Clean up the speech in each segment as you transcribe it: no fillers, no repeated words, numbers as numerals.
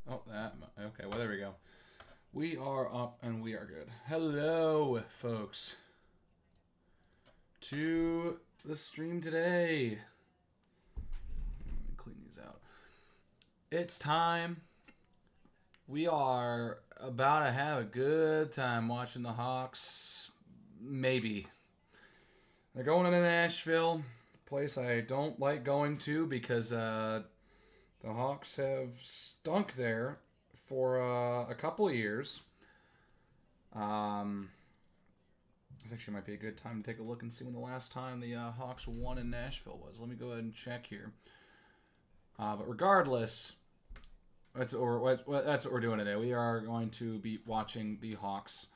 Oh, that. Okay, well, there we go. We are up and we are good. Hello, folks, to the stream today. Let me clean these out. It's time. We are about to have a good time watching the Hawks. Maybe. They're going into Nashville, place I don't like going to because the Hawks have stunk there for a couple of years. This actually might be a good time to take a look and see when the last time the Hawks won in Nashville was. Let me go ahead and check here. But regardless, that's what we're doing today. We are going to be watching the Hawks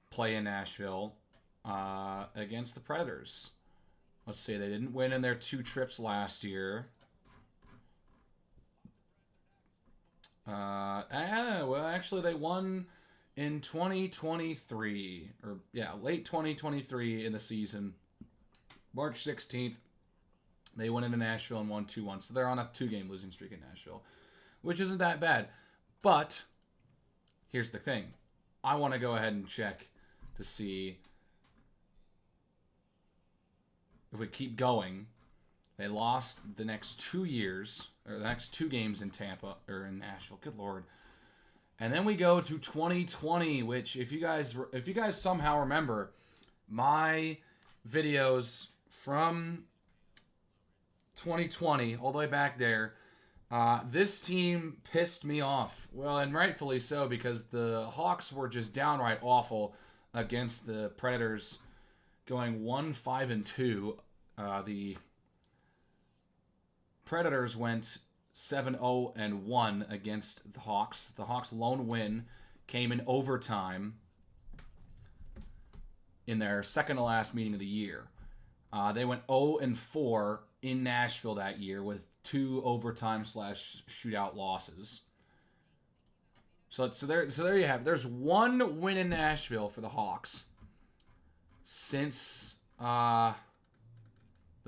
play in Nashville against the Predators. Let's see, they didn't win in their 2 trips last year. Well, actually, they won in 2023, or late 2023 in the season. March 16th, they went into Nashville and won 2-1. So they're on a 2-game losing streak in Nashville, which isn't that bad. But here's the thing. I want to go ahead and check to see if we keep going. They lost the next 2 years, or the next 2 games in Tampa, or in Nashville. Good Lord. And then we go to 2020, which if you guys somehow remember, my videos from 2020 all the way back there, this team pissed me off. Well, and rightfully so, because the Hawks were just downright awful against the Predators, going 1-5-2. The Predators went 7-0-1 against the Hawks. The Hawks' lone win came in overtime in their second to last meeting of the year. They went 0-4 in Nashville that year with 2 overtime/shootout losses. So there you have it. There's 1 win in Nashville for the Hawks since the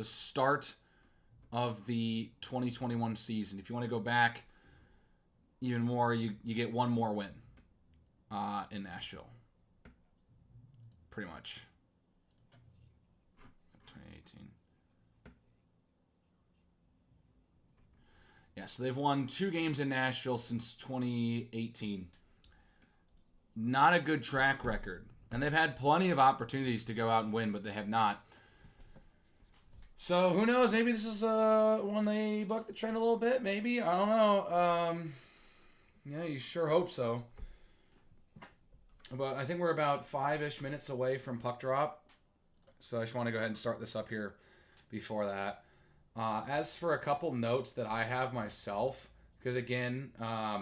start of the 2021 season. If you want to go back even more, you get 1 more win in Nashville. Pretty much. 2018. Yeah, so they've won 2 games in Nashville since 2018. Not a good track record. And they've had plenty of opportunities to go out and win, but they have not. So, who knows? Maybe this is when they buck the trend a little bit. Maybe. I don't know. Yeah, you sure hope so. But I think we're about 5-ish minutes away from puck drop. So I just want to go ahead and start this up here before that. As for a couple notes that I have myself, because again, I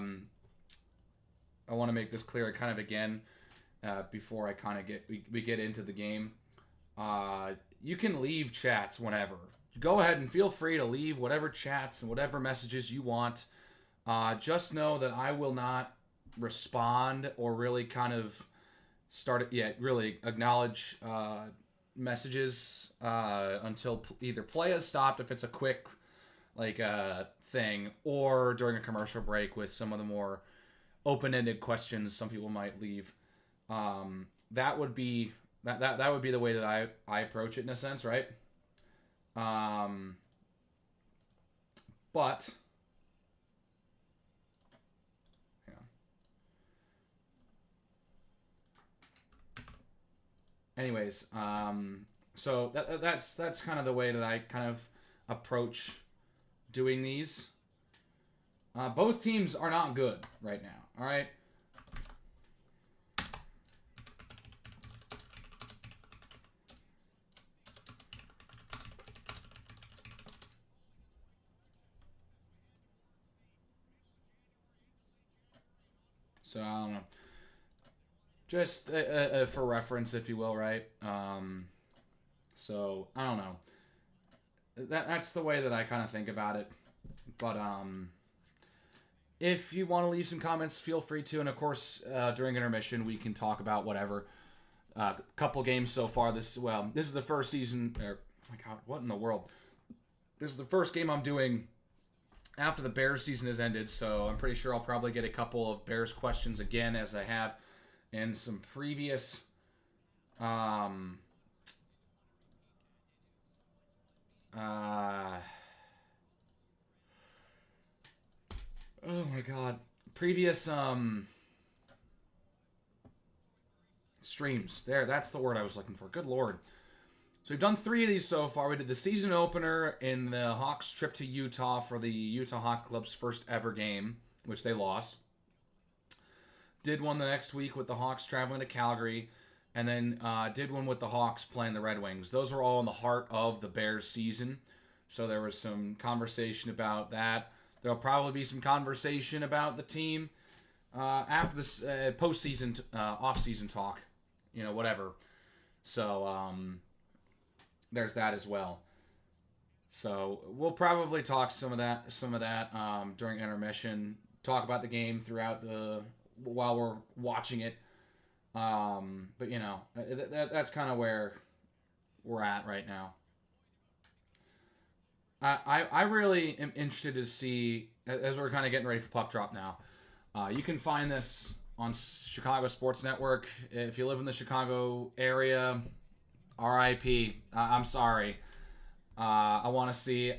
want to make this clear kind of again before I kind of we get into the game. You can leave chats whenever. Go ahead and feel free to leave whatever chats and whatever messages you want. Just know that I will not respond or really kind of really acknowledge messages until either play has stopped if it's a quick thing, or during a commercial break with some of the more open-ended questions some people might leave. That would be that would be the way that I approach it in a sense, right? But yeah. Anyways, so that's kind of the way that I kind of approach doing these. Both teams are not good right now. All right. So, I don't know. Just for reference, if you will, right? So, I don't know. That's the way that I kind of think about it. But, if you want to leave some comments, feel free to. And, of course, during intermission, we can talk about whatever. Couple games so far. This is the first season. Oh my God, what in the world? This is the first game I'm doing after the Bears season has ended, so I'm pretty sure I'll probably get a couple of Bears questions again, as I have in some previous oh my god, previous streams. There, that's the word I was looking for. Good lord. So we've done 3 of these so far. We did the season opener in the Hawks trip to Utah for the Utah Hawk Club's first ever game, which they lost. Did one the next week with the Hawks traveling to Calgary, and then did one with the Hawks playing the Red Wings. Those were all in the heart of the Bears season, so there was some conversation about that. There'll probably be some conversation about the team after this postseason, off-season talk, whatever. So there's that as well. So we'll probably talk some of that during intermission. Talk about the game while we're watching it. But that's kind of where we're at right now. I really am interested to see, as we're kind of getting ready for puck drop now. You can find this on Chicago Sports Network. If you live in the Chicago area, RIP. I'm sorry. I want to see.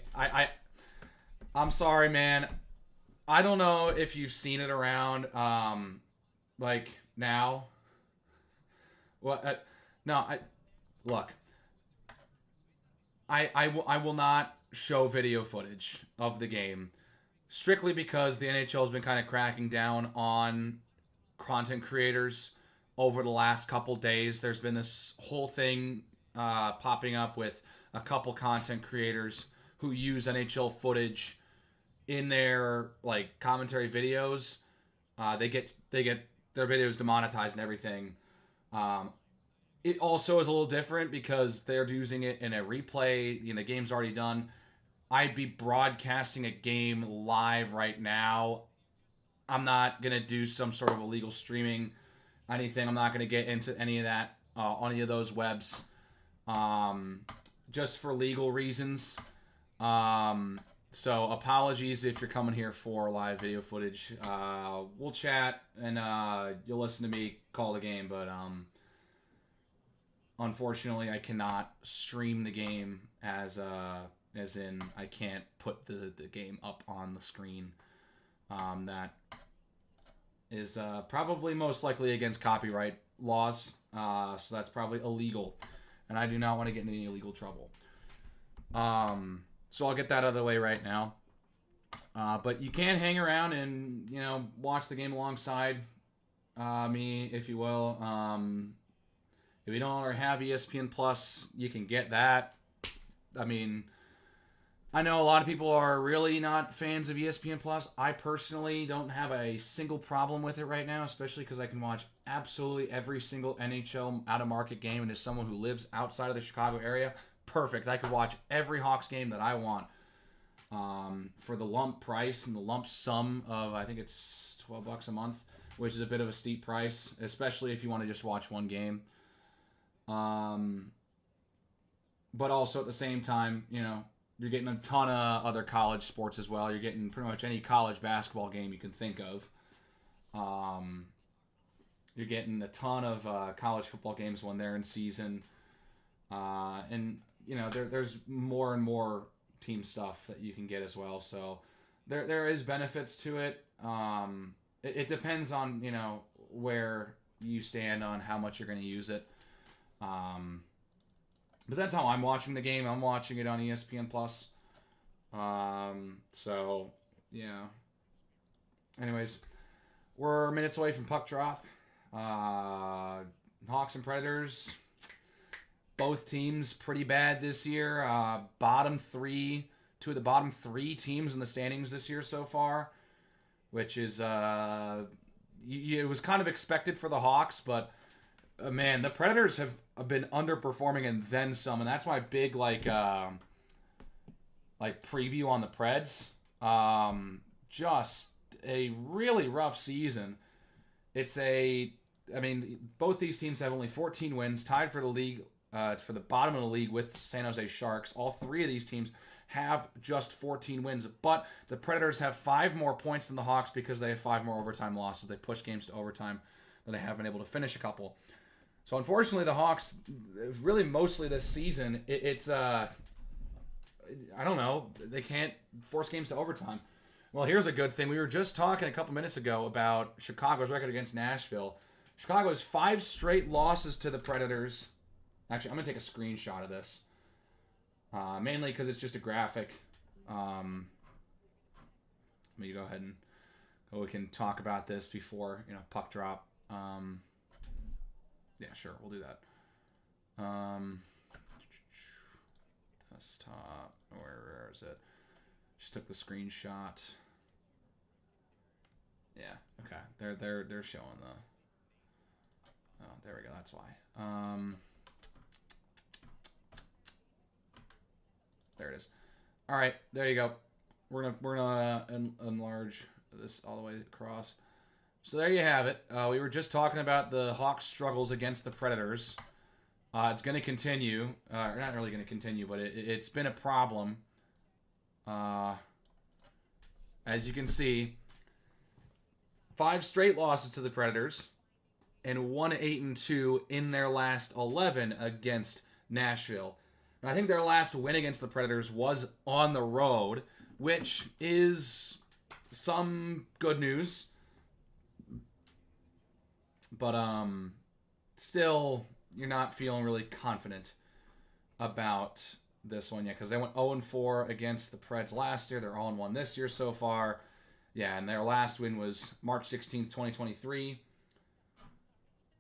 I'm sorry, man. I don't know if you've seen it around, like now. What? No. Look. I will not show video footage of the game, strictly because the NHL has been kind of cracking down on content creators over the last couple days. There's been this whole thing popping up with a couple content creators who use NHL footage in their commentary videos. They get their videos demonetized and everything. It also is a little different because they're using it in a replay. The game's already done. I'd be broadcasting a game live right now. I'm not going to do some sort of illegal streaming, anything. I'm not going to get into any of that on any of those webs, just for legal reasons. So apologies if you're coming here for live video footage. We'll chat and you'll listen to me call the game, but unfortunately I cannot stream the game as in I can't put the game up on the screen. That is probably most likely against copyright laws, so that's probably illegal, and I do not want to get into any illegal trouble. So I'll get that out of the way right now. But you can hang around and watch the game alongside me, if you will. If you don't have ESPN Plus, you can get that. I mean, I know a lot of people are really not fans of ESPN Plus. I personally don't have a single problem with it right now, especially because I can watch absolutely every single NHL out-of-market game, and as someone who lives outside of the Chicago area, perfect. I could watch every Hawks game that I want for the lump price and the lump sum of, I think it's $12 a month, which is a bit of a steep price, especially if you want to just watch one game. But also at the same time, you're getting a ton of other college sports as well. You're getting pretty much any college basketball game you can think of. You're getting a ton of college football games when they're in season. And, there's more and more team stuff that you can get as well. So there is benefits to it. It depends on, where you stand on how much you're going to use it. But that's how I'm watching the game. I'm watching it on ESPN Plus. So yeah. Anyways, we're minutes away from puck drop. Hawks and Predators, both teams pretty bad this year. Two of the bottom 3 teams in the standings this year so far, which is it was kind of expected for the Hawks, but man, the Predators have been underperforming and then some, and that's my big preview on the Preds. Just a really rough season. Both these teams have only 14 wins, tied for the league, for the bottom of the league with San Jose Sharks. All 3 of these teams have just 14 wins. But the Predators have 5 more points than the Hawks because they have 5 more overtime losses. They push games to overtime, but they have been able to finish a couple. So unfortunately, the Hawks, really mostly this season, it's I don't know, they can't force games to overtime. Well, here's a good thing. We were just talking a couple minutes ago about Chicago's record against Nashville. Chicago has 5 straight losses to the Predators. Actually, I'm going to take a screenshot of this. Mainly because it's just a graphic. Let me go ahead and we can talk about this before, puck drop. Yeah, sure, we'll do that. Desktop, where is it? Just took the screenshot. Yeah, okay. They're showing the. Oh, there we go. That's why. There it is. All right, there you go. We're gonna enlarge this all the way across. So there you have it. We were just talking about the Hawks' struggles against the Predators. It's going to continue. Not really going to continue, but it's been a problem. As you can see, 5 straight losses to the Predators, and 1-8-2 in their last 11 against Nashville. And I think their last win against the Predators was on the road, which is some good news. But still, you're not feeling really confident about this one yet, because they went 0-4 against the Preds last year. They're 0-1 this year so far. Yeah, and their last win was March 16th, 2023.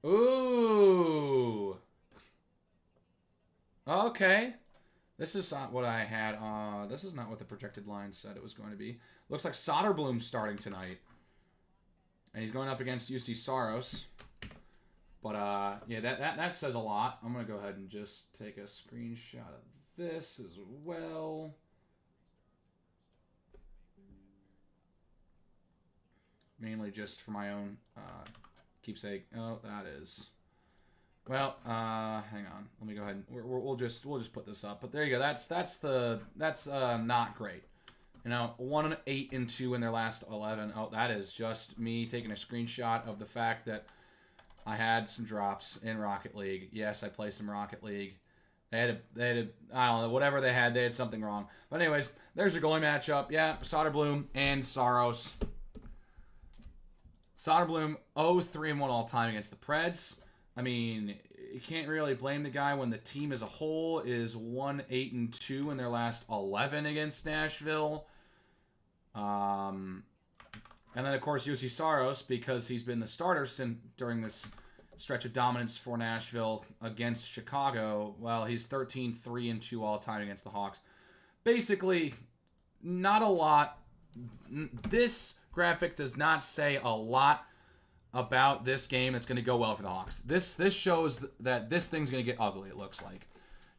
Ooh. Okay. This is not what I had. This is not what the projected line said it was going to be. Looks like Soderblom's starting tonight. And he's going up against UC Saros. But, yeah, that says a lot. I'm going to go ahead and just take a screenshot of this as well. Mainly just for my own keepsake. Oh, that is... Well, hang on. Let me go ahead and we'll just put this up. But there you go. That's not great. 1-8-2 in their last 11. Oh, that is just me taking a screenshot of the fact that I had some drops in Rocket League. Yes, I play some Rocket League. They had I don't know, whatever they had something wrong. But anyways, there's your goalie matchup. Yeah, Soderblom and Saros. Soderblom 0-3-1 all time against the Preds. I mean, you can't really blame the guy when the team as a whole is 1-8-2 in their last 11 against Nashville. And then, of course, UC Saros, because he's been the starter during this stretch of dominance for Nashville against Chicago. Well, he's 13-3-2 all time against the Hawks. Basically, not a lot. This graphic does not say a lot about this game that's going to go well for the Hawks. This shows that this thing's going to get ugly, it looks like.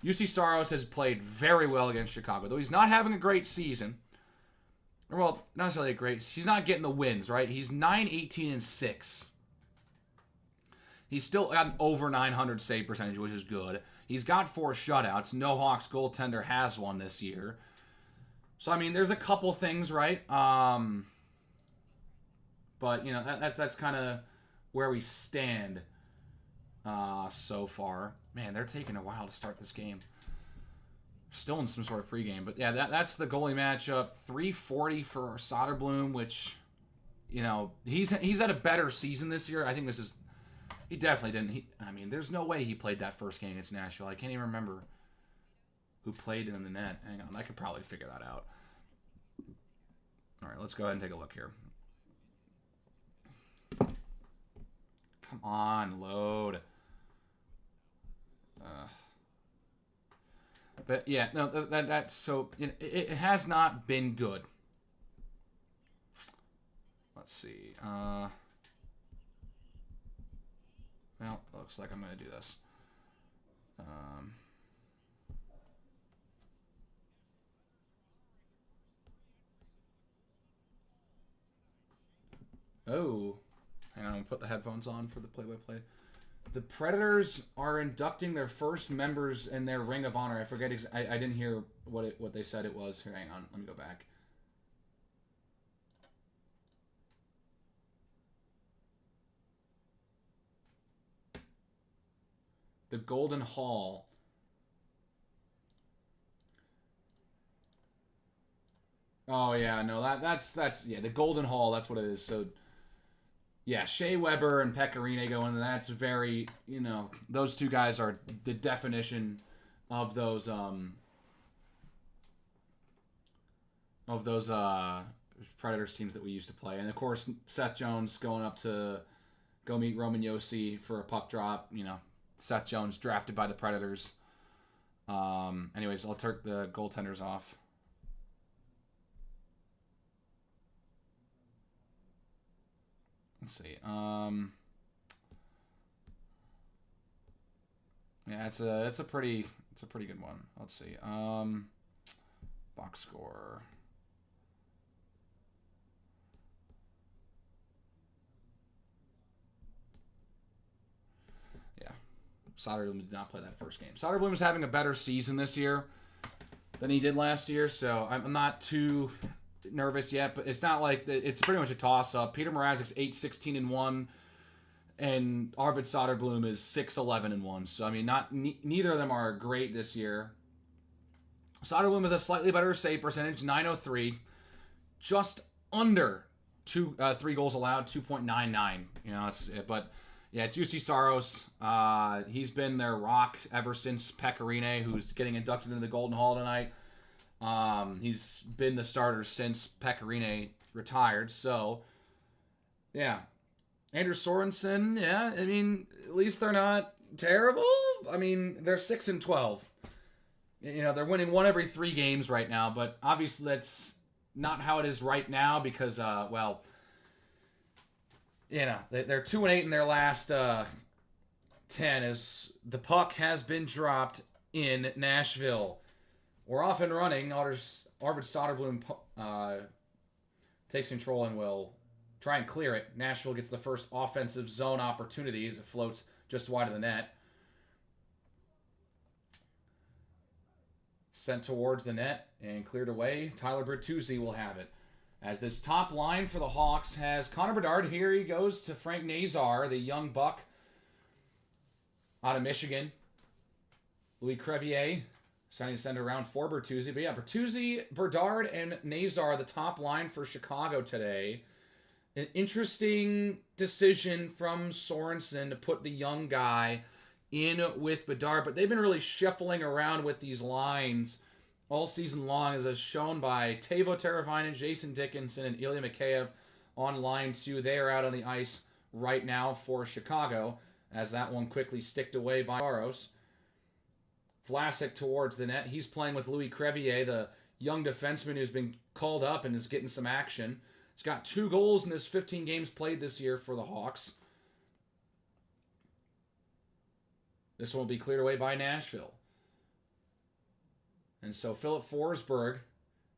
UC Saros has played very well against Chicago, though he's not having a great season. Well, not necessarily a great... He's not getting the wins, right? He's 9-18-6. He's still got an over 900 save percentage, which is good. He's got 4 shutouts. No Hawks goaltender has one this year. So, I mean, there's a couple things, right? But, that's kind of where we stand so far. Man, they're taking a while to start this game. Still in some sort of pregame. But, yeah, that's the goalie matchup. 340 for Soderblom, which, he's had a better season this year. I think this is... He definitely didn't. I mean, there's no way he played that first game against Nashville. I can't even remember who played in the net. Hang on. I could probably figure that out. All right, let's go ahead and take a look here. Come on, load. But yeah, no, that's so. It has not been good. Let's see. Well, looks like I'm going to do this. Oh. Hang on, I'm going to put the headphones on for the play-by-play. The Predators are inducting their first members in their Ring of Honor. I forget. I didn't hear what they said it was. Here, hang on. Let me go back. The Golden Hall. Oh yeah, no, that's yeah, the Golden Hall. That's what it is. So yeah, Shea Weber and Pecorine go in. That's very, those two guys are the definition of those Predators teams that we used to play. And of course, Seth Jones going up to go meet Roman Josi for a puck drop. Seth Jones drafted by the Predators. Anyways, I'll turn the goaltenders off. Let's see. Yeah, it's a pretty good one. Let's see. Box score. Yeah. Soderblom did not play that first game. Soderblom is having a better season this year than he did last year, so I'm not too nervous yet, but it's not like it's pretty much a toss-up. Peter Mrazek's 8-16-1, and Arvid Soderblom is 6-11-1. So I mean, neither of them are great this year. Soderblom has a slightly better save percentage, 903, just under 3 goals allowed, 2.99. But yeah, it's UC Saros. He's been their rock ever since Pecorine, who's getting inducted into the Golden Hall tonight. He's been the starter since Pecorine retired. So, yeah. Anders Sorensen, yeah. I mean, at least they're not terrible. I mean, they're 6-12. They're winning 1 every 3 games right now, but obviously that's not how it is right now because, they're 2-8 in their last 10 as the puck has been dropped in Nashville. We're off and running. Arvid Soderblom takes control and will try and clear it. Nashville gets the first offensive zone opportunity as it floats just wide of the net. Sent towards the net and cleared away. Tyler Bertuzzi will have it. As this top line for the Hawks has Connor Bedard. Here he goes to Frank Nazar, the young buck out of Michigan. Louis Crevier starting to send around for Bertuzzi. But yeah, Bertuzzi, Bedard, and Nazar, the top line for Chicago today. An interesting decision from Sorensen to put the young guy in with Bedard. But they've been really shuffling around with these lines all season long, as is shown by Teuvo Teravainen, Jason Dickinson, and Ilya Mikheyev on line 2. They are out on the ice right now for Chicago, as that one quickly sticked away by Saros. Vlasic towards the net. He's playing with Louis Crevier, the young defenseman who's been called up and is getting some action. He's got 2 goals in his 15 games played this year for the Hawks. This one will be cleared away by Nashville. And so Philip Forsberg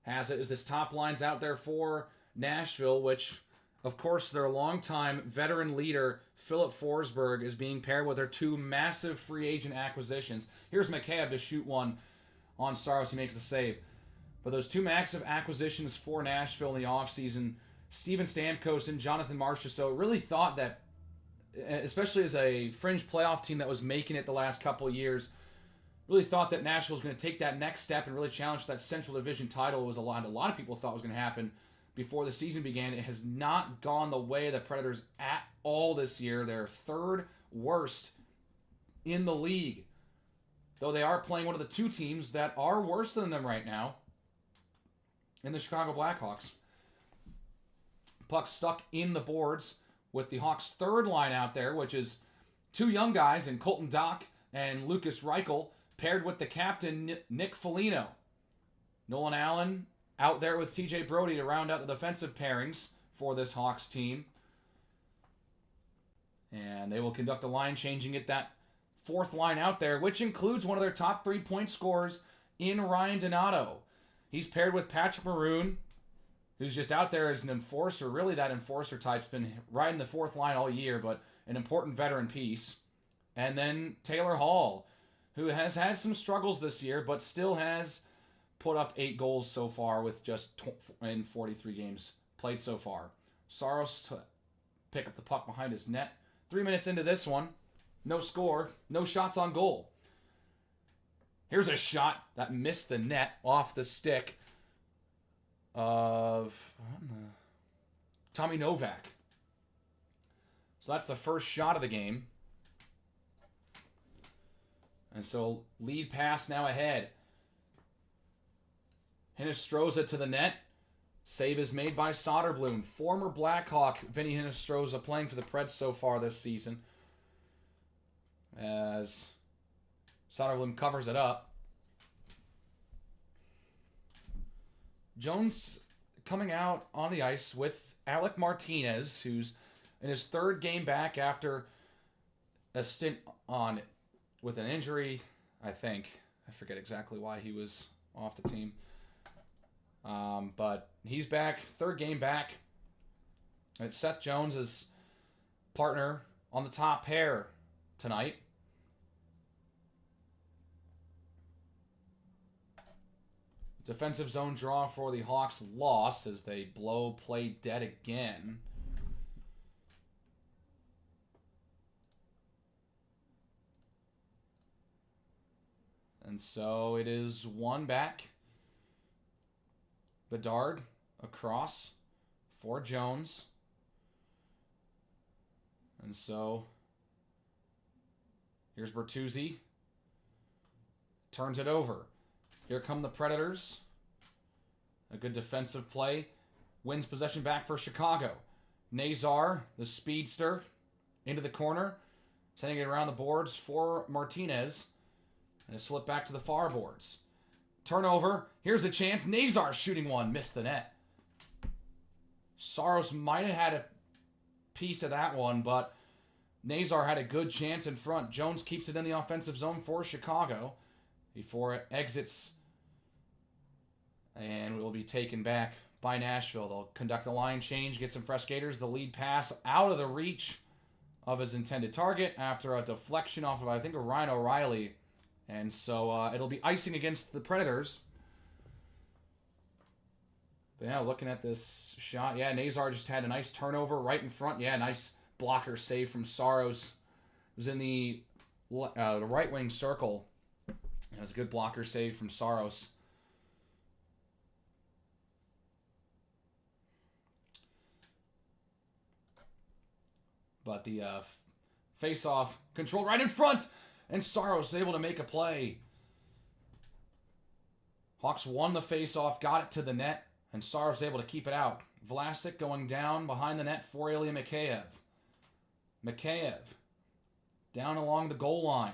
has it as this top line's out there for Nashville, which, of course, their longtime veteran leader, Philip Forsberg, is being paired with their 2 massive free agent acquisitions. Here's Mikheyev to shoot one on Saros. He makes the save. But those 2 massive acquisitions for Nashville in the offseason, Steven Stamkos and Jonathan Marchessault, really thought that, especially as a fringe playoff team that was making it the last couple of years, really thought that Nashville was going to take that next step and really challenge that Central Division title. Was a lot of people thought was going to happen before the season began. It has not gone the way of the Predators at all this year. They're 3rd worst in the league, though they are playing one of the 2 teams that are worse than them right now in the Chicago Blackhawks. Puck stuck in the boards with the Hawks' 3rd line out there, which is 2 young guys in Colton Dach and Lucas Reichel, paired with the captain, Nick Foligno. Nolan Allen out there with TJ Brody to round out the defensive pairings for this Hawks team. And they will conduct a line changing at that 4th line out there, which includes one of their top 3 point scorers in Ryan Donato. He's paired with Patrick Maroon, who's just out there as an enforcer. Really, that enforcer type's been riding the 4th line all year, but an important veteran piece. And then Taylor Hall, who has had some struggles this year, but still has put up 8 goals so far with just in 43 games played so far. Saros to pick up the puck behind his net. 3 minutes into this one, no score, no shots on goal. Here's a shot that missed the net off the stick of Tommy Novak. So that's the first shot of the game. And so lead pass now ahead. Hinostroza to the net. Save is made by Soderblom. Former Blackhawk Vinny Hinostroza playing for the Preds so far this season. As Soderblom covers it up. Jones coming out on the ice with Alec Martinez, who's in his 3rd game back after a stint on with an injury, I think. I forget exactly why he was off the team. But he's back, 3rd game back. It's Seth Jones' partner on the top pair tonight. Defensive zone draw for the Hawks lost as they blow play dead again. And so it is 1 back. Bedard across for Jones. And so here's Bertuzzi. Turns it over. Here come the Predators. A good defensive play. Wins possession back for Chicago. Nazar, the speedster, into the corner. Sending it around the boards for Martinez. And a slip back to the far boards. Turnover. Here's a chance. Nazar shooting one. Missed the net. Saros might have had a piece of that one, but Nazar had a good chance in front. Jones keeps it in the offensive zone for Chicago before it exits and will be taken back by Nashville. They'll conduct a line change, get some fresh skaters. The lead pass out of the reach of his intended target after a deflection off of, I think, Ryan O'Reilly. And so it'll be icing against the Predators. But yeah, looking at this shot, yeah, Nazar just had a nice turnover right in front. Yeah, nice blocker save from Saros. It was in the right wing circle. It was a good blocker save from Saros. But the face-off control right in front. And Saros is able to make a play. Hawks won the face-off, got it to the net, and Saros able to keep it out. Vlasic going down behind the net for Ilya Mikheyev. Mikheyev down along the goal line.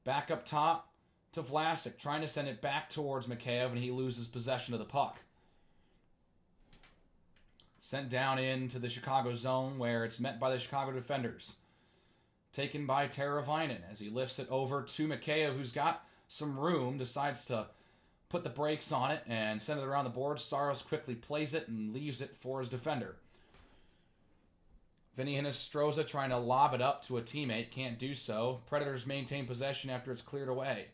Back up top to Vlasic, trying to send it back towards Mikheyev, and he loses possession of the puck. Sent down into the Chicago zone where it's met by the Chicago defenders. Taken by Teravainen as he lifts it over to Mikheyev, who's got some room, decides to put the brakes on it and send it around the board. Saros quickly plays it and leaves it for his defender. Vinny Hinostroza trying to lob it up to a teammate, can't do so. Predators maintain possession after it's cleared away.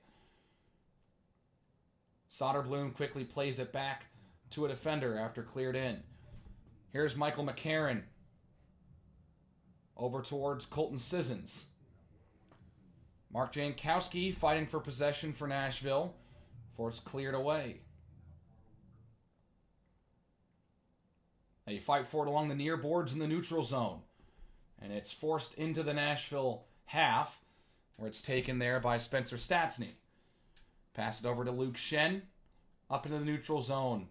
Soderblom quickly plays it back to a defender after cleared in. Here's Michael McCarron. Over towards Colton Sissons. Mark Jankowski fighting for possession for Nashville before it's cleared away. They fight for it along the near boards in the neutral zone. And it's forced into the Nashville half, where it's taken there by Spencer Stastny. Pass it over to Luke Shen, up into the neutral zone.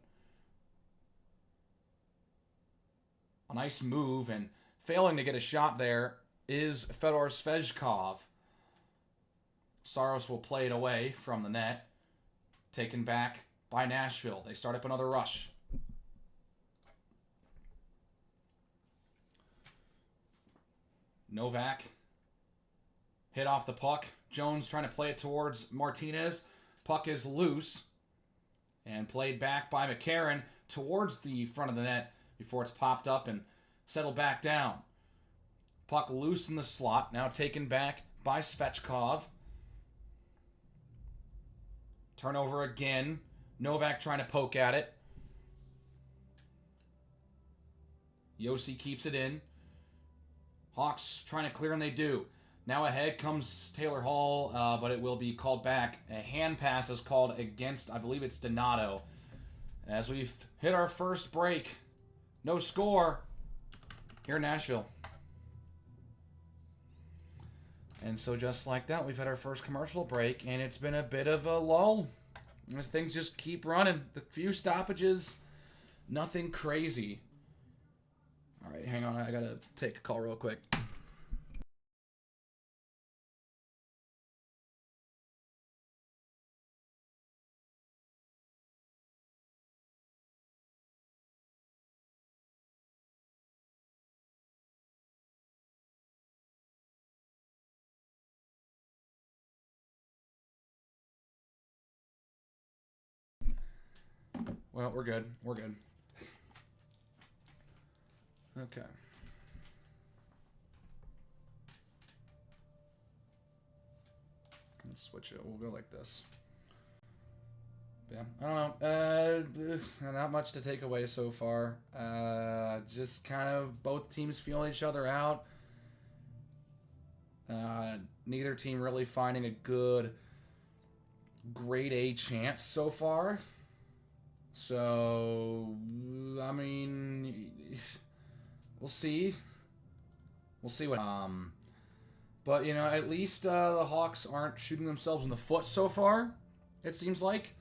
A nice move, and failing to get a shot there is Fedor Svechkov. Saros will play it away from the net. Taken back by Nashville. They start up another rush. Novak hit off the puck. Jones trying to play it towards Martinez. Puck is loose and played back by McCarron towards the front of the net before it's popped up and settled back down. Puck loose in the slot. Now taken back by Svechkov. Turnover again. Novak trying to poke at it. Yossi keeps it in. Hawks trying to clear, and they do. Now ahead comes Taylor Hall, but it will be called back. A hand pass is called against, I believe it's Donato. As we've hit our first break. No score here in Nashville. And so just like that, we've had our first commercial break, and it's been a bit of a lull. Things just keep running. The few stoppages, nothing crazy. All right, hang on. I got to take a call real quick. Well, we're good. We're good. Okay. Let's switch it. We'll go like this. Yeah, I don't know. Not much to take away so far. Just kind of both teams feeling each other out. Neither team really finding a good grade A chance so far. So, I mean, we'll see. We'll see what. But, you know, at least the Hawks aren't shooting themselves in the foot so far, it seems like.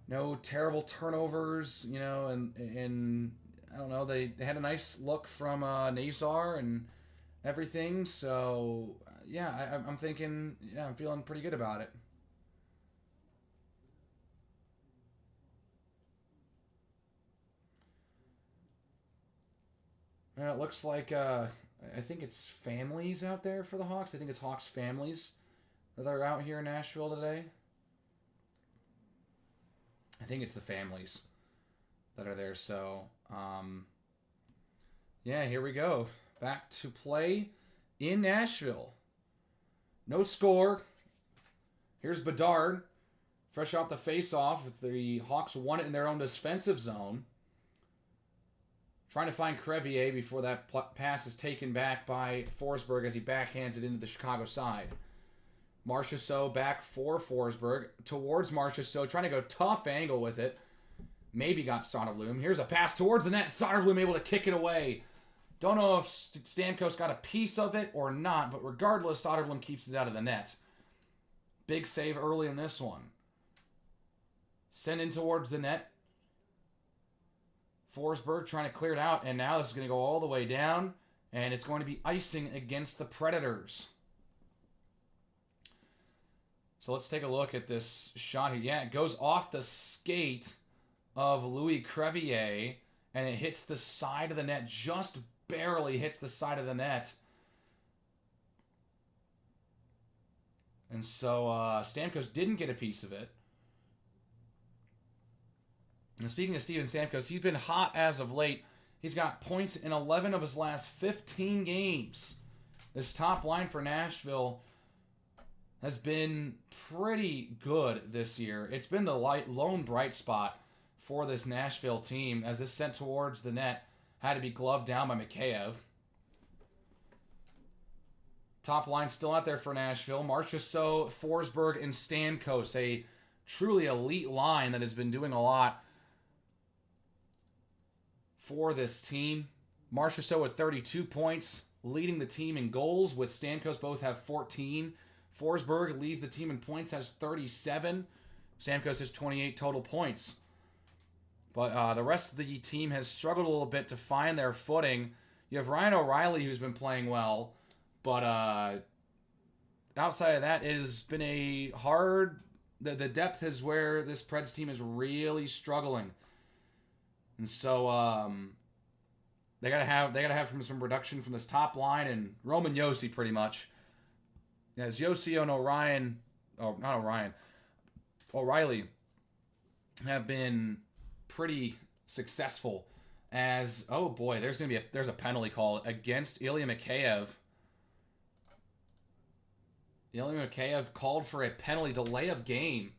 No terrible turnovers, you know, and I don't know, they had a nice look from Nazar and everything. So, yeah, I'm thinking, yeah, I'm feeling pretty good about it. It looks like, I think it's families out there for the Hawks. I think it's Hawks families that are out here in Nashville today. I think it's the families that are there. So, yeah, here we go. Back to play in Nashville. No score. Here's Bedard. Fresh off the face-off. The Hawks won it in their own defensive zone. Trying to find Crevier before that pass is taken back by Forsberg as he backhands it into the Chicago side. Marchessault back for Forsberg. Towards Marchessault, trying to go tough angle with it. Maybe got Soderblom. Here's a pass towards the net. Soderblom able to kick it away. Don't know if Stamkos got a piece of it or not, but regardless, Soderblom keeps it out of the net. Big save early in this one. Send in towards the net. Forsberg trying to clear it out, and now this is going to go all the way down, and it's going to be icing against the Predators. So let's take a look at this shot here. Yeah, it goes off the skate of Louis Crevier, and it hits the side of the net, just barely hits the side of the net. And so Stamkos didn't get a piece of it. And speaking of Steven Stamkos, he's been hot as of late. He's got points in 11 of his last 15 games. This top line for Nashville has been pretty good this year. It's been the lone bright spot for this Nashville team as this sent towards the net had to be gloved down by Mikheyev. Top line still out there for Nashville. Marchessault, Forsberg, and Stamkos, a truly elite line that has been doing a lot for this team. Marchessault with 32 points, leading the team in goals with Stamkos. Both have 14. Forsberg leads the team in points, has 37. Stamkos has 28 total points. But the rest of the team has struggled a little bit to find their footing. You have Ryan O'Reilly, who's been playing well. But outside of that, it has been a hard... The depth is where this Preds team is really struggling. And so they gotta have some reduction from this top line and Roman Josi pretty much. As Josi and O'Reilly have been pretty successful. As oh boy, there's a penalty call against Ilya Mikheyev. Ilya Mikheyev called for a penalty delay of game.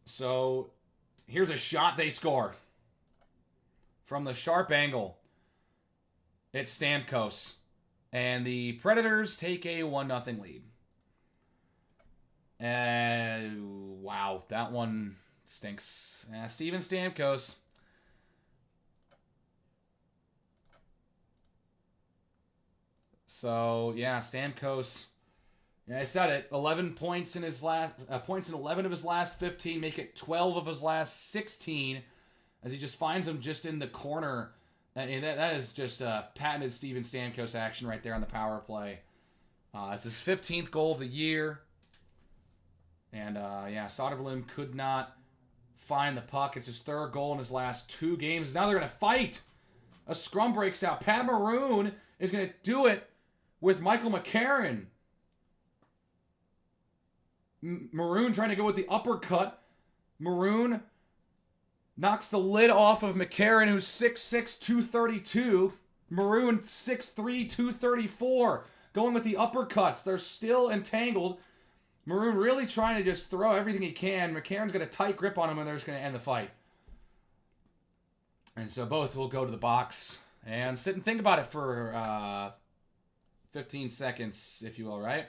So, here's a shot they score. From the sharp angle. It's Stamkos. And the Predators take a 1-0 lead. Wow, that one stinks. Steven Stamkos. So, yeah, Stamkos. Yeah, I said it. 11 points in his last points in 11 of his last 15, make it 12 of his last 16, as he just finds him just in the corner. And that is just patented Steven Stamkos action right there on the power play. It's his 15th goal of the year. And, yeah, Soderblom could not find the puck. It's his third goal in his last 2 games. Now they're going to fight. A scrum breaks out. Pat Maroon is going to do it with Michael McCarron. Maroon trying to go with the uppercut. Maroon knocks the lid off of McCarron, who's 6'6", 232. Maroon, 6'3", 234. Going with the uppercuts. They're still entangled. Maroon really trying to just throw everything he can. McCarron's got a tight grip on him, and they're just going to end the fight. And so both will go to the box and sit and think about it for 15 seconds, if you will, right?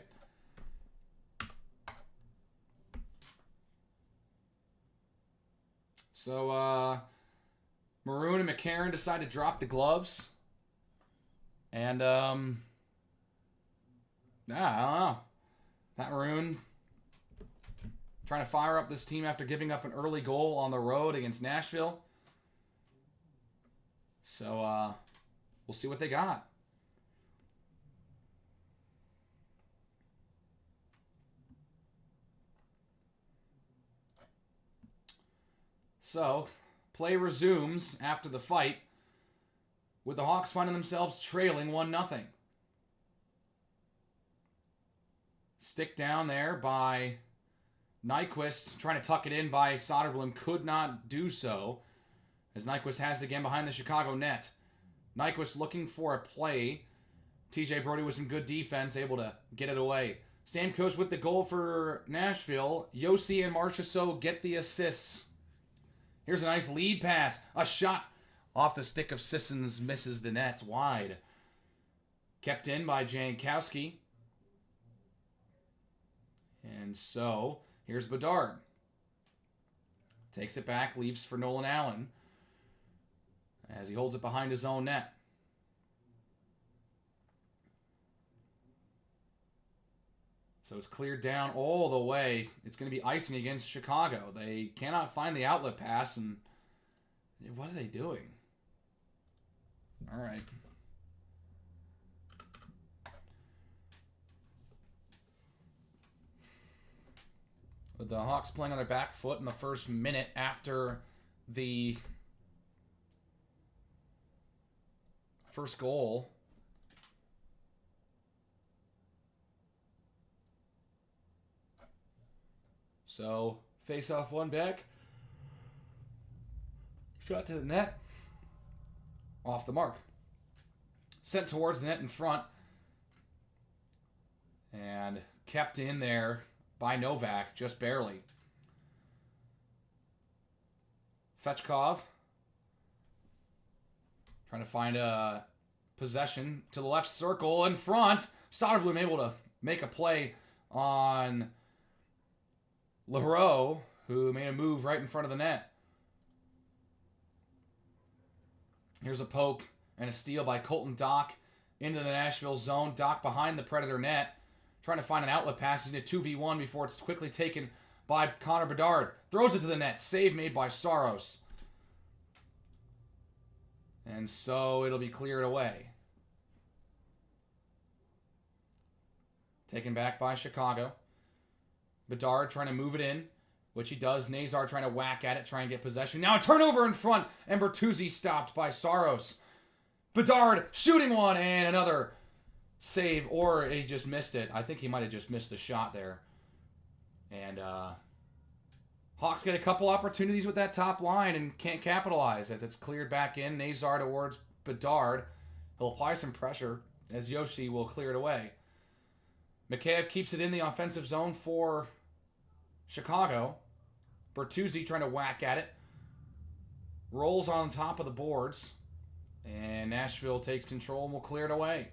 So, Maroon and McCarron decide to drop the gloves. And, I don't know. Pat Maroon trying to fire up this team after giving up an early goal on the road against Nashville. So, we'll see what they got. So, play resumes after the fight, with the Hawks finding themselves trailing 1-0. Stick down there by Nyquist, trying to tuck it in by Soderblom, could not do so, as Nyquist has it again behind the Chicago net. Nyquist looking for a play. TJ Brody with some good defense, able to get it away. Stamkos with the goal for Nashville. Yossi and Marchessault get the assists. Here's a nice lead pass. A shot off the stick of Sissons, misses the net wide. Kept in by Jankowski. And so, here's Bedard. Takes it back, leaves for Nolan Allen, as he holds it behind his own net. So it's cleared down all the way. It's going to be icing against Chicago. They cannot find the outlet pass, and what are they doing? All right. With the Hawks playing on their back foot in the first minute after the first goal. So, face off one back. Shot to the net. Off the mark. Sent towards the net in front. And kept in there by Novak, just barely. Fetchkov. Trying to find a possession to the left circle in front. Soderblom able to make a play on Leroux, who made a move right in front of the net. Here's a poke and a steal by Colton Dock into the Nashville zone. Dock behind the Predator net, trying to find an outlet pass in a 2v1 before it's quickly taken by Connor Bedard. Throws it to the net. Save made by Saros. And so it'll be cleared away. Taken back by Chicago. Bedard trying to move it in, which he does. Nazar trying to whack at it, trying to get possession. Now a turnover in front, and Bertuzzi stopped by Saros. Bedard shooting one, and another save, or he just missed it. I think he might have just missed the shot there. And Hawks get a couple opportunities with that top line and can't capitalize as it's cleared back in. Nazar towards Bedard. He'll apply some pressure as Yoshi will clear it away. Mikheyev keeps it in the offensive zone for Chicago. Bertuzzi trying to whack at it. Rolls on top of the boards. And Nashville takes control and will clear it away.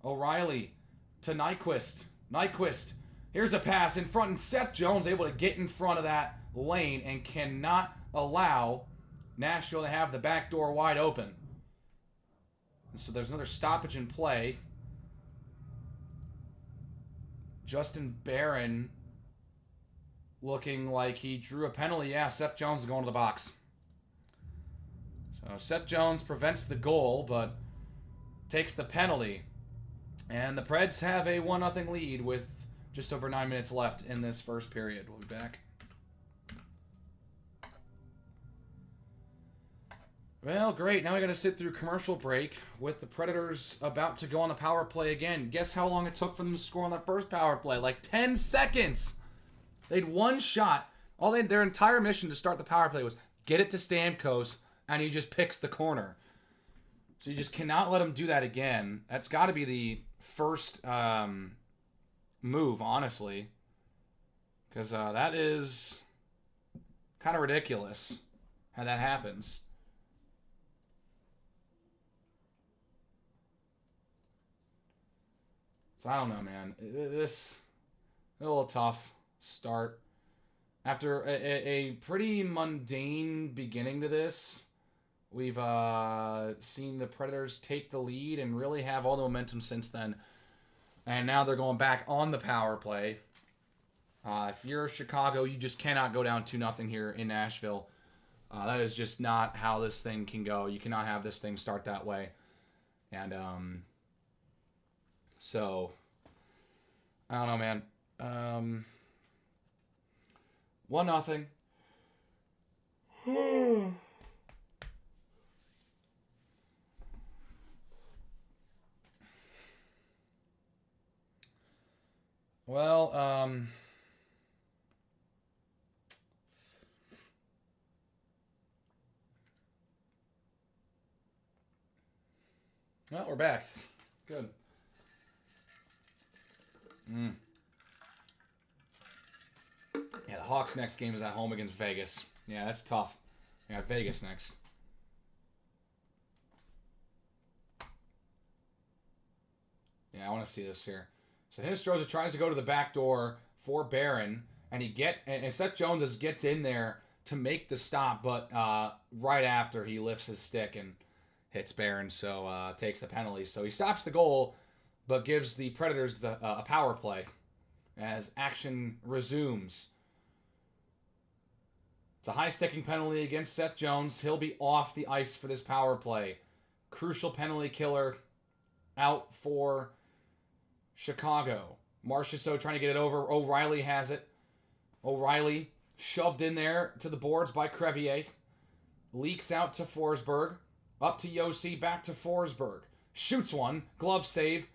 O'Reilly to Nyquist. Nyquist. Here's a pass in front, and Seth Jones able to get in front of that lane and cannot allow Nashville to have the back door wide open. And so there's another stoppage in play. Justin Barron looking like he drew a penalty. Yeah, Seth Jones is going to the box. So Seth Jones prevents the goal, but takes the penalty. And the Preds have a 1-0 lead with just over 9 minutes left in this first period. We'll be back. Well, great. Now we're going to sit through commercial break with the Predators about to go on the power play again. Guess how long it took for them to score on that first power play? Like 10 seconds. They'd one shot. Their entire mission to start the power play was get it to Stamkos, and he just picks the corner. So you just cannot let him do that again. That's got to be the first move, honestly. Because that is kind of ridiculous how that happens. So I don't know, man. This a little tough start. After a pretty mundane beginning to this, we've seen the Predators take the lead and really have all the momentum since then. And now they're going back on the power play. If you're Chicago, you just cannot go down 2-0 here in Nashville. That is just not how this thing can go. You cannot have this thing start that way. And so, I don't know, man. 1-0. Well, we're back. Good. Yeah, the Hawks' next game is at home against Vegas. Yeah, that's tough. Yeah, Vegas next. Yeah, I want to see this here. So Hinostroza tries to go to the back door for Barron, and Seth Jones gets in there to make the stop, but right after he lifts his stick and hits Barron, so takes the penalty. So he stops the goal, but gives the Predators a power play as action resumes. It's a high-sticking penalty against Seth Jones. He'll be off the ice for this power play. Crucial penalty killer out for Chicago. Marchessault trying to get it over. O'Reilly has it. O'Reilly shoved in there to the boards by Crevier. Leaks out to Forsberg. Up to Yossi, back to Forsberg. Shoots one. Glove save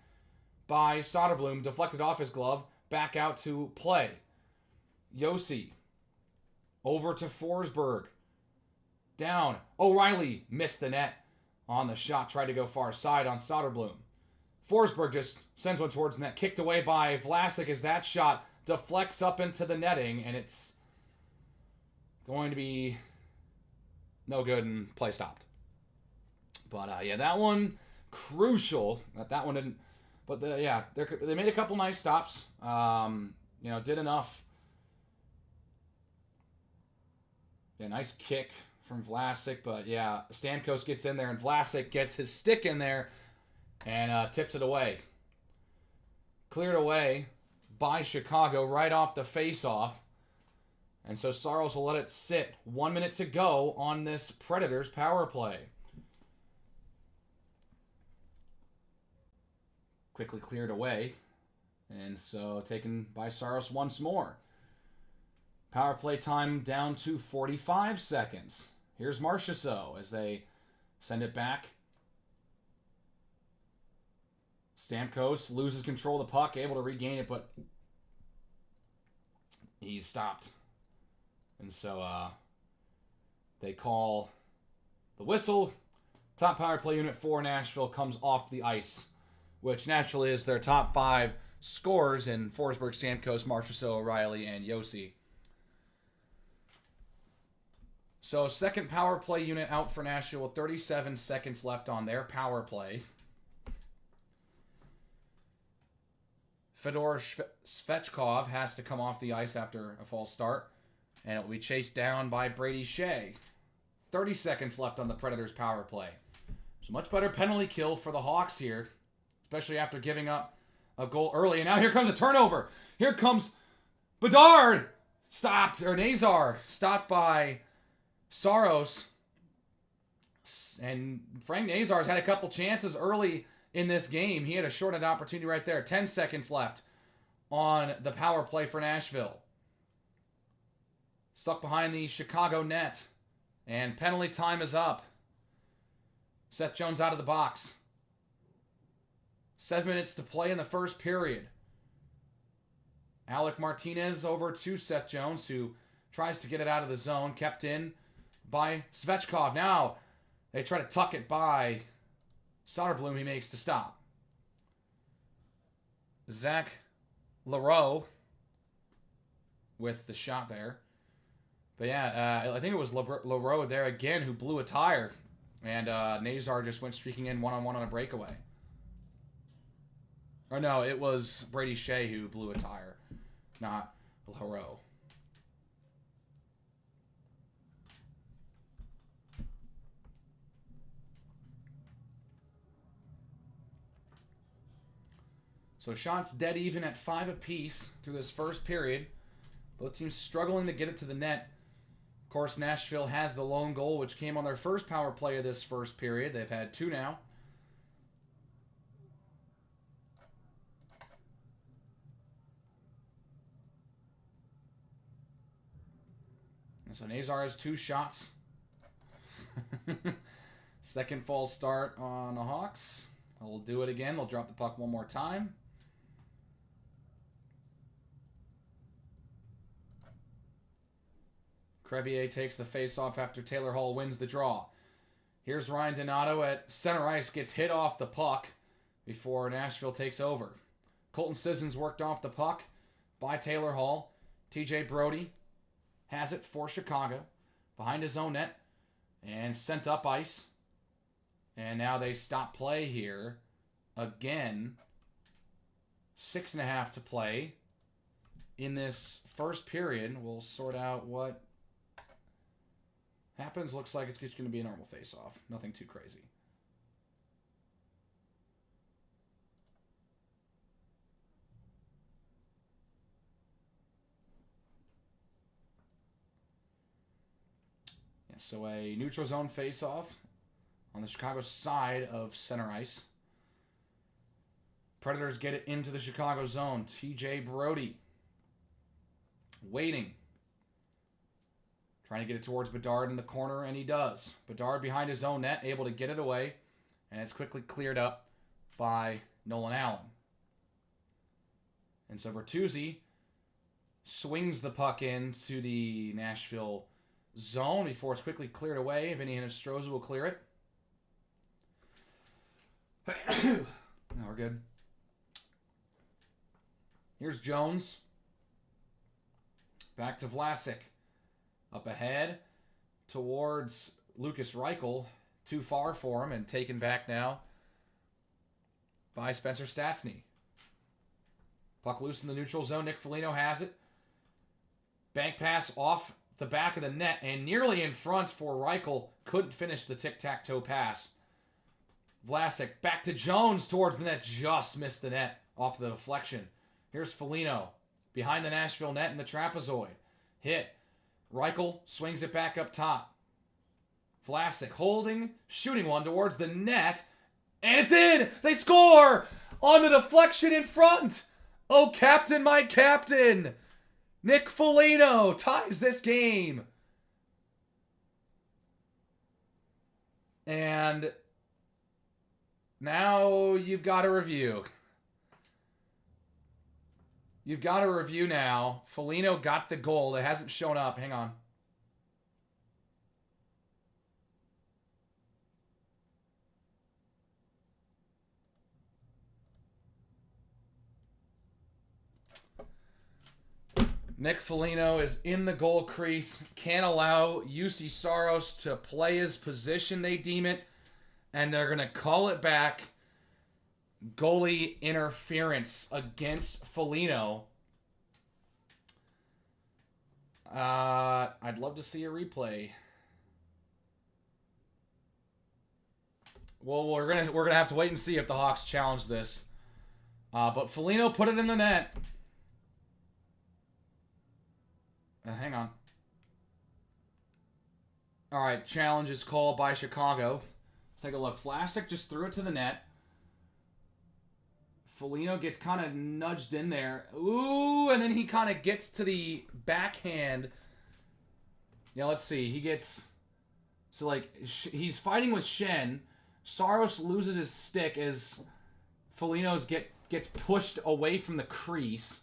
by Soderblom. Deflected off his glove. Back out to play. Yossi. Over to Forsberg. Down. O'Reilly missed the net on the shot. Tried to go far side on Soderblom. Forsberg just sends one towards the net. Kicked away by Vlasic as that shot deflects up into the netting. And it's going to be no good and play stopped. But yeah, that one crucial. That one didn't. But they made a couple nice stops. Did enough. Yeah, nice kick from Vlasic, but yeah, Stamkos gets in there and Vlasic gets his stick in there and tips it away. Cleared away by Chicago right off the face-off. And so Saros will let it sit. 1 minute to go on this Predators power play. Quickly cleared away. And so taken by Saros once more. Power play time down to 45 seconds. Here's Marchessault as they send it back. Stamkos loses control of the puck, able to regain it, but he's stopped. And so they call the whistle. Top power play unit for Nashville comes off the ice which naturally is their top 5 scorers in Forsberg, Stamkos, Marchessault, O'Reilly, and Yossi. So second power play unit out for Nashville with 37 seconds left on their power play. Fedor Svechkov has to come off the ice after a false start, and it will be chased down by Brady Shea. 30 seconds left on the Predators' power play. So much better penalty kill for the Hawks here, especially after giving up a goal early. And now here comes a turnover. Here comes Bedard. Stopped, or Nazar. Stopped by Saros. And Frank Nazar's had a couple chances early in this game. He had a shortened opportunity right there. 10 seconds left on the power play for Nashville. Stuck behind the Chicago net. And penalty time is up. Seth Jones out of the box. 7 minutes to play in the first period. Alec Martinez over to Seth Jones, who tries to get it out of the zone. Kept in by Svechkov. Now they try to tuck it by Soderblom. He makes the stop. Zach Leroux with the shot there. But yeah, I think it was Leroux there again who blew a tire. And Nazar just went streaking in one-on-one on a breakaway. Or no, it was Brady Shea who blew a tire, not Leroux. So shots dead even at 5 apiece through this first period. Both teams struggling to get it to the net. Of course, Nashville has the lone goal, which came on their first power play of this first period. They've had 2 now. And so Nazar has 2 shots. Second false start on the Hawks. They'll do it again. They'll drop the puck one more time. Crevier takes the face-off after Taylor Hall wins the draw. Here's Ryan Donato at center ice, gets hit off the puck before Nashville takes over. Colton Sissons worked off the puck by Taylor Hall. TJ Brody has it for Chicago behind his own net and sent up ice. And now they stop play here again. 6.5 to play in this first period. We'll sort out what happens. Looks like it's just going to be a normal face-off. Nothing too crazy. Yeah, so a neutral zone face-off on the Chicago side of center ice. Predators get it into the Chicago zone. TJ Brody waiting. Trying to get it towards Bedard in the corner, and he does. Bedard behind his own net, able to get it away, and it's quickly cleared up by Nolan Allen. And so Bertuzzi swings the puck into the Nashville zone before it's quickly cleared away. Vinny Hinostroza will clear it. Now we're good. Here's Jones. Back to Vlasic. Up ahead towards Lucas Reichel. Too far for him and taken back now by Spencer Stastny. Puck loose in the neutral zone. Nick Foligno has it. Bank pass off the back of the net and nearly in front for Reichel. Couldn't finish the tic-tac-toe pass. Vlasic back to Jones towards the net. Just missed the net off the deflection. Here's Foligno behind the Nashville net in the trapezoid. Hit. Reichel swings it back up top. Vlasic holding, shooting one towards the net. And it's in! They score! On the deflection in front! Oh, captain, my captain! Nick Foligno ties this game. And now you've got a review. You've got a review now. Foligno got the goal. It hasn't shown up. Hang on. Nick Foligno is in the goal crease. Can't allow UC Saros to play his position, they deem it. And they're going to call it back. Goalie interference against Foligno. I'd love to see a replay. Well, we're gonna have to wait and see if the Hawks challenge this. But Foligno put it in the net. Hang on. All right, challenge is called by Chicago. Let's take a look. Vlasic just threw it to the net. Foligno gets kind of nudged in there. Ooh, and then he kind of gets to the backhand. Yeah, let's see. He gets... So, like, he's fighting with Shen. Saros loses his stick as Foligno's gets pushed away from the crease.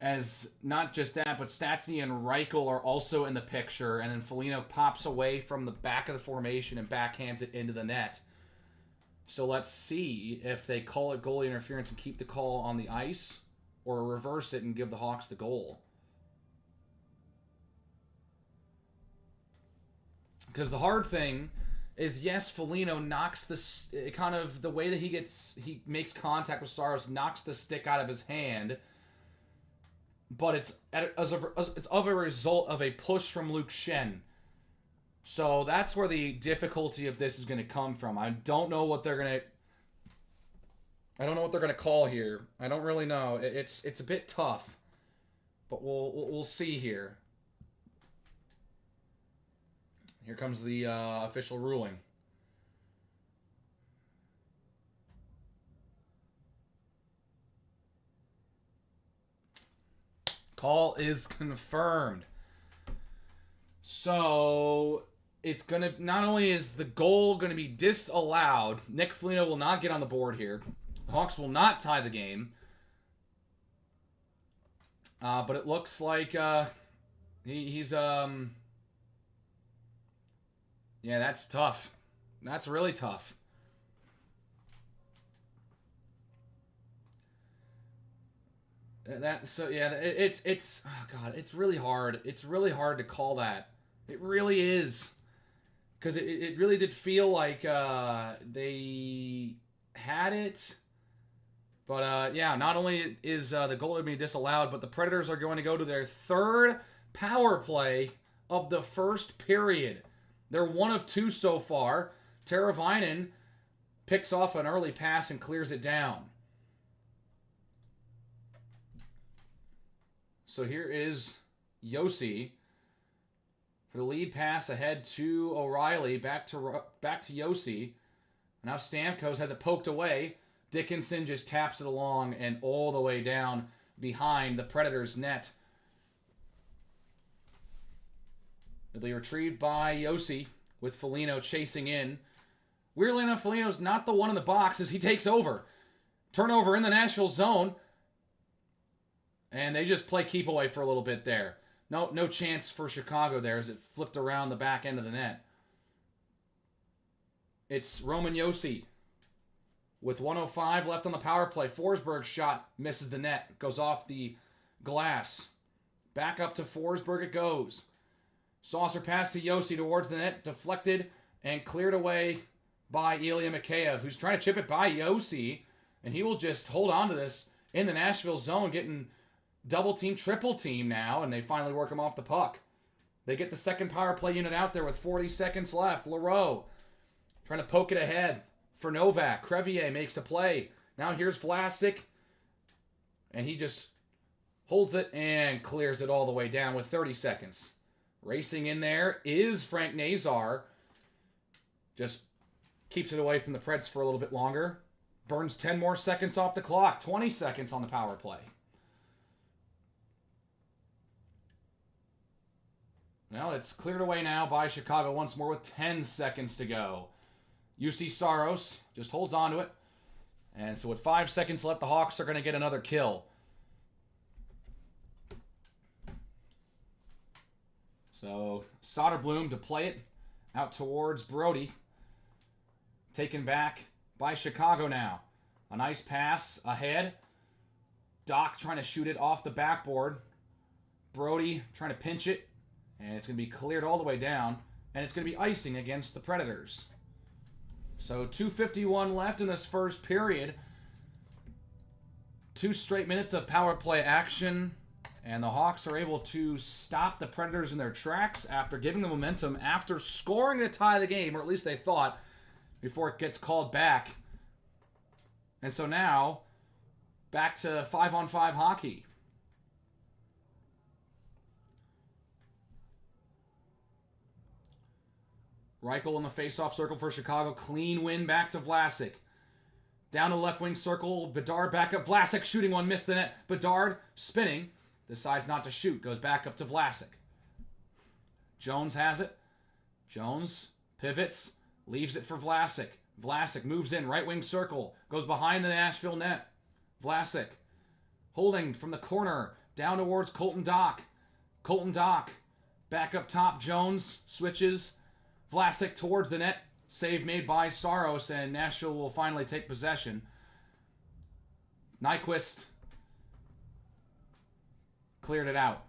As not just that, but Stastny and Reichel are also in the picture. And then Foligno pops away from the back of the formation and backhands it into the net. So let's see if they call it goalie interference and keep the call on the ice, or reverse it and give the Hawks the goal. Because the hard thing is, yes, Foligno knocks the kind of the way that he makes contact with Saros, knocks the stick out of his hand, but it's of a result of a push from Luke Shen. So that's where the difficulty of this is going to come from. I don't know what they're going to call here. I don't really know. It's a bit tough, but we'll see here. Here comes the official ruling. Call is confirmed. So it's going to, not only is the goal going to be disallowed, Nick Foligno will not get on the board here. The Hawks will not tie the game. But it looks like he's yeah, that's tough. That's really tough. It's oh God, it's really hard. It's really hard to call that. It really is. Because it really did feel like they had it. But, yeah, not only is the goal to be disallowed, but the Predators are going to go to their third power play of the first period. They're 1 of 2 so far. Teravainen picks off an early pass and clears it down. So here is Josi for the lead pass ahead to O'Reilly, back to Josi. Now Stamkos has it poked away. Dickinson just taps it along and all the way down behind the Predators' net. It'll be retrieved by Josi with Foligno chasing in. Weirdly enough, Foligno's not the one in the box as he takes over. Turnover in the Nashville zone. And they just play keep away for a little bit there. No chance for Chicago there as it flipped around the back end of the net. It's Roman Josi with 1:05 left on the power play. Forsberg's shot misses the net. Goes off the glass. Back up to Forsberg it goes. Saucer pass to Josi towards the net. Deflected and cleared away by Ilya Mikheyev, who's trying to chip it by Josi. And he will just hold on to this in the Nashville zone, getting double team, triple team now, and they finally work him off the puck. They get the second power play unit out there with 40 seconds left. Leroux trying to poke it ahead for Novak. Crevier makes a play. Now here's Vlasic, and he just holds it and clears it all the way down with 30 seconds. Racing in there is Frank Nazar. Just keeps it away from the Preds for a little bit longer. Burns 10 more seconds off the clock. 20 seconds on the power play. Well, it's cleared away now by Chicago once more with 10 seconds to go. UC Saros just holds on to it. And so with 5 seconds left, the Hawks are going to get another kill. So Soderblom to play it out towards Brody. Taken back by Chicago now. A nice pass ahead Doc trying to shoot it off the backboard. Brody trying to pinch it. And it's going to be cleared all the way down. And it's going to be icing against the Predators. So 2:51 left in this first period. 2 straight minutes of power play action. And the Hawks are able to stop the Predators in their tracks after giving them momentum after scoring to tie the game, or at least they thought, before it gets called back. And so now, back to 5-on-5 hockey. Reichel in the face-off circle for Chicago. Clean win back to Vlasic. Down to left wing circle. Bedard back up. Vlasic shooting one. Missed the net. Bedard spinning. Decides not to shoot. Goes back up to Vlasic. Jones has it. Jones pivots. Leaves it for Vlasic. Vlasic moves in. Right wing circle. Goes behind the Nashville net. Vlasic holding from the corner. Down towards Colton Dach. Colton Dach. Back up top. Jones switches. Vlasic towards the net. Save made by Saros, and Nashville will finally take possession. Nyquist cleared it out.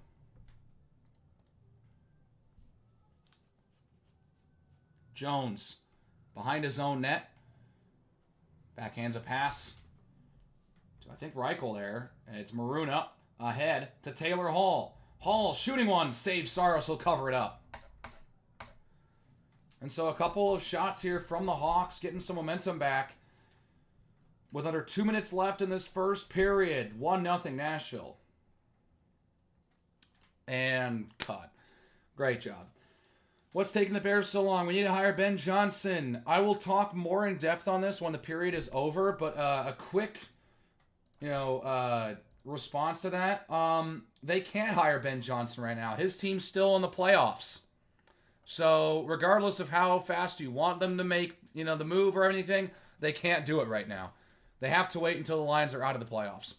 Jones behind his own net. Backhands a pass to, I think, Reichel there. And it's Maroon up ahead to Taylor Hall. Hall shooting one. Save Saros. He'll cover it up. And so a couple of shots here from the Hawks, getting some momentum back. With under 2 minutes left in this first period. 1-0 Nashville. And cut. Great job. What's taking the Bears so long? We need to hire Ben Johnson. I will talk more in depth on this when the period is over, but a quick, response to that. They can't hire Ben Johnson right now. His team's still in the playoffs. So, regardless of how fast you want them to make, the move or anything, they can't do it right now. They have to wait until the Lions are out of the playoffs.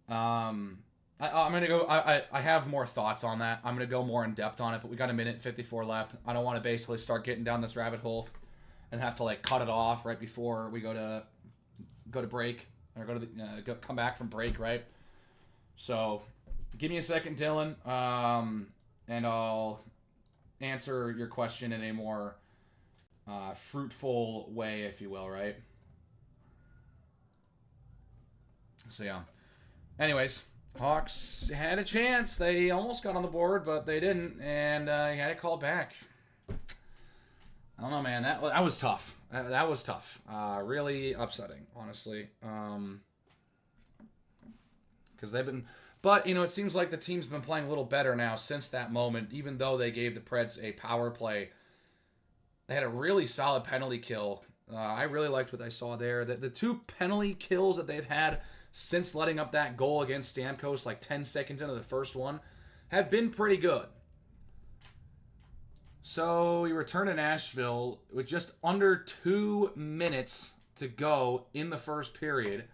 I'm going to go... I have more thoughts on that. I'm going to go more in depth on it, but we got 1:54 left. I don't want to basically start getting down this rabbit hole and have to, cut it off right before we go to break. Or come back from break, right? So, give me a second, Dylan. And I'll answer your question in a more fruitful way, if you will, right? So, yeah. Anyways, Hawks had a chance. They almost got on the board, but they didn't, and he had it called back. I don't know, man. That was tough. That was tough. Really upsetting, honestly. Because they've been... But, it seems like the team's been playing a little better now since that moment, even though they gave the Preds a power play. They had a really solid penalty kill. I really liked what I saw there. The 2 penalty kills that they've had since letting up that goal against Stamkos 10 seconds into the first one have been pretty good. So we return to Nashville with just under 2 minutes to go in the first period.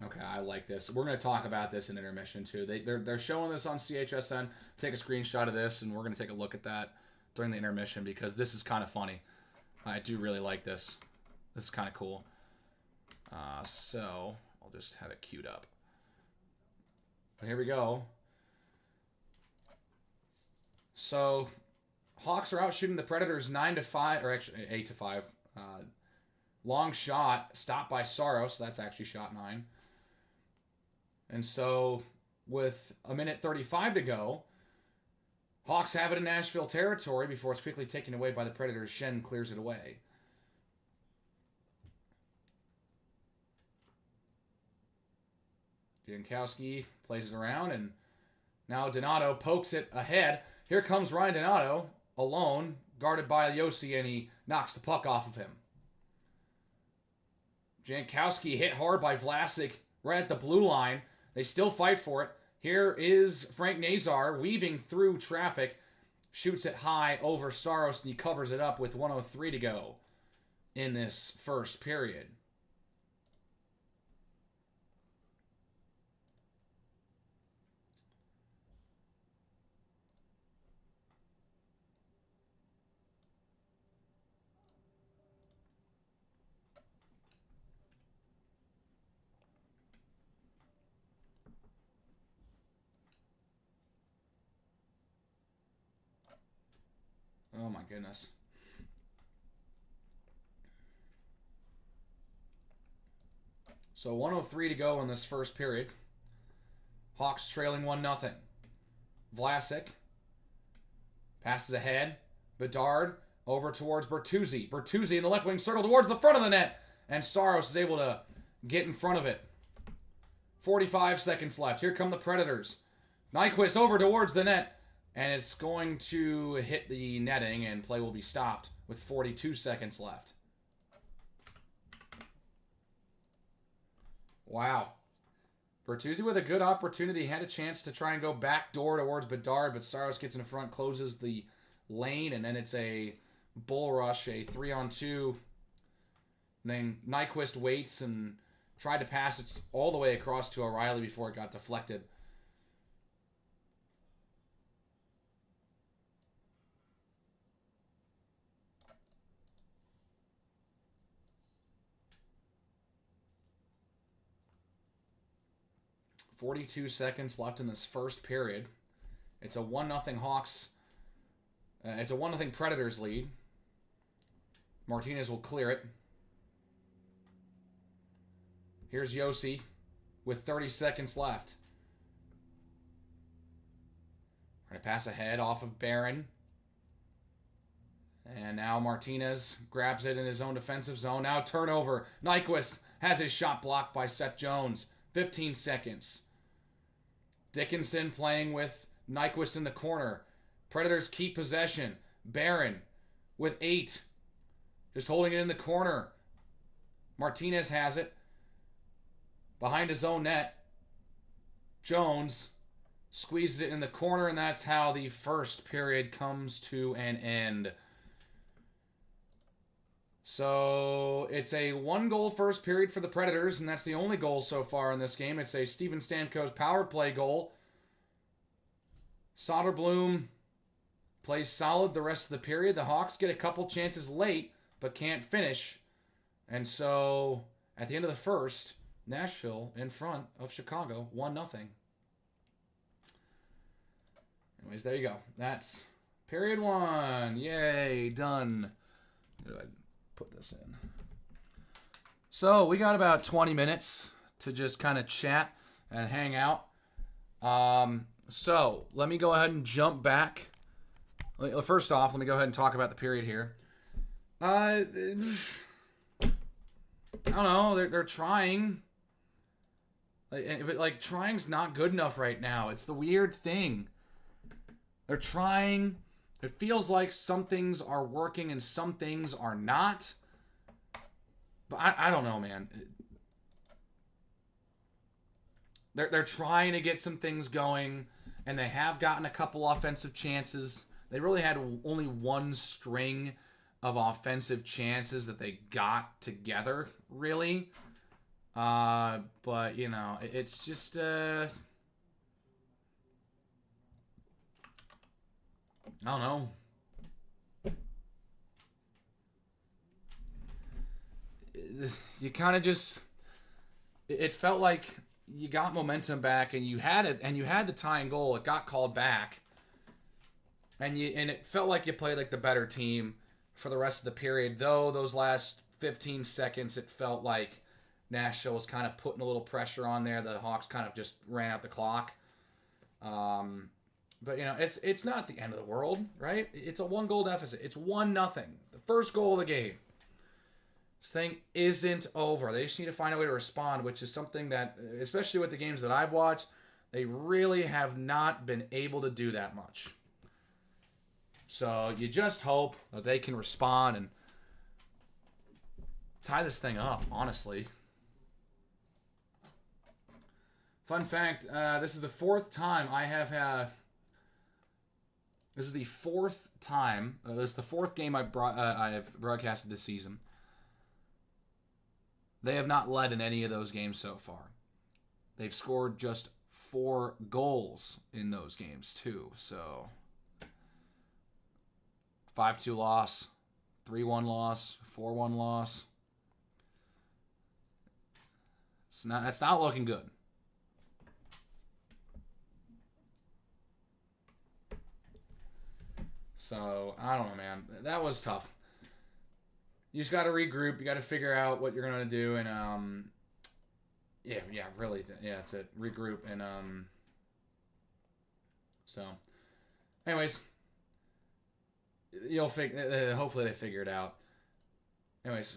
Okay, I like this. We're going to talk about this in intermission, too. They're showing this on CHSN. Take a screenshot of this, and we're going to take a look at that during the intermission because this is kind of funny. I do really like this. This is kind of cool. So, I'll just have it queued up. But here we go. So, Hawks are out shooting the Predators 9-5, or actually 8-5. Long shot, stopped by Saros. That's actually shot 9. And so, with 1:35 to go, Hawks have it in Nashville territory before it's quickly taken away by the Predators. Shen clears it away. Jankowski plays it around, and now Donato pokes it ahead. Here comes Ryan Donato, alone, guarded by Yossi, and he knocks the puck off of him. Jankowski hit hard by Vlasic right at the blue line. They still fight for it. Here is Frank Nazar weaving through traffic. Shoots it high over Saros, and he covers it up with 1:03 to go in this first period. Oh my goodness. So 1:03 to go in this first period. Hawks trailing 1-0. Vlasic passes ahead. Bedard over towards Bertuzzi. Bertuzzi in the left wing circle towards the front of the net. And Saros is able to get in front of it. 45 seconds left. Here come the Predators. Nyquist over towards the net. And it's going to hit the netting and play will be stopped with 42 seconds left. Wow. Bertuzzi with a good opportunity. Had a chance to try and go back door towards Bedard, but Saros gets in front, closes the lane, and then it's a bull rush, a 3-on-2. And then Nyquist waits and tried to pass it all the way across to O'Reilly before it got deflected. .42 seconds left in this first period. It's a 1-0 Hawks. It's a 1-0 Predators lead. Martinez will clear it. Here's Yossi with 30 seconds left. Trying to pass ahead off of Barron. And now Martinez grabs it in his own defensive zone. Now turnover. Nyquist has his shot blocked by Seth Jones. 15 seconds. Dickinson playing with Nyquist in the corner. Predators keep possession. Barron with 8. Just holding it in the corner. Martinez has it. Behind his own net. Jones squeezes it in the corner, and that's how the first period comes to an end. So it's a 1-goal first period for the Predators, and that's the only goal so far in this game. It's a Steven Stamkos power play goal. Soderblom plays solid the rest of the period. The Hawks get a couple chances late, but can't finish. And so at the end of the first, Nashville in front of Chicago, 1-0. Anyways, there you go. That's period 1. Yay, done. Put this in. So we got about 20 minutes to just kind of chat and hang out. So let me go ahead and jump back. First off, let me go ahead and talk about the period here. I don't know. They're trying. But trying's not good enough right now. It's the weird thing. They're trying. It feels like some things are working and some things are not. But I don't know, man. They're trying to get some things going, and they have gotten a couple offensive chances. They really had only one string of offensive chances that they got together, really. But, you know, it's just... I don't know. You kind of just... It felt like you got momentum back, and you had it, and you had the tying goal. It got called back, and it felt like you played like the better team for the rest of the period. Though those last 15 seconds, it felt like Nashville was kind of putting a little pressure on there. The Hawks kind of just ran out the clock. But, you know, it's not the end of the world, right? It's a 1-goal deficit. It's 1-0. The first goal of the game. This thing isn't over. They just need to find a way to respond, which is something that, especially with the games that I've watched, they really have not been able to do that much. So you just hope that they can respond and tie this thing up, honestly. Fun fact, this is the fourth time I have had... This is the fourth time. This is the fourth game I have broadcasted this season. They have not led in any of those games so far. They've scored just 4 goals in those games too. So 5-2 loss, 3-1 loss, 4-1 loss. It's not looking good. So, I don't know, man. That was tough. You just got to regroup. You got to figure out what you're going to do. And, yeah, really. Yeah, that's it. Regroup. And, so, anyways, hopefully they figure it out. Anyways,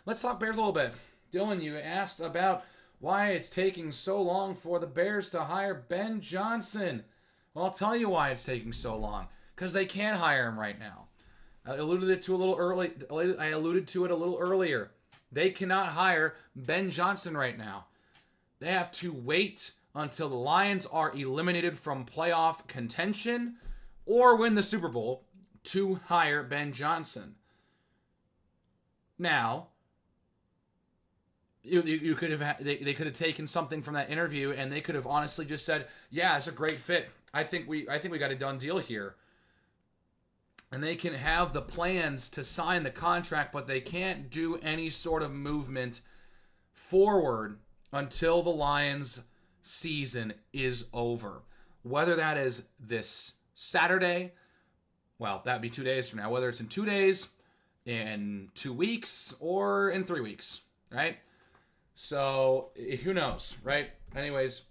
let's talk Bears a little bit. Dylan, you asked about why it's taking so long for the Bears to hire Ben Johnson. Well, I'll tell you why it's taking so long. Because they can't hire him right now. I alluded to it a little earlier. They cannot hire Ben Johnson right now. They have to wait until the Lions are eliminated from playoff contention or win the Super Bowl to hire Ben Johnson. Now, you could have they could have taken something from that interview and they could have honestly just said, "Yeah, it's a great fit. I think we got a done deal here." And they can have the plans to sign the contract, but they can't do any sort of movement forward until the Lions season is over. Whether that is this Saturday, well, that'd be 2 days from now. Whether it's in 2 days, in 2 weeks, or in 3 weeks, right? So who knows, right? Anyways,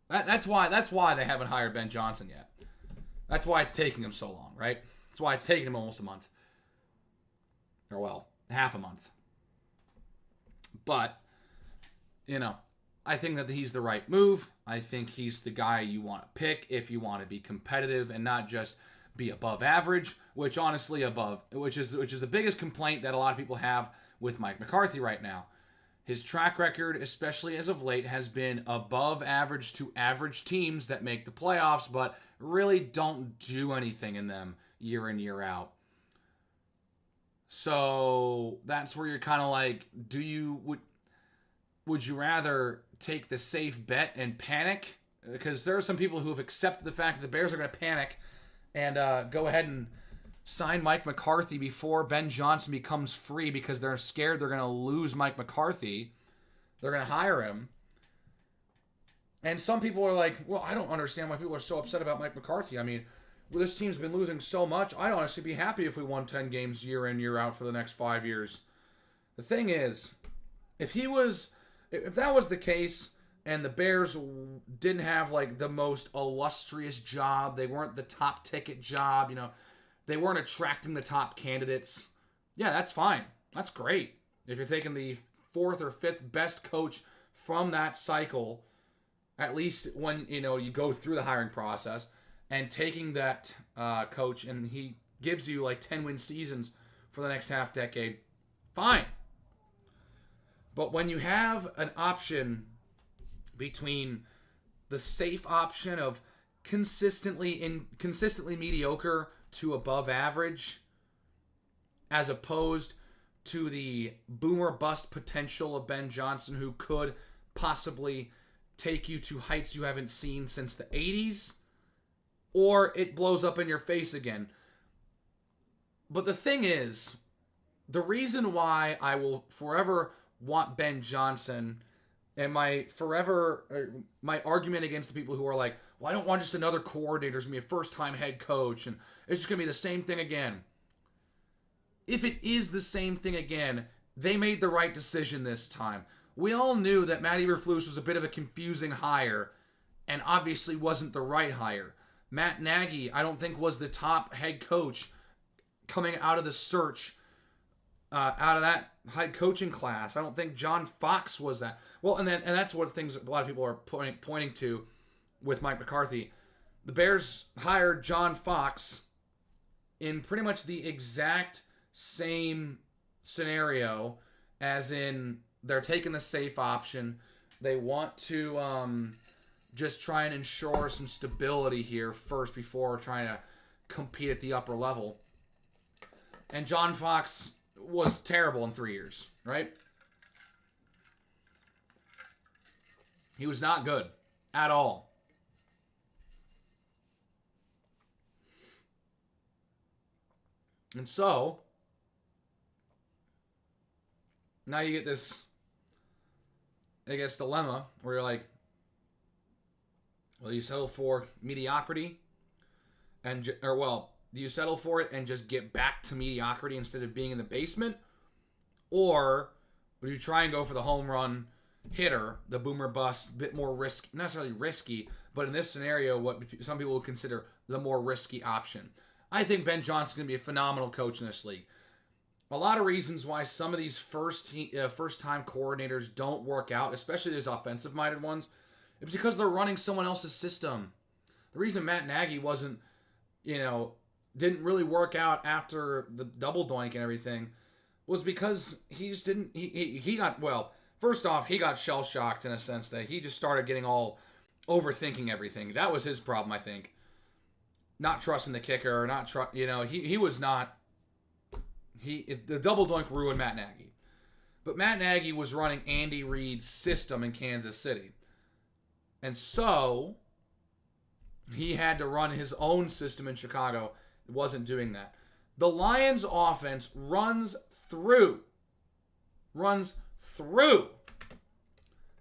that's why they haven't hired Ben Johnson yet. That's why it's taking them so long, right? That's why it's taking him almost a month. Or, well, half a month. But, I think that he's the right move. I think he's the guy you want to pick if you want to be competitive and not just be above average, which is the biggest complaint that a lot of people have with Mike McCarthy right now. His track record, especially as of late, has been above average to average teams that make the playoffs, but really don't do anything in them year in, year out. So that's where you're kind of like, would you rather take the safe bet and panic? Because there are some people who have accepted the fact that the Bears are going to panic and go ahead and sign Mike McCarthy before Ben Johnson becomes free because they're scared they're going to lose Mike McCarthy. They're going to hire him. And some people are like, well, I don't understand why people are so upset about Mike McCarthy. I mean, this team's been losing so much. I'd honestly be happy if we won 10 games year in, year out for the next 5 years. The thing is, if that was the case and the Bears didn't have like the most illustrious job, they weren't the top ticket job, they weren't attracting the top candidates, yeah, that's fine. That's great. If you're taking the 4th or 5th best coach from that cycle, at least when, you go through the hiring process, and taking that coach and he gives you like 10-win seasons for the next half decade, fine. But when you have an option between the safe option of consistently mediocre to above average, as opposed to the boomer bust potential of Ben Johnson, who could possibly take you to heights you haven't seen since the 80s, or it blows up in your face again. But the thing is, the reason why I will forever want Ben Johnson, and my argument against the people who are like, well, I don't want just another coordinator, it's going to be a first-time head coach, and it's just going to be the same thing again. If it is the same thing again, they made the right decision this time. We all knew that Matt Eberflus was a bit of a confusing hire, and obviously wasn't the right hire. Matt Nagy, I don't think, was the top head coach coming out of the search, out of that head coaching class. I don't think John Fox was that. Well, and that's what things a lot of people are pointing to with Mike McCarthy. The Bears hired John Fox in pretty much the exact same scenario, as in they're taking the safe option. They want to just try and ensure some stability here first before trying to compete at the upper level. And John Fox was terrible in 3 years, right? He was not good at all. And so, now you get this, I guess, dilemma where you're like, well, you settle for mediocrity do you settle for it and just get back to mediocrity instead of being in the basement? Or would you try and go for the home run hitter, the boomer bust, bit more risk, not necessarily risky, but in this scenario, what some people would consider the more risky option? I think Ben Johnson's going to be a phenomenal coach in this league. A lot of reasons why some of these first-time coordinators don't work out, especially these offensive-minded ones, it's because they're running someone else's system. The reason Matt Nagy didn't really work out after the double doink and everything was because he just didn't. He got, well, first off, he got shell-shocked in a sense that he just started getting all overthinking everything. That was his problem, I think. Not trusting the kicker, he was not. The double doink ruined Matt Nagy. But Matt Nagy was running Andy Reid's system in Kansas City. And so he had to run his own system in Chicago. It wasn't doing that. The Lions offense runs through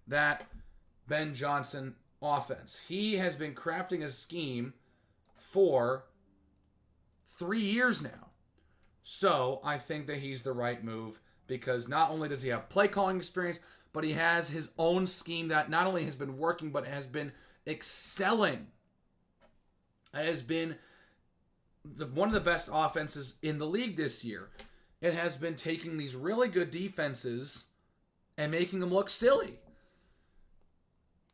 that Ben Johnson offense. He has been crafting a scheme for 3 years now. So I think that he's the right move because not only does he have play calling experience, but he has his own scheme that not only has been working, but has been excelling. It has been one of the best offenses in the league this year. It has been taking these really good defenses and making them look silly.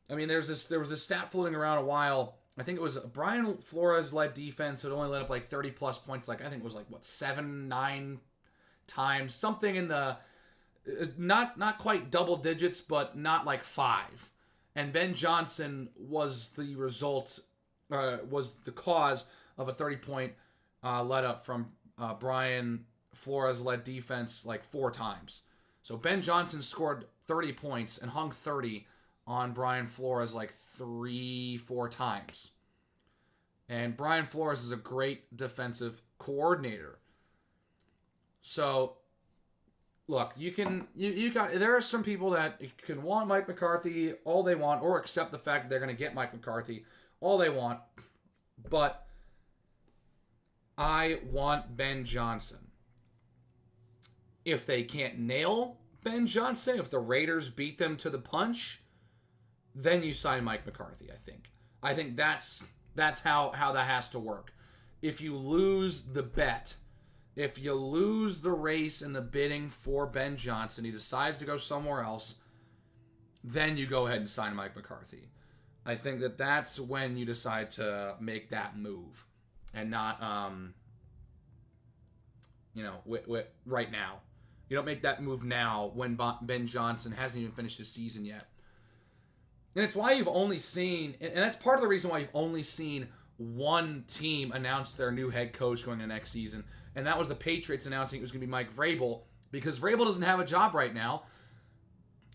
I mean, there was a stat floating around a while. I think it was a Brian Flores-led defense that only let up like 30-plus points. Like I think it was 7, 9 times. Something in the not quite double digits, but not like 5. And Ben Johnson was the result, was the cause of a 30-point let up from Brian Flores-led defense like 4 times. So Ben Johnson scored 30 points and hung 30 on Brian Flores like 3-4 times. And Brian Flores is a great defensive coordinator. So, look, there are some people that can want Mike McCarthy all they want or accept the fact that they're going to get Mike McCarthy all they want. But I want Ben Johnson. If they can't nail Ben Johnson, if the Raiders beat them to the punch, then you sign Mike McCarthy, I think. I think that's how that has to work. If you lose the bet, if you lose the race in the bidding for Ben Johnson, he decides to go somewhere else, then you go ahead and sign Mike McCarthy. I think that's when you decide to make that move and not, right now. You don't make that move now when Ben Johnson hasn't even finished his season yet. And it's why you've only seen, and that's part of the reason why you've only seen one team announce their new head coach going into next season. And that was the Patriots announcing it was going to be Mike Vrabel, because Vrabel doesn't have a job right now.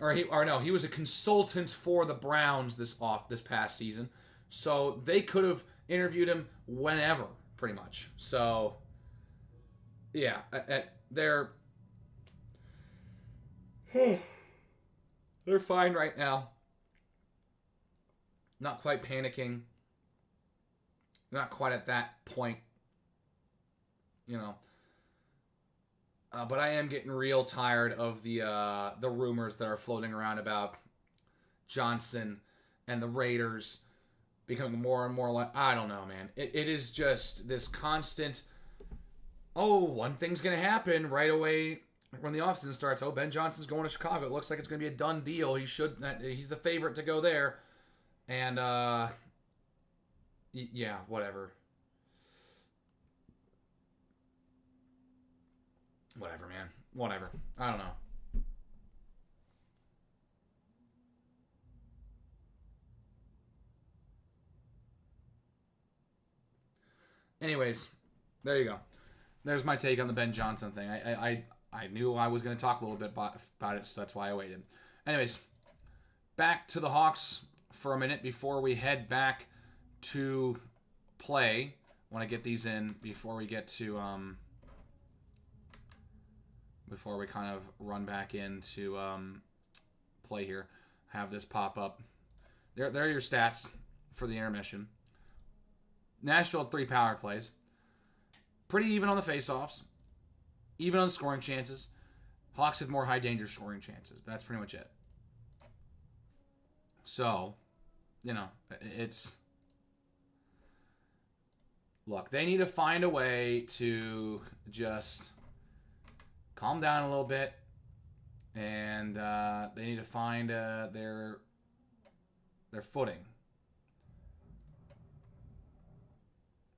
He was a consultant for the Browns this past season. So they could have interviewed him whenever, pretty much. So, yeah, they're fine right now. Not quite panicking. Not quite at that point. But I am getting real tired of the rumors that are floating around about Johnson and the Raiders becoming more and more like, I don't know, man. It is just this constant, one thing's going to happen right away when the offseason starts. Ben Johnson's going to Chicago. It looks like it's going to be a done deal. He's the favorite to go there. And, yeah, whatever. Whatever, man. Whatever. I don't know. Anyways, there you go. There's my take on the Ben Johnson thing. I knew I was going to talk a little bit about it, so that's why I waited. Anyways, back to the Hawks for a minute before we head back to play. I want to get these in before we get to before we kind of run back into play here. Have this pop up. There are your stats for the intermission. Nashville had 3 power plays. Pretty even on the faceoffs. Even on scoring chances. Hawks had more high danger scoring chances. That's pretty much it. So, you know, it's... Look, they need to find a way to just calm down a little bit. And they need to find their footing.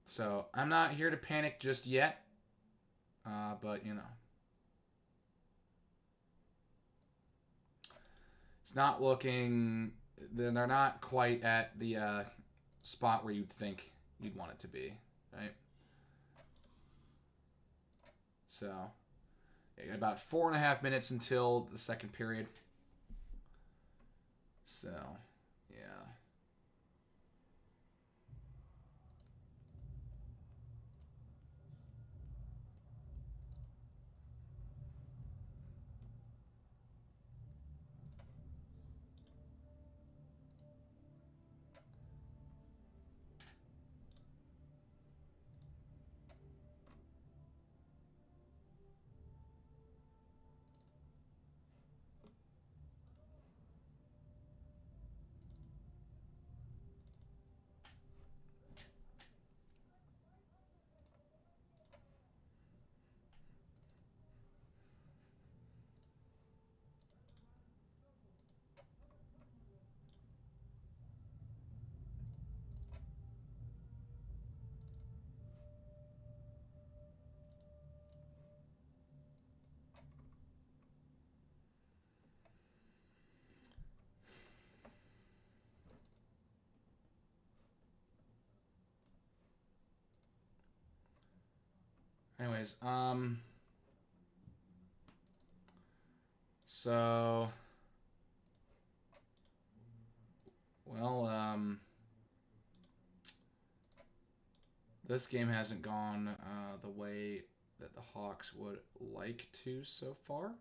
So, I'm not here to panic just yet. But, you know. It's not looking... They're not quite at the spot where you'd think you'd want it to be. Right? So, yeah, about 4.5 minutes until the second period. So, yeah. Anyways, so, well, this game hasn't gone the way that the Hawks would like to so far.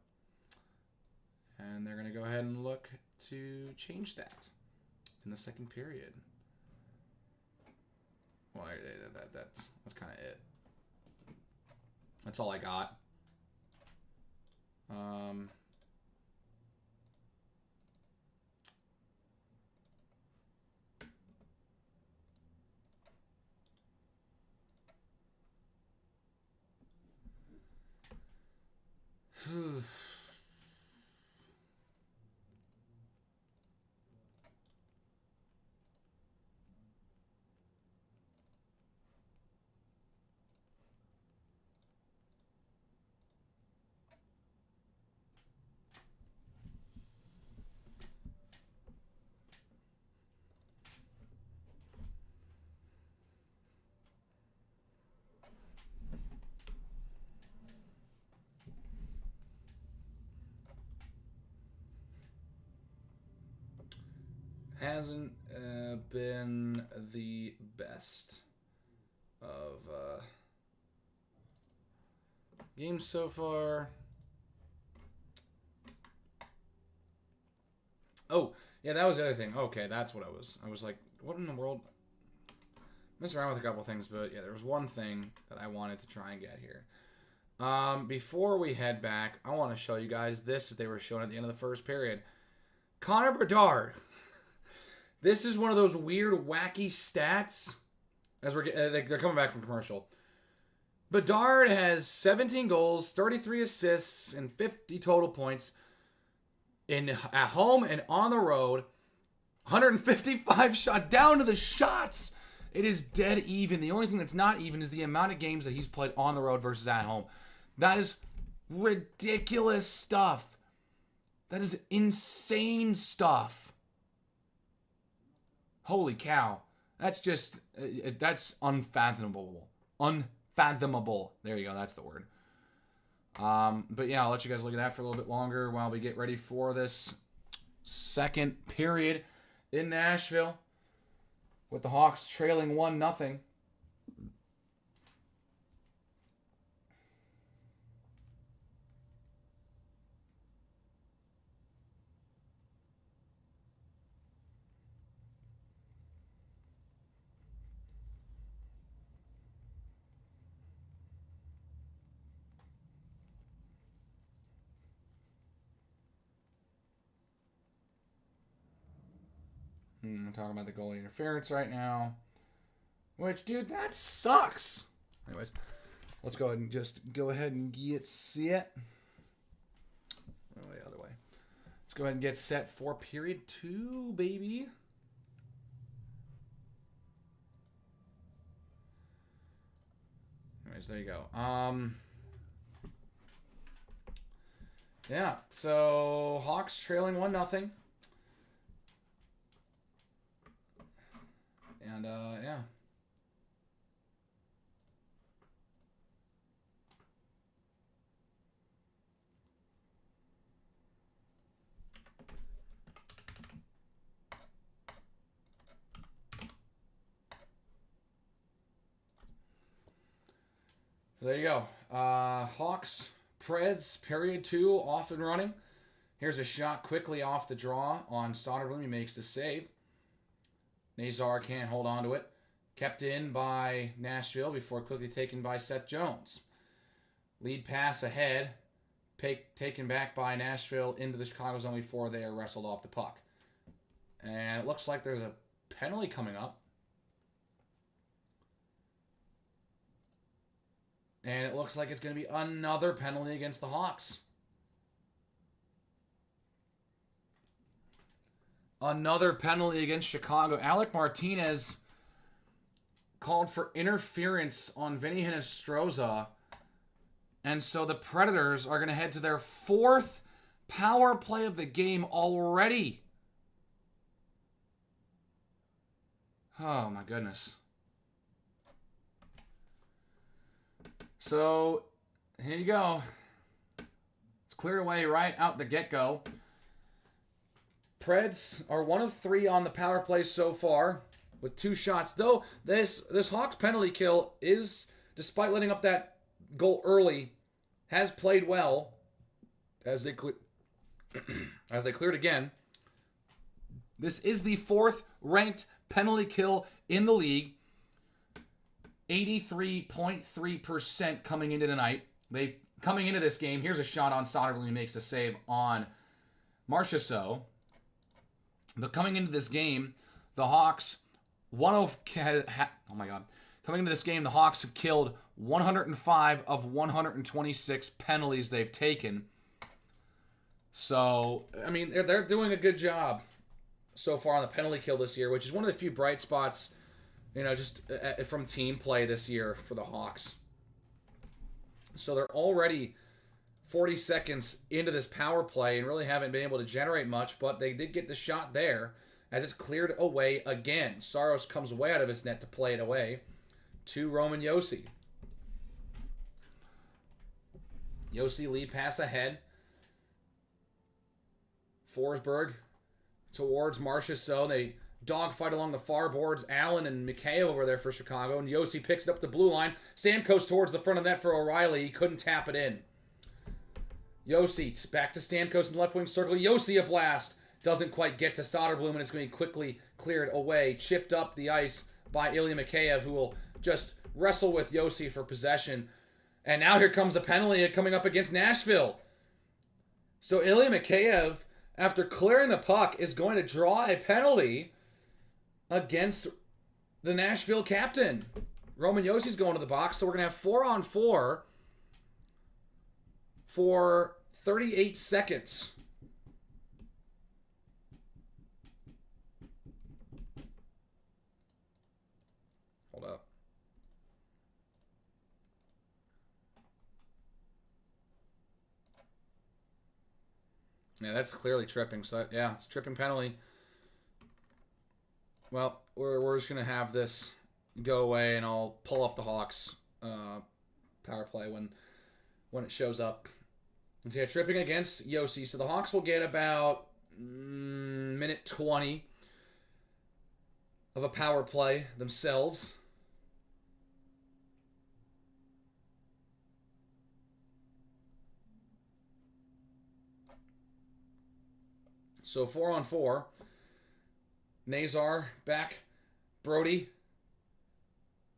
And they're going to go ahead and look to change that in the second period. Well, that's kind of it. That's all I got. Hasn't been the best of games so far. Oh, yeah, that was the other thing. Okay, that's what I was like, what in the world? Messing around with a couple things, but yeah, there was one thing that I wanted to try and get here. Before we head back, I want to show you guys this that they were showing at the end of the first period. Connor Bedard. This is one of those weird, wacky stats. As they're coming back from commercial. Bedard has 17 goals, 33 assists, and 50 total points at home and on the road. 155 shot down to the shots. It is dead even. The only thing that's not even is the amount of games that he's played on the road versus at home. That is ridiculous stuff. That is insane stuff. Holy cow. That's just, that's unfathomable. Unfathomable. There you go, that's the word. But yeah, I'll let you guys look at that for a little bit longer while we get ready for this second period in Nashville with the Hawks trailing 1-0. I'm talking about the goalie interference right now. Which, dude, that sucks. Anyways, let's go ahead and just get set. The other way. Let's go ahead and get set for period 2, baby. Anyways, there you go. Yeah, so Hawks trailing 1-0. And, yeah. There you go. Hawks, Preds, period 2, off and running. Here's a shot quickly off the draw on Soderblom. He makes the save. Nazar can't hold on to it. Kept in by Nashville before quickly taken by Seth Jones. Lead pass ahead. Taken back by Nashville into the Chicago zone before they are wrestled off the puck. And it looks like there's a penalty coming up. And it looks like it's going to be another penalty against the Hawks. Another penalty against Chicago. Alec Martinez called for interference on Vinny Hinostroza. And so the Predators are going to head to their 4th power play of the game already. Oh, my goodness. So, here you go. It's cleared away right out the get-go. Preds are 1 of 3 on the power play so far with 2 shots. Though this Hawks penalty kill is, despite letting up that goal early, has played well as they cleared again. This is the 4th ranked penalty kill in the league. 83.3% coming into tonight. Coming into this game, here's a shot on Soderblom. He makes a save on Marchessault. But coming into this game, the Hawks, coming into this game, the Hawks have killed 105 of 126 penalties they've taken. So, I mean, they're doing a good job so far on the penalty kill this year, which is one of the few bright spots, just from team play this year for the Hawks. So they're already 40 seconds into this power play and really haven't been able to generate much, but they did get the shot there as it's cleared away again. Saros comes way out of his net to play it away to Roman Josi. Josi lead pass ahead. Forsberg towards Marchessault. They dogfight along the far boards. Allen and Mikheyev over there for Chicago. And Josi picks it up the blue line. Stamkos towards the front of the net for O'Reilly. He couldn't tap it in. Josi back to Stamkos in the left wing circle. Josi a blast. Doesn't quite get to Soderblom, and it's going to be quickly cleared away. Chipped up the ice by Ilya Mikheyev, who will just wrestle with Josi for possession. And now here comes a penalty coming up against Nashville. So Ilya Mikheyev, after clearing the puck, is going to draw a penalty against the Nashville captain. Roman Josi's going to the box, so we're going to have 4-on-4 for 38 seconds. Hold up. Yeah, that's clearly tripping. So, yeah, it's a tripping penalty. Well, we're just going to have this go away, and I'll pull up the Hawks power play when it shows up. So, yeah, tripping against Josi. So the Hawks will get about minute 20 of a power play themselves. So 4-on-4. Nazar back. Brody.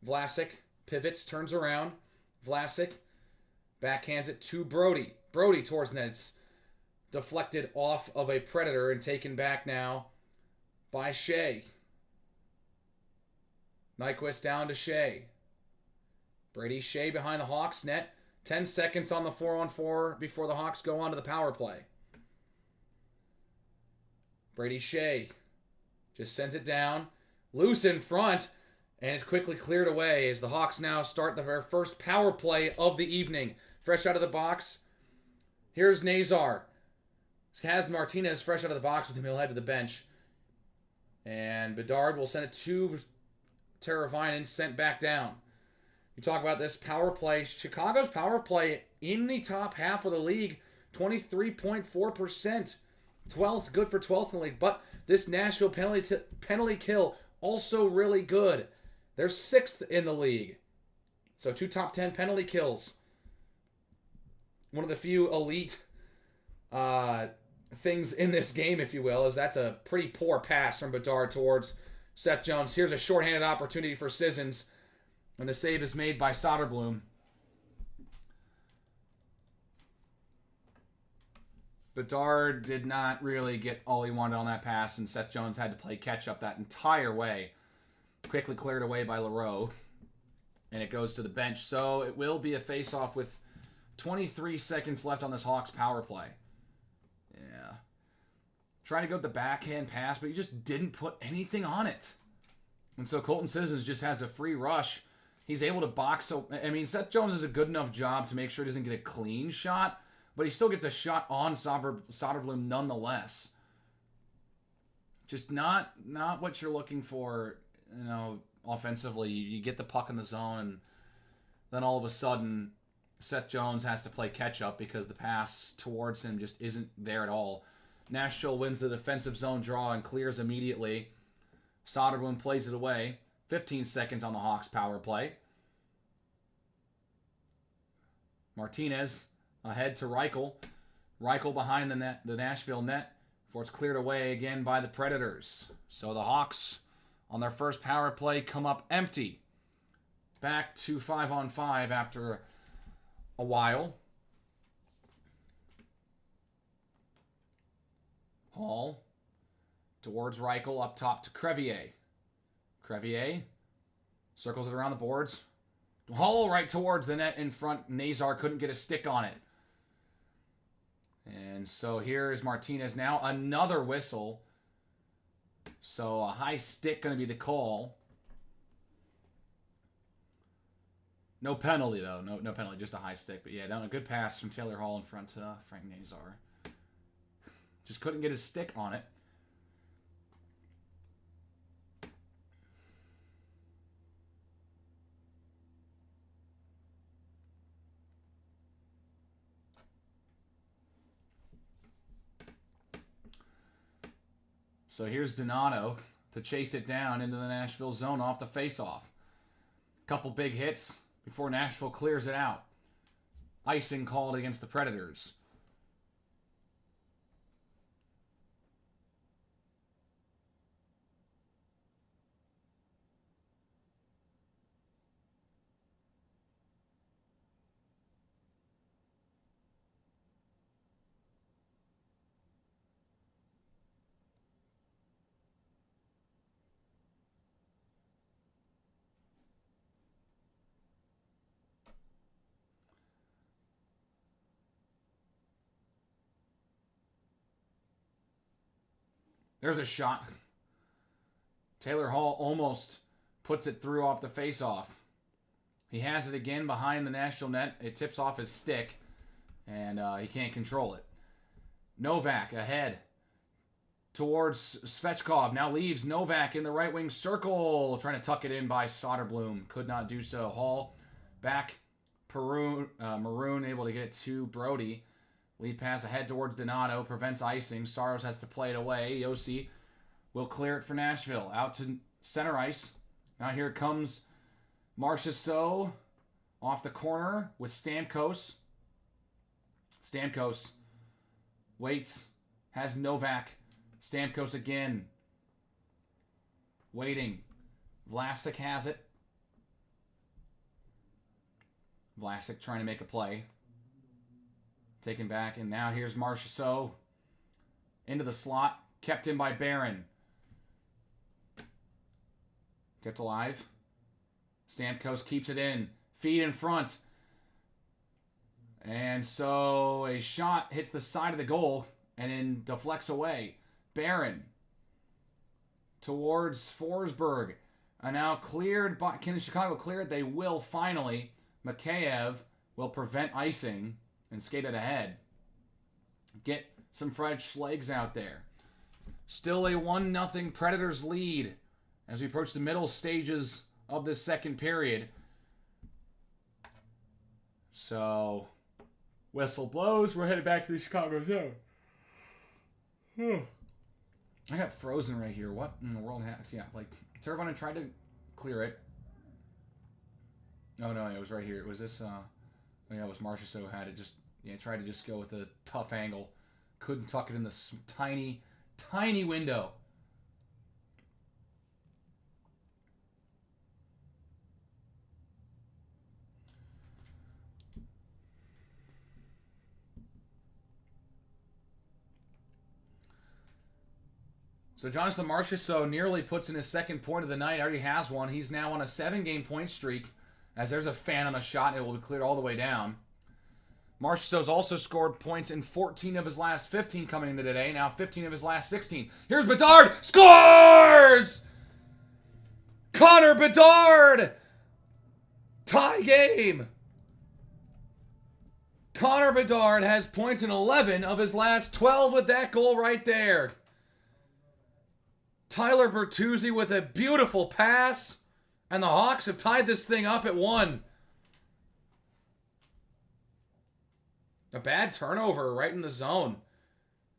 Vlasic pivots, turns around. Vlasic backhands it to Brody. Brody towards net. It's deflected off of a Predator and taken back now by Shea. Nyquist down to Shea. Brady Shea behind the Hawks net. 10 seconds on the 4-on-4 before the Hawks go on to the power play. Brady Shea just sends it down. Loose in front. And it's quickly cleared away as the Hawks now start their first power play of the evening. Fresh out of the box. Here's Nazar. Has Martinez fresh out of the box with him. He'll head to the bench. And Bedard will send it to Teravainen, sent back down. You talk about this power play. Chicago's power play in the top half of the league, 23.4%. 12th, good for 12th in the league. But this Nashville penalty kill, also really good. They're 6th in the league. So 2 top 10 penalty kills. One of the few elite things in this game, if you will, is that's a pretty poor pass from Bedard towards Seth Jones. Here's a shorthanded opportunity for Sissons. And the save is made by Soderblom. Bedard did not really get all he wanted on that pass, and Seth Jones had to play catch-up that entire way. Quickly cleared away by Leroux. And it goes to the bench. So it will be a face-off with 23 seconds left on this Hawks power play. Yeah. Trying to go with the backhand pass, but he just didn't put anything on it. And so Colton Sissons just has a free rush. He's able to box. So, I mean, Seth Jones does a good enough job to make sure he doesn't get a clean shot, but he still gets a shot on Soderblom nonetheless. Just not what you're looking for, you know, offensively. You get the puck in the zone, and then all of a sudden, Seth Jones has to play catch-up because the pass towards him just isn't there at all. Nashville wins the defensive zone draw and clears immediately. Soderblom plays it away. 15 seconds on the Hawks power play. Martinez ahead to Reichel. Reichel behind the Nashville net before it's cleared away again by the Predators. So the Hawks on their first power play come up empty. Back to 5-on-5 after a while. Hall towards Reichel, up top to Crevier. Crevier circles it around the boards. Hall right towards the net in front. Nazar couldn't get a stick on it. And so here is Martinez now. Another whistle. So a high stick going to be the call. No penalty, though. No penalty, just a high stick. But yeah, a good pass from Taylor Hall in front to Frank Nazar. Just couldn't get his stick on it. So here's Donato to chase it down into the Nashville zone off the faceoff. Couple big hits before Nashville clears it out. Icing called against the Predators. There's a shot. Taylor Hall almost puts it through off the faceoff. He has it again behind the Nashville net. It tips off his stick, and he can't control it. Novak ahead towards Svechkov. Now leaves Novak in the right wing circle. Trying to tuck it in by Soderblom. Could not do so. Hall back. Maroon able to get to Brody. Lead pass ahead towards Donato. Prevents icing. Saros has to play it away. Yossi will clear it for Nashville. Out to center ice. Now here comes Marchessault off the corner with Stamkos. Stamkos waits. Has Novak. Stamkos again. Waiting. Vlasic has it. Vlasic trying to make a play. Taken back, and now here's Marchessault into the slot. Kept in by Barron. Get alive. Stamkos keeps it in. Feet in front. And so a shot hits the side of the goal and then deflects away. Barron towards Forsberg. And now cleared by... Can Chicago clear it? They will finally. Mikheyev will prevent icing and skate it ahead. Get some fresh legs out there. Still a 1-0 Predators lead as we approach the middle stages of this second period. So, whistle blows. We're headed back to the Chicago zone. I got frozen right here. What in the world happened? Yeah, like, Teravainen tried to clear it. Oh, no, it was right here. It was this, oh, yeah, it was Marchessault had it. Just, yeah, tried to just go with a tough angle. Couldn't tuck it in the tiny, tiny window. So Jonathan Marchessault nearly puts in his second point of the night. Already has one. He's now on a 7-game point streak. As there's a fan on the shot, it will be cleared all the way down. Marchessault's also scored points in 14 of his last 15 coming into today. Now 15 of his last 16. Here's Bedard. Scores! Connor Bedard! Tie game. Connor Bedard has points in 11 of his last 12 with that goal right there. Tyler Bertuzzi with a beautiful pass. And the Hawks have tied this thing up at 1. A bad turnover right in the zone.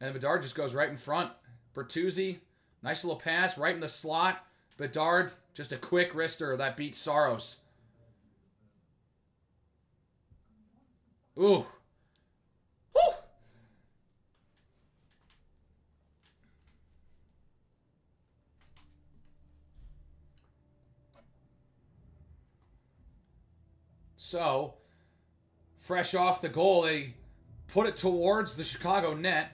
And Bedard just goes right in front. Bertuzzi, nice little pass right in the slot. Bedard, just a quick wrister that beats Saros. Ooh. Woo! So, fresh off the goal, they put it towards the Chicago net.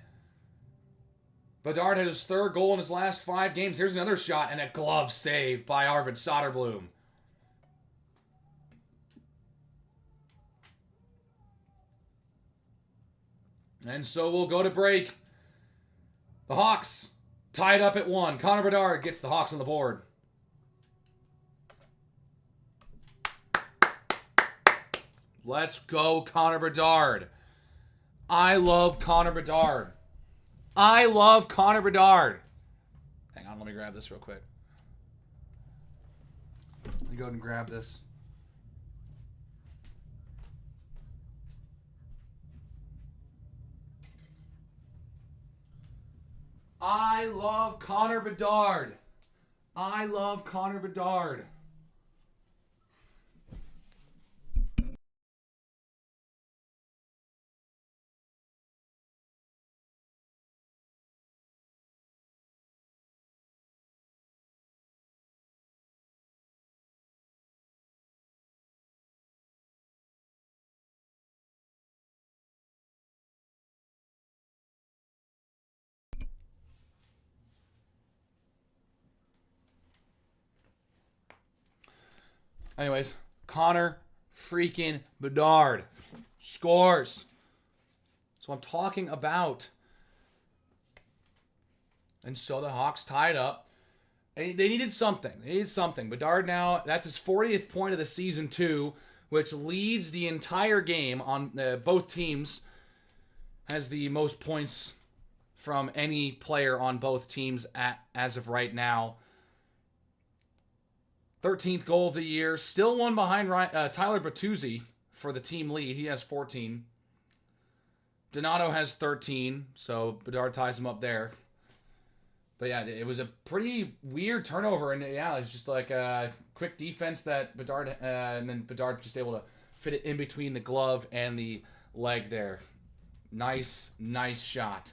Bedard had his third goal in his last 5 games. Here's another shot and a glove save by Arvid Soderblom. And so we'll go to break. The Hawks tied up at 1. Connor Bedard gets the Hawks on the board. Let's go, Connor Bedard. I love Connor Bedard. I love Connor Bedard. Hang on, let me grab this real quick. Let me go ahead and grab this. I love Connor Bedard. I love Connor Bedard. Anyways, Connor freaking Bedard scores. That's what I'm talking about. And so the Hawks tied up. And they needed something. They needed something. Bedard now, that's his 40th point of the season too, which leads the entire game on both teams. Has the most points from any player on both teams as of right now. 13th goal of the year. Still one behind Tyler Bertuzzi for the team lead. He has 14. Donato has 13, so Bedard ties him up there. But yeah, it was a pretty weird turnover, and yeah, it was just like a quick defense that Bedard, and then Bedard just able to fit it in between the glove and the leg there. Nice, nice shot.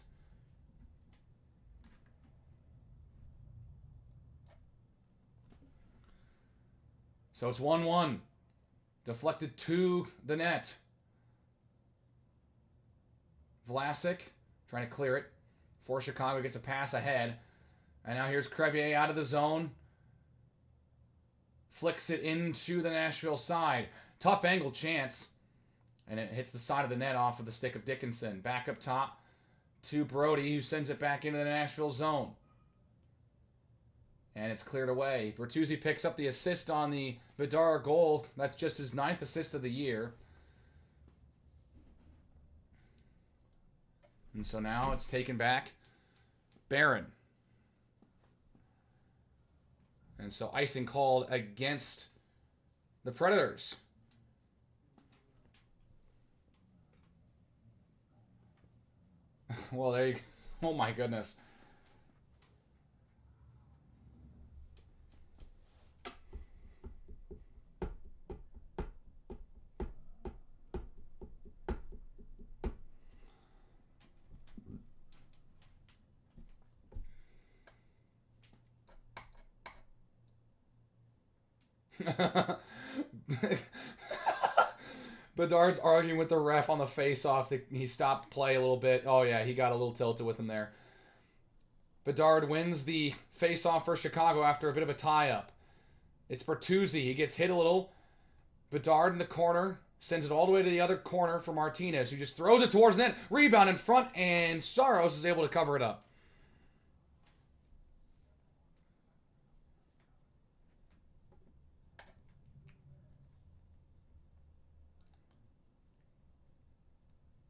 So it's 1-1. Deflected to the net. Vlasic trying to clear it. For Chicago, gets a pass ahead. And now here's Crevier out of the zone. Flicks it into the Nashville side. Tough angle chance. And it hits the side of the net off of the stick of Dickinson. Back up top to Brody, who sends it back into the Nashville zone. And it's cleared away. Bertuzzi picks up the assist on the Bedard goal. That's just his 9th assist of the year. And so now it's taken back. Barron. And so icing called against the Predators. Well, there you go. Oh my goodness. Bedard's arguing with the ref on the face-off. He stopped play a little bit. Oh, yeah, he got a little tilted with him there. Bedard wins the face-off for Chicago after a bit of a tie-up. It's Bertuzzi. He gets hit a little. Bedard in the corner. Sends it all the way to the other corner for Martinez, who just throws it towards the net. Rebound in front, and Saros is able to cover it up.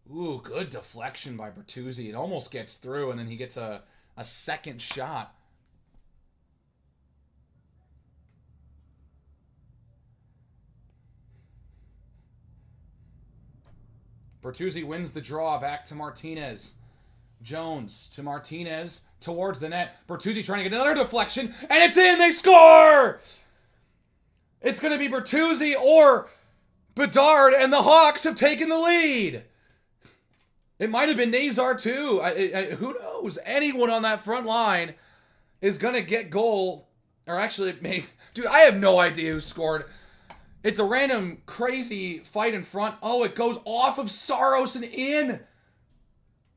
Ooh, good deflection by Bertuzzi. It almost gets through, and then he gets a second shot. Bertuzzi wins the draw. Back to Martinez. Jones to Martinez towards the net. Bertuzzi trying to get another deflection, and it's in! They score! It's going to be Bertuzzi or Bedard, and the Hawks have taken the lead. It might have been Nazar too. Who knows? Anyone on that front line is going to get goal. Or actually, dude, I have no idea who scored. It's a random crazy fight in front. Oh, it goes off of Saros and in.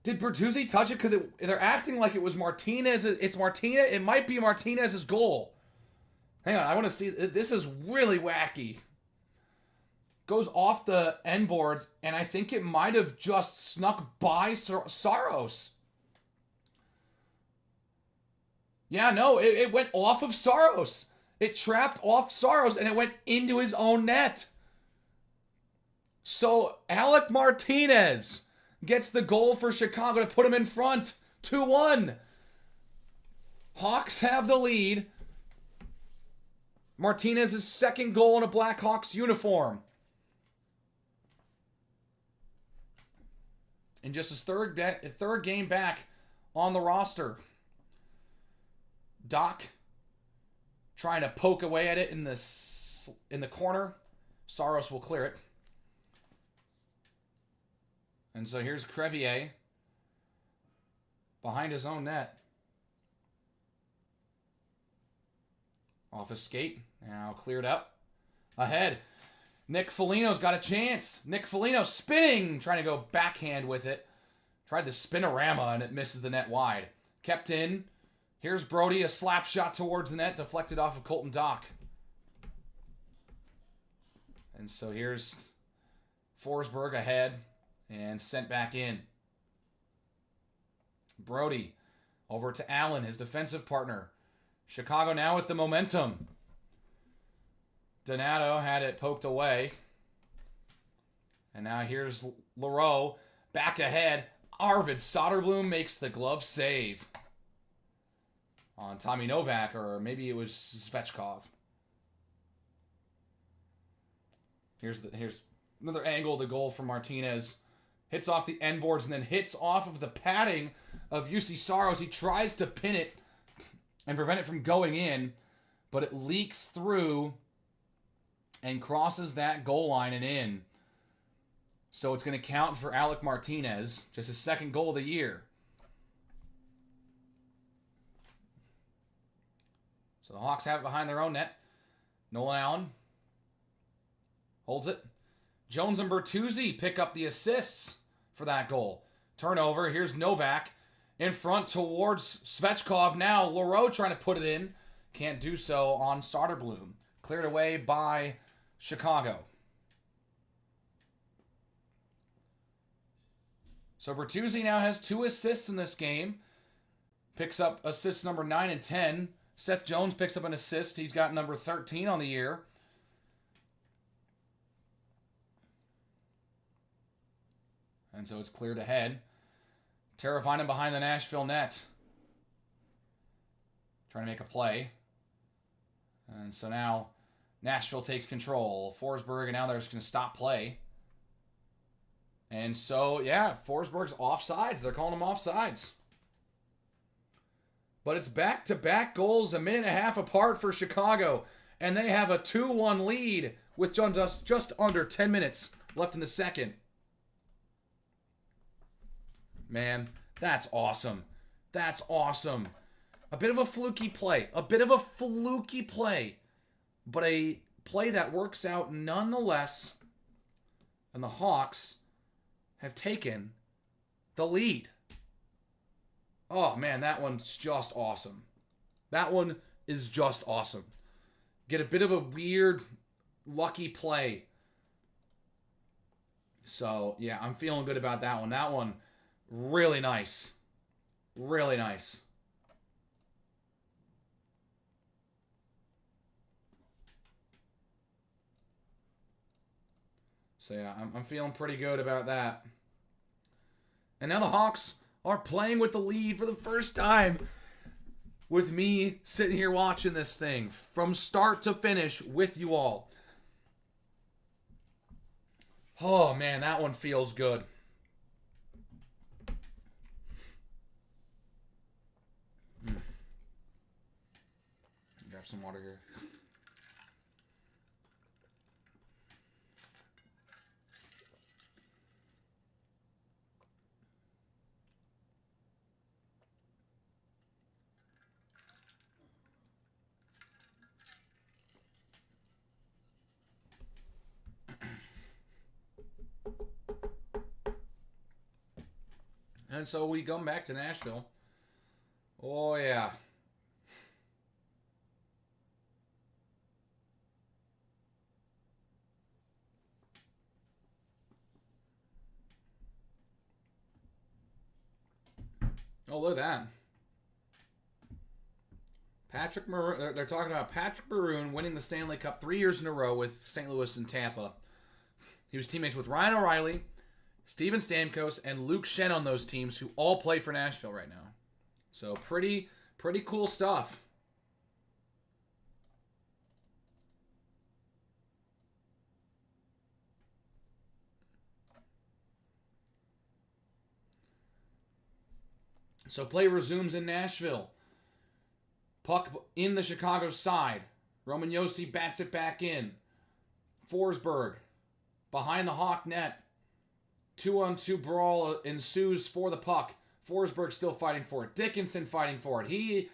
Did Bertuzzi touch it? Because they're acting like it was Martinez. It's Martinez. It might be Martinez's goal. Hang on, I want to see. This is really wacky. Goes off the end boards, and I think it might have just snuck by Saros. Yeah, no, it went off of Saros. It trapped off Saros, and it went into his own net. So Alec Martinez gets the goal for Chicago to put him in front. 2-1. Hawks have the lead. Martinez's second goal in a Blackhawks uniform. In just his third game back on the roster. Doc trying to poke away at it in the corner. Saros will clear it. And so here's Crevier behind his own net. Off his skate. Now cleared up. Ahead. Nick Foligno's got a chance. Nick Foligno spinning, trying to go backhand with it. Tried the spinorama, and it misses the net wide. Kept in. Here's Brody, a slap shot towards the net, deflected off of Colton Dock. And so here's Forsberg ahead and sent back in. Brody over to Allen, his defensive partner. Chicago now with the momentum. Donato had it poked away. And now here's Leroux back ahead. Arvid Soderblom makes the glove save on Tommy Novak, or maybe it was Svechkov. Here's another angle of the goal from Martinez. Hits off the end boards and then hits off of the padding of UC Saros. He tries to pin it and prevent it from going in, but it leaks through and crosses that goal line and in. So it's going to count for Alec Martinez, just his second goal of the year. So the Hawks have it behind their own net. Nolan Allen holds it. Jones and Bertuzzi pick up the assists for that goal. Turnover. Here's Novak in front towards Svechkov. Now Leroux trying to put it in. Can't do so on Soderblom. Cleared away by Chicago. So Bertuzzi now has 2 assists in this game. Picks up assist number 9 and 10. Seth Jones picks up an assist. He's got number 13 on the year. And so it's cleared ahead. Teravainen behind the Nashville net. Trying to make a play. And so now Nashville takes control. Forsberg, and now they're just going to stop play. And so, yeah, Forsberg's offsides. They're calling him offsides. But it's back-to-back goals a minute and a half apart for Chicago. And they have a 2-1 lead with just under 10 minutes left in the second. Man, that's awesome. That's awesome. A bit of a fluky play. A bit of a fluky play. But a play that works out nonetheless. And the Hawks have taken the lead. Oh, man, that one's just awesome. That one is just awesome. Get a bit of a weird, lucky play. So, yeah, I'm feeling good about that one. That one, really nice. Really nice. So, yeah, I'm feeling pretty good about that. And now the Hawks are playing with the lead for the first time. With me sitting here watching this thing from start to finish with you all. Oh, man, that one feels good. Grab some water here. And so we come back to Nashville. Oh, yeah. Oh, look at that. Patrick Maroon. They're talking about Patrick Maroon winning the Stanley Cup 3 years in a row with St. Louis and Tampa. He was teammates with Ryan O'Reilly, Steven Stamkos, and Luke Schenn on those teams, who all play for Nashville right now. So pretty cool stuff. So play resumes in Nashville. Puck in the Chicago side. Roman Josi bats it back in. Forsberg behind the Hawk net. 2-on-2 brawl ensues for the puck. Forsberg still fighting for it. Dickinson fighting for it. He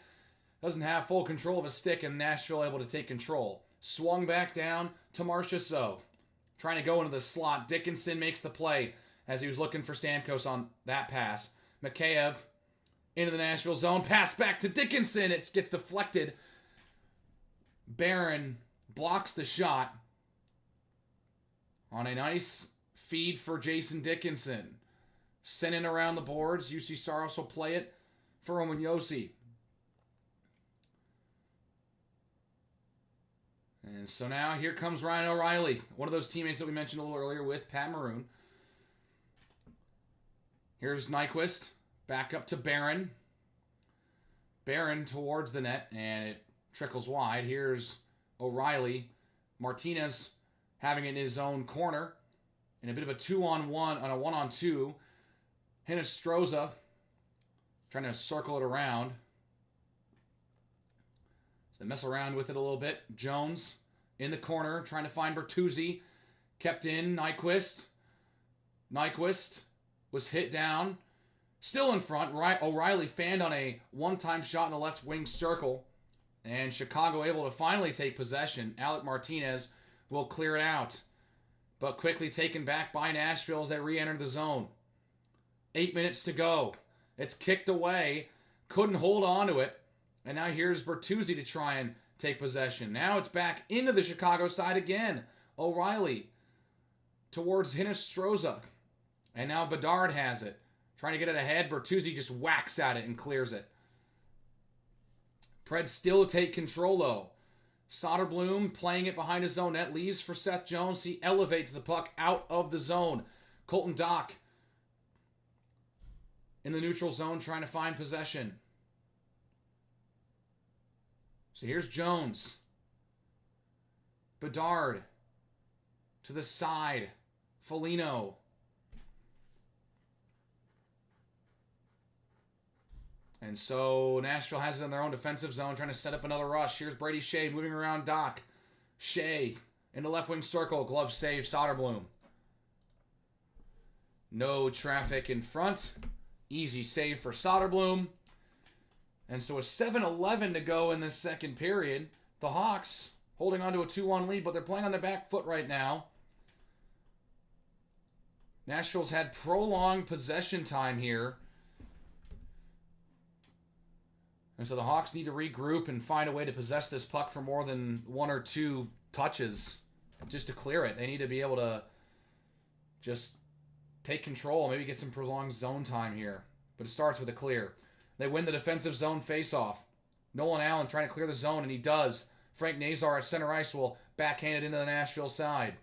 doesn't have full control of his stick, and Nashville able to take control. Swung back down to Marchessault. Trying to go into the slot. Dickinson makes the play as he was looking for Stamkos on that pass. Mikheyev into the Nashville zone. Pass back to Dickinson. It gets deflected. Barron blocks the shot on a nice feed for Jason Dickinson. Sending around the boards. UC Saros will play it for Roman Josi. And so now here comes Ryan O'Reilly, one of those teammates that we mentioned a little earlier with Pat Maroon. Here's Nyquist. Back up to Barron. Barron towards the net, and it trickles wide. Here's O'Reilly. Martinez having it in his own corner. In a bit of a 2-on-1 on a 1-on-2. Hinostroza trying to circle it around. So they mess around with it a little bit. Jones in the corner trying to find Bertuzzi. Kept in. Nyquist. Nyquist was hit down. Still in front. O'Reilly fanned on a one-time shot in the left wing circle. And Chicago able to finally take possession. Alec Martinez will clear it out. But quickly taken back by Nashville as they re-enter the zone. 8 minutes to go. It's kicked away. Couldn't hold on to it. And now here's Bertuzzi to try and take possession. Now it's back into the Chicago side again. O'Reilly towards Hinostroza. And now Bedard has it. Trying to get it ahead. Bertuzzi just whacks at it and clears it. Preds still take control, though. Soderblom playing it behind his own net. Leaves for Seth Jones. He elevates the puck out of the zone. Colton Dock in the neutral zone trying to find possession. So here's Jones. Bedard to the side. Foligno. And so Nashville has it in their own defensive zone, trying to set up another rush. Here's Brady Shea moving around Doc. Shea in the left wing circle. Glove save, Soderblom. No traffic in front. Easy save for Soderblom. And so a 7-11 to go in this second period. The Hawks holding on to a 2-1 lead, but they're playing on their back foot right now. Nashville's had prolonged possession time here. And so the Hawks need to regroup and find a way to possess this puck for more than one or two touches just to clear it. They need to be able to just take control, maybe get some prolonged zone time here. But it starts with a clear. They win the defensive zone faceoff. Nolan Allen trying to clear the zone, and he does. Frank Nazar at center ice will backhand it into the Nashville side.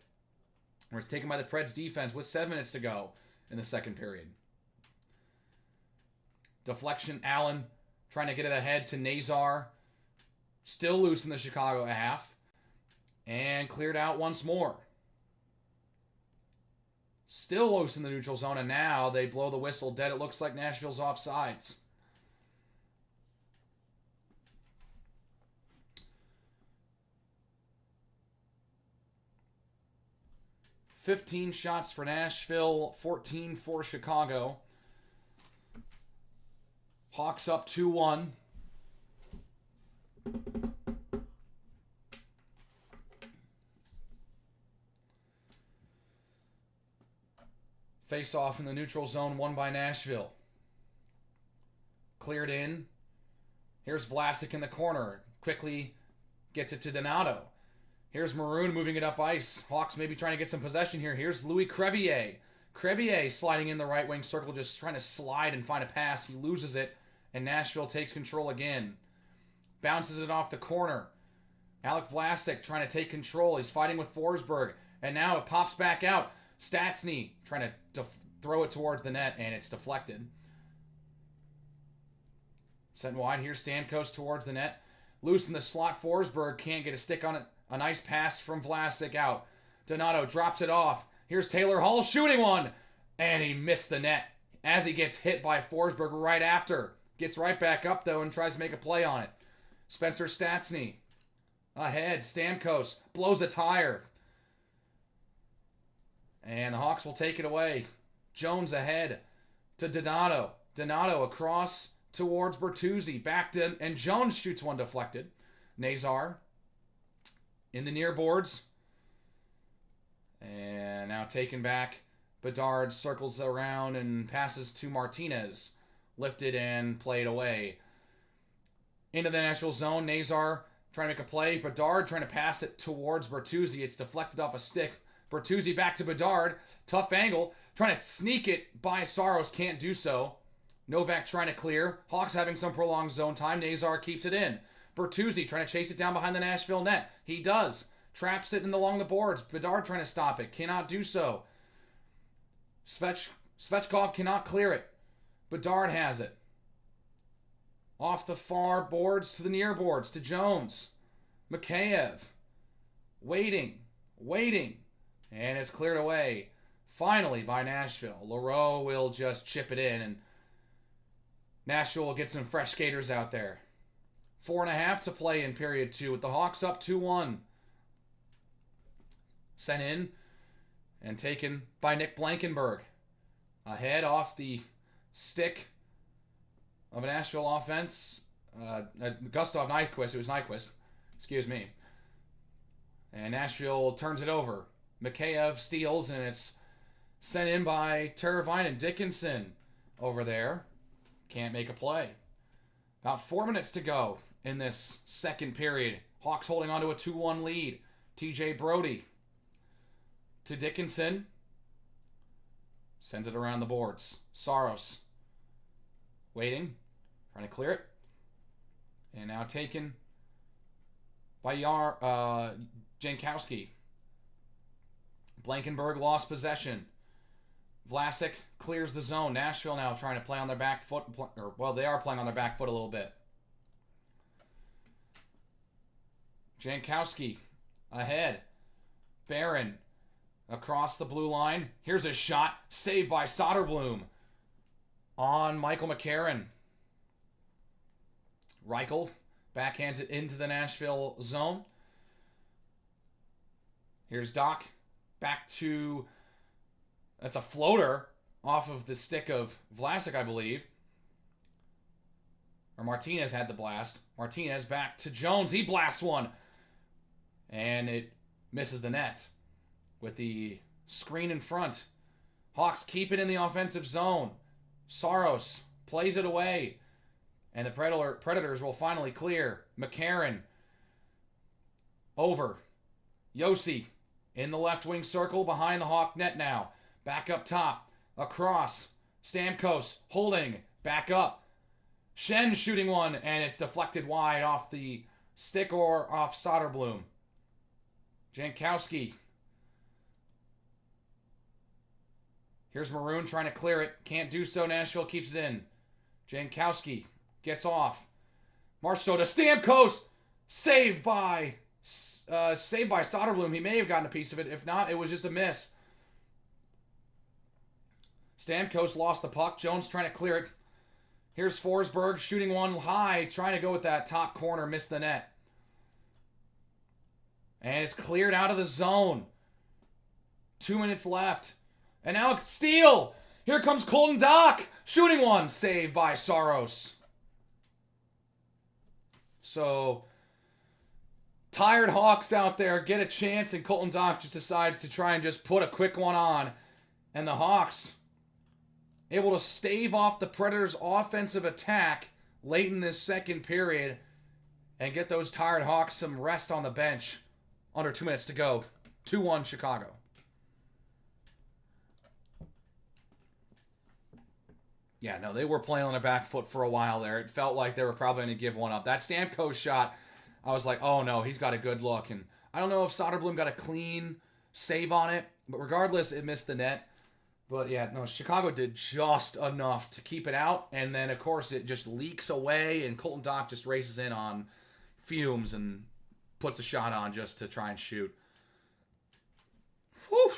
Where it's taken by the Preds defense with 7 minutes to go in the second period. Deflection, Allen trying to get it ahead to Nazar. Still loose in the Chicago half. And cleared out once more. Still loose in the neutral zone, and now they blow the whistle dead. It looks like Nashville's offsides. $15 shots for Nashville, 14 for Chicago. Hawks up 2-1. Face off in the neutral zone, won by Nashville. Cleared in. Here's Vlasic in the corner. Quickly gets it to Donato. Here's Maroon moving it up ice. Hawks maybe trying to get some possession here. Here's Louis Crevier. Crevier sliding in the right wing circle, just trying to slide and find a pass. He loses it, and Nashville takes control again. Bounces it off the corner. Alec Vlasic trying to take control. He's fighting with Forsberg, and now it pops back out. Stastny trying to throw it towards the net, and it's deflected. Sent wide. Here's Stamkos towards the net. Loose in the slot. Forsberg can't get a stick on it. A nice pass from Vlasic out. Donato drops it off. Here's Taylor Hall shooting one. And he missed the net as he gets hit by Forsberg right after. Gets right back up, though, and tries to make a play on it. Spencer Stastny ahead. Stamkos blows a tire. And the Hawks will take it away. Jones ahead to Donato. Donato across towards Bertuzzi. Back to, and Jones shoots one deflected. Nazar in the near boards. And now taken back. Bedard circles around and passes to Martinez. Lifted and played away. Into the Nashville zone. Nazar trying to make a play. Bedard trying to pass it towards Bertuzzi. It's deflected off a stick. Bertuzzi back to Bedard. Tough angle. Trying to sneak it by Saros. Can't do so. Novak trying to clear. Hawks having some prolonged zone time. Nazar keeps it in. Bertuzzi trying to chase it down behind the Nashville net. He does. Traps it in along the boards. Bedard trying to stop it. Cannot do so. Svechkov cannot clear it. Bedard has it. Off the far boards to the near boards to Jones. Mikheyev. Waiting. And it's cleared away. Finally by Nashville. Leroux will just chip it in, and Nashville will get some fresh skaters out there. 4.5 to play in period 2 with the Hawks up 2-1. Sent in and taken by Nick Blankenberg. Ahead off the stick of a Nashville offense. Gustav Nyquist. It was Nyquist. Excuse me. And Nashville turns it over. Mikheyev steals, and it's sent in by Teravainen and Dickinson over there. Can't make a play. About 4 minutes to go in this second period. Hawks holding on to a 2-1 lead. TJ Brody to Dickinson. Sends it around the boards. Saros waiting, trying to clear it. And now taken by Jankowski. Blankenberg lost possession. Vlasic clears the zone. Nashville now trying to play on their back foot. They are playing on their back foot a little bit. Jankowski ahead. Barron across the blue line. Here's a shot. Saved by Soderblom on Michael McCarron. Reichel backhands it into the Nashville zone. Here's Doc. Back to... That's a floater off of the stick of Vlasic, I believe. Or Martinez had the blast. Martinez back to Jones. He blasts one. And it misses the net with the screen in front. Hawks keep it in the offensive zone. Saros plays it away. And the Predators will finally clear. McCarron over. Yossi in the left wing circle behind the Hawk net now. Back up top. Across. Stamkos holding. Back up. Shen shooting one, and it's deflected wide off the stick or off Soderblom. Jankowski. Here's Maroon trying to clear it. Can't do so. Nashville keeps it in. Jankowski gets off. Marchessault to Stamkos. Saved by Soderblom. He may have gotten a piece of it. If not, it was just a miss. Stamkos lost the puck. Jones trying to clear it. Here's Forsberg shooting one high. Trying to go with that top corner. Missed the net. And it's cleared out of the zone. 2 minutes left. And now steal. Here comes Colton Dock. Shooting one. Saved by Saros. So, tired Hawks out there get a chance, and Colton Dock just decides to try and just put a quick one on. And the Hawks able to stave off the Predators' offensive attack late in this second period and get those tired Hawks some rest on the bench. Under 2 minutes to go. 2-1 Chicago. Yeah, no, they were playing on their back foot for a while there. It felt like they were probably going to give one up. That Stamkos shot, I was like, oh no, he's got a good look. And I don't know if Soderblom got a clean save on it, but regardless, it missed the net. But yeah, no, Chicago did just enough to keep it out. And then, of course, it just leaks away, and Colton Dock just races in on fumes and puts a shot on just to try and shoot. Whew.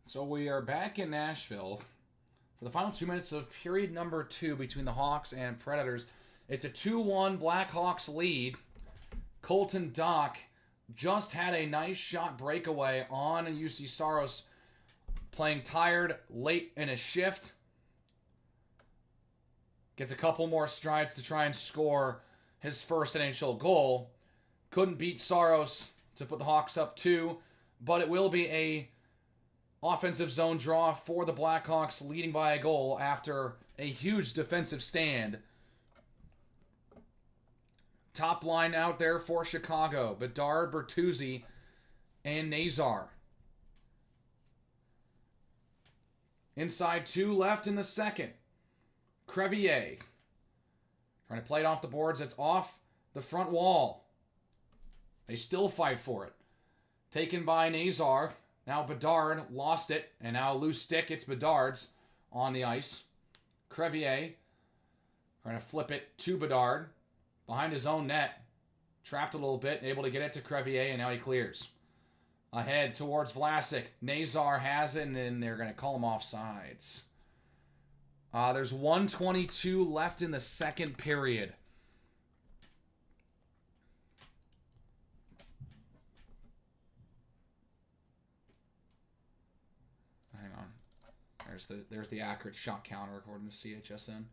So we are back in Nashville for the final 2 minutes of period number 2 between the Hawks and Predators. It's a 2-1 Blackhawks lead. Colton Dock just had a nice shot breakaway on UC Saros, playing tired late in a shift. Gets a couple more strides to try and score his first NHL goal. Couldn't beat Saros to put the Hawks up 2, but it will be a offensive zone draw for the Blackhawks, leading by a goal after a huge defensive stand. Top line out there for Chicago. Bedard, Bertuzzi, and Nazar. Inside 2 left in the second. Crevier. Trying to play it off the boards. It's off the front wall. They still fight for it. Taken by Nazar. Now Bedard lost it. And now loose stick. It's Bedard's on the ice. Crevier. Trying to flip it to Bedard. Behind his own net. Trapped a little bit. Able to get it to Crevier. And now he clears. Ahead towards Vlasic. Nazar has it. And then they're going to call him offsides. There's 1:22 left in the second period. Hang on. There's the accurate shot counter according to CHSN.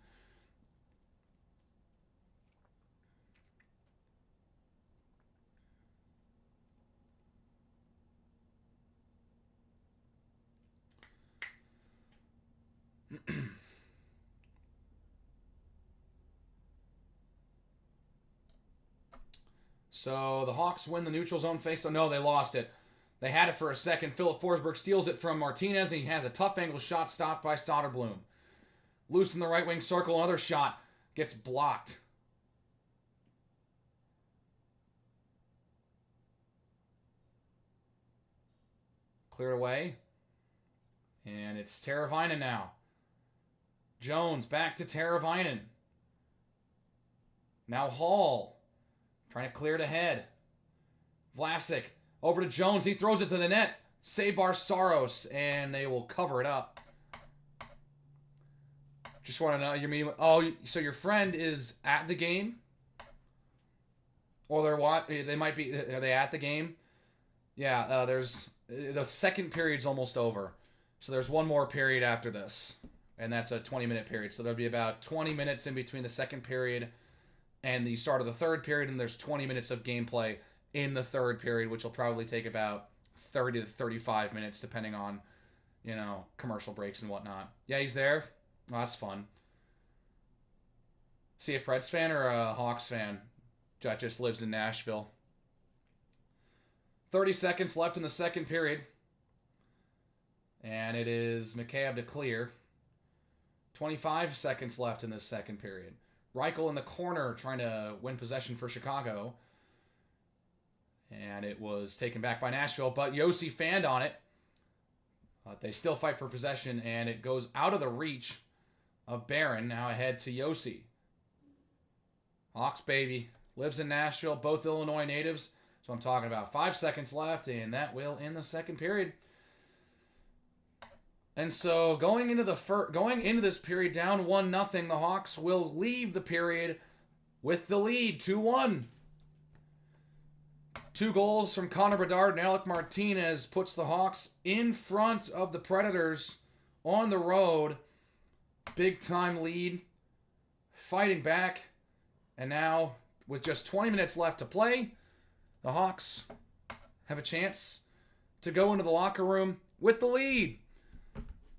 So the Hawks win the neutral zone face. No, they lost it. They had it for a second. Philip Forsberg steals it from Martinez, and he has a tough angle shot stopped by Soderblom. Loose in the right wing circle. Another shot gets blocked. Cleared away. And it's Teravainen now. Jones back to Teravainen. Now Hall. Trying to clear it ahead. Vlasic over to Jones. He throws it to the net. Saved by Saros, and they will cover it up. Just want to know your meeting. Oh, so your friend is at the game, or they're what? They might be. Are they at the game? Yeah. There's the second period's almost over, so there's one more period after this, and that's a 20-minute period. So there'll be about 20 minutes in between the second period and the start of the third period, and there's 20 minutes of gameplay in the third period, which will probably take about 30 to 35 minutes, depending on, commercial breaks and whatnot. Yeah, he's there. Oh, that's fun. See, a Preds fan or a Hawks fan that just lives in Nashville. 30 seconds left in the second period. And it is Mikheyev to clear. 25 seconds left in the second period. Reichel in the corner trying to win possession for Chicago. And it was taken back by Nashville, but Yossi fanned on it. They still fight for possession, and it goes out of the reach of Barron. Now ahead to Yossi. Hawks, baby. Lives in Nashville, both Illinois natives. So I'm talking about 5 seconds left, and that will end the second period. And so going into this period down 1-0, the Hawks will leave the period with the lead 2-1. 2 goals from Connor Bedard and Alec Martinez puts the Hawks in front of the Predators on the road. Big time lead. Fighting back. And now, with just 20 minutes left to play, the Hawks have a chance to go into the locker room with the lead.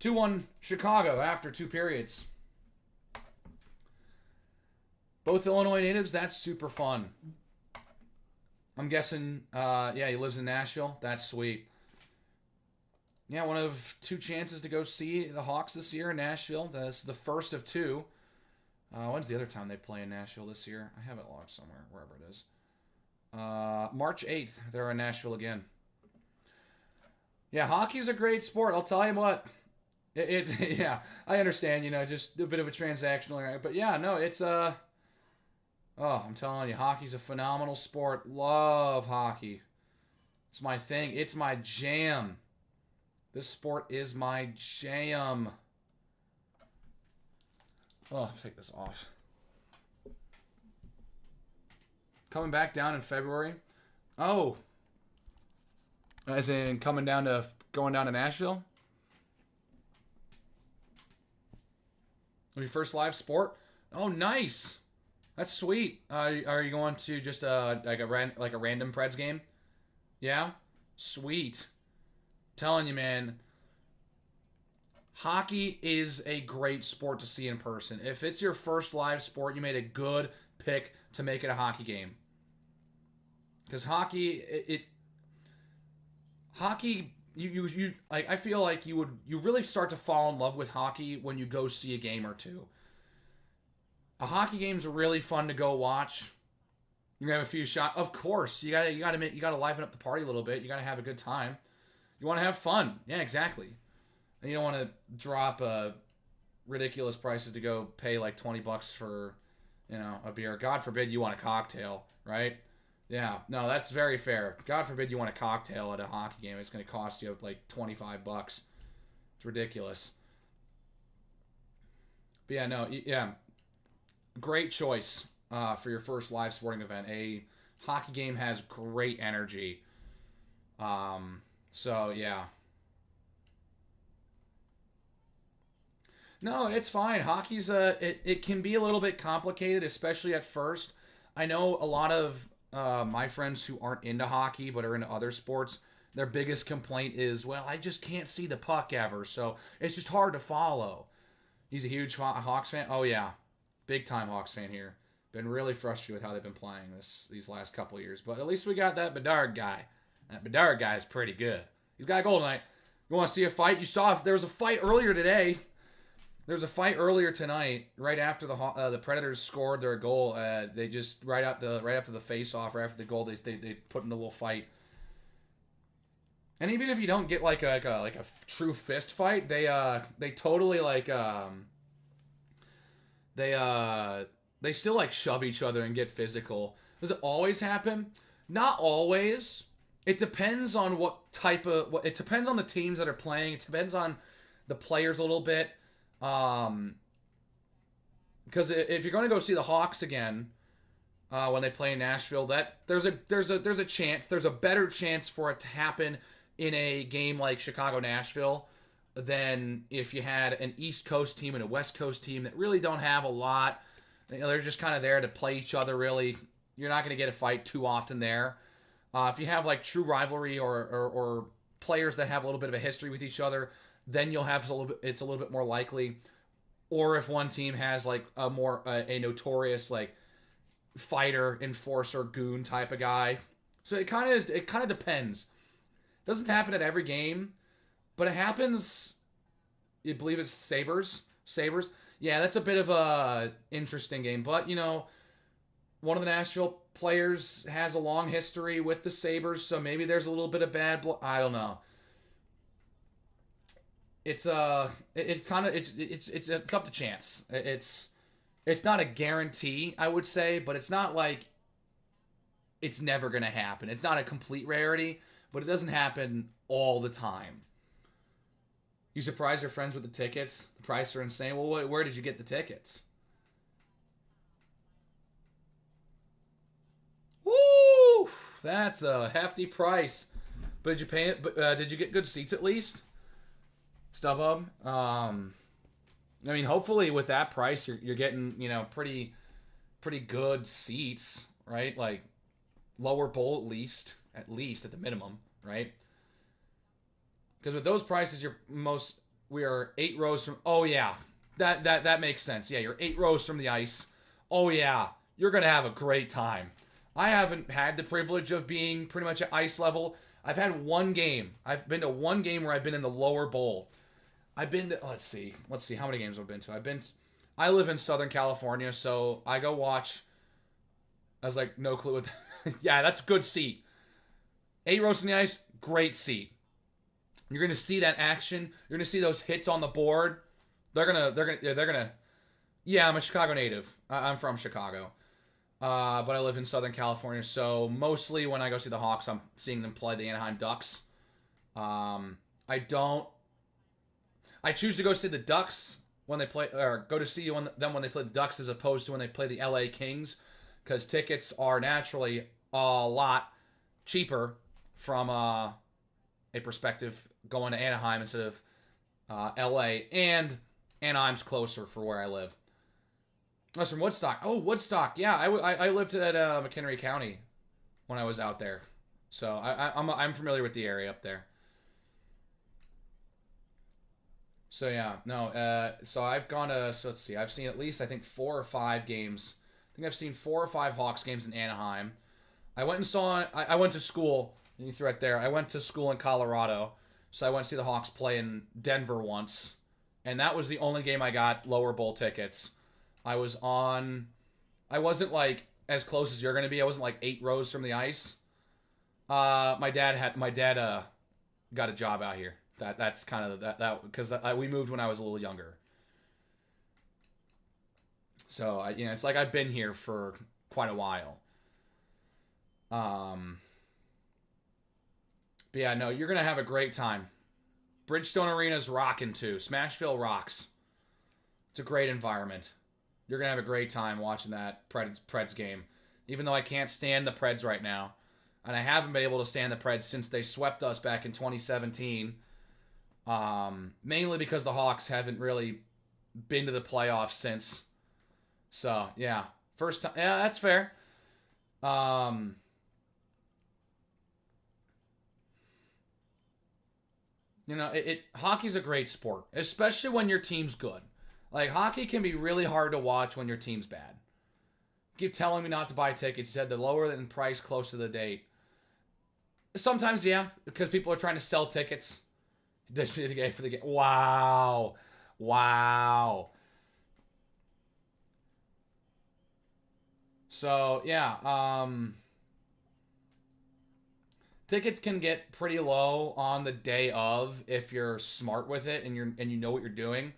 2-1 Chicago after 2 periods. Both Illinois natives, that's super fun. I'm guessing, he lives in Nashville. That's sweet. Yeah, one of 2 chances to go see the Hawks this year in Nashville. That's the first of 2. When's the other time they play in Nashville this year? I have it logged somewhere, wherever it is. March 8th, they're in Nashville again. Yeah, hockey's a great sport. I'll tell you what. Yeah, I understand, just a bit of a transactional, but yeah, no, it's, I'm telling you, hockey's a phenomenal sport. Love hockey. It's my thing. It's my jam. This sport is my jam. Oh, take this off. Coming back down in February. Oh. As in going down to Nashville? Your first live sport? Oh, nice. That's sweet. Are you going to just like a random Preds game? Yeah? Sweet. Telling you, man. Hockey is a great sport to see in person. If it's your first live sport, you made a good pick to make it a hockey game. Because hockey you like I feel like you really start to fall in love with hockey when you go see a game or two. A hockey game's really fun to go watch. You're gonna have a few shots. Of course, you gotta liven up the party a little bit. You gotta have a good time. You want to have fun. Yeah, exactly. And you don't want to drop ridiculous prices to go pay like $20 for, a beer. God forbid you want a cocktail, right? Yeah, no, that's very fair. God forbid you want a cocktail at a hockey game. It's going to cost you like $25. It's ridiculous. But yeah, no, yeah, great choice for your first live sporting event. A hockey game has great energy. So yeah. No, it's fine. Hockey's it can be a little bit complicated, especially at first. I know a lot of my friends who aren't into hockey but are into other sports. Their biggest complaint is, well, I just can't see the puck ever, so it's just hard to follow. He's a huge Hawks fan. Oh yeah, big time Hawks fan here. Been really frustrated with how they've been playing these last couple of years, but at least we got that Bedard guy. That Bedard guy is pretty good. He's got a goal tonight. You want to see a fight? You saw there was a fight earlier today. There was a fight earlier tonight, right after the Predators scored their goal. They just right after the face-off, right after the goal, they put in a little fight. And even if you don't get like a true fist fight, they totally they still like shove each other and get physical. Does it always happen? Not always. It depends on it depends on the teams that are playing. It depends on the players a little bit. Because if you're going to go see the Hawks again, when they play in Nashville, there's a chance, there's a better chance for it to happen in a game like Chicago-Nashville than if you had an East Coast team and a West Coast team that really don't have a lot. They're just kind of there to play each other. Really, you're not going to get a fight too often there. If you have like true rivalry or players that have a little bit of a history with each other, then you'll have it's a little bit more likely. Or if one team has like a notorious like fighter, enforcer, goon type of guy. So it kind of depends. It doesn't happen at every game, but it happens. You believe it's Sabres? Yeah, that's a bit of a interesting game, but one of the Nashville players has a long history with the Sabres, so maybe there's a little bit of bad blood. I don't know. It's up to chance. It's not a guarantee, I would say, but it's not like it's never gonna happen. It's not a complete rarity, but it doesn't happen all the time. You surprised your friends with the tickets? The prices are insane. Well, where did you get the tickets? Woo! That's a hefty price. But did you pay it? But did you get good seats at least? StubHub. I mean, hopefully with that price, you're getting pretty good seats, right? Like lower bowl at least at the minimum, right? Because with those prices, we are 8 rows from. Oh yeah, that makes sense. Yeah, you're 8 rows from the ice. Oh yeah, you're gonna have a great time. I haven't had the privilege of being pretty much at ice level. I've had one game. I've been to one game where I've been in the lower bowl. I've been to, let's see how many games I've been to. I live in Southern California, so I go watch. I was like, no clue what yeah, that's a good seat. 8 rows from the ice, great seat. You're gonna see that action. You're gonna see those hits on the board. They're gonna. Yeah, I'm a Chicago native. I'm from Chicago, but I live in Southern California. So mostly when I go see the Hawks, I'm seeing them play the Anaheim Ducks. I choose to go see the Ducks when they play, or go to see them when they play the Ducks as opposed to when they play the LA Kings, because tickets are naturally a lot cheaper from a perspective going to Anaheim instead of LA, and Anaheim's closer for where I live. I was from Woodstock. Oh, Woodstock. Yeah, I lived at McHenry County when I was out there, so I'm familiar with the area up there. So yeah, no. So I've gone to. So let's see. I've seen at least I think 4 or 5 games. I think I've seen 4 or 5 Hawks games in Anaheim. I went and saw. I went to school. You see right there. I went to school in Colorado, So I went to see the Hawks play in Denver once, and that was the only game I got lower bowl tickets. I wasn't like as close as you're gonna be. I wasn't like 8 rows from the ice. My dad got a job out here. That's kind of that because we moved when I was a little younger. So it's like I've been here for quite a while. But yeah, no, you're gonna have a great time. Bridgestone Arena's rocking too. Smashville rocks. It's a great environment. You're gonna have a great time watching that Preds game. Even though I can't stand the Preds right now, and I haven't been able to stand the Preds since they swept us back in 2017. Mainly because the Hawks haven't really been to the playoffs since. So yeah, first time. Yeah, that's fair. Hockey's a great sport, especially when your team's good. Like, hockey can be really hard to watch when your team's bad. Keep telling me not to buy tickets. You said the lower than price close to the date. Sometimes, yeah, because people are trying to sell tickets. For the game. Wow. So, yeah, tickets can get pretty low on the day of if you're smart with it and you know what you're doing.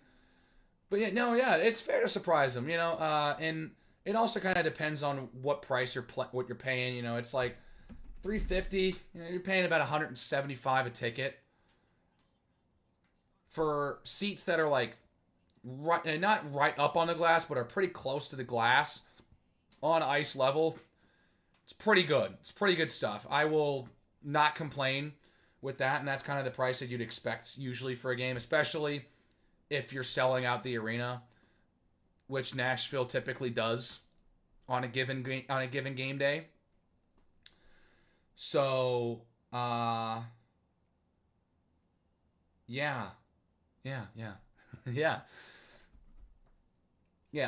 But yeah, it's fair to surprise them, and it also kind of depends on what price what you're paying. It's like $350. You're paying about $175 a ticket for seats that are like not right up on the glass, but are pretty close to the glass on ice level. It's pretty good. It's pretty good stuff. I will not complain with that, and that's kind of the price that you'd expect usually for a game, especially if you're selling out the arena, which Nashville typically does on a given game day. So, yeah, yeah.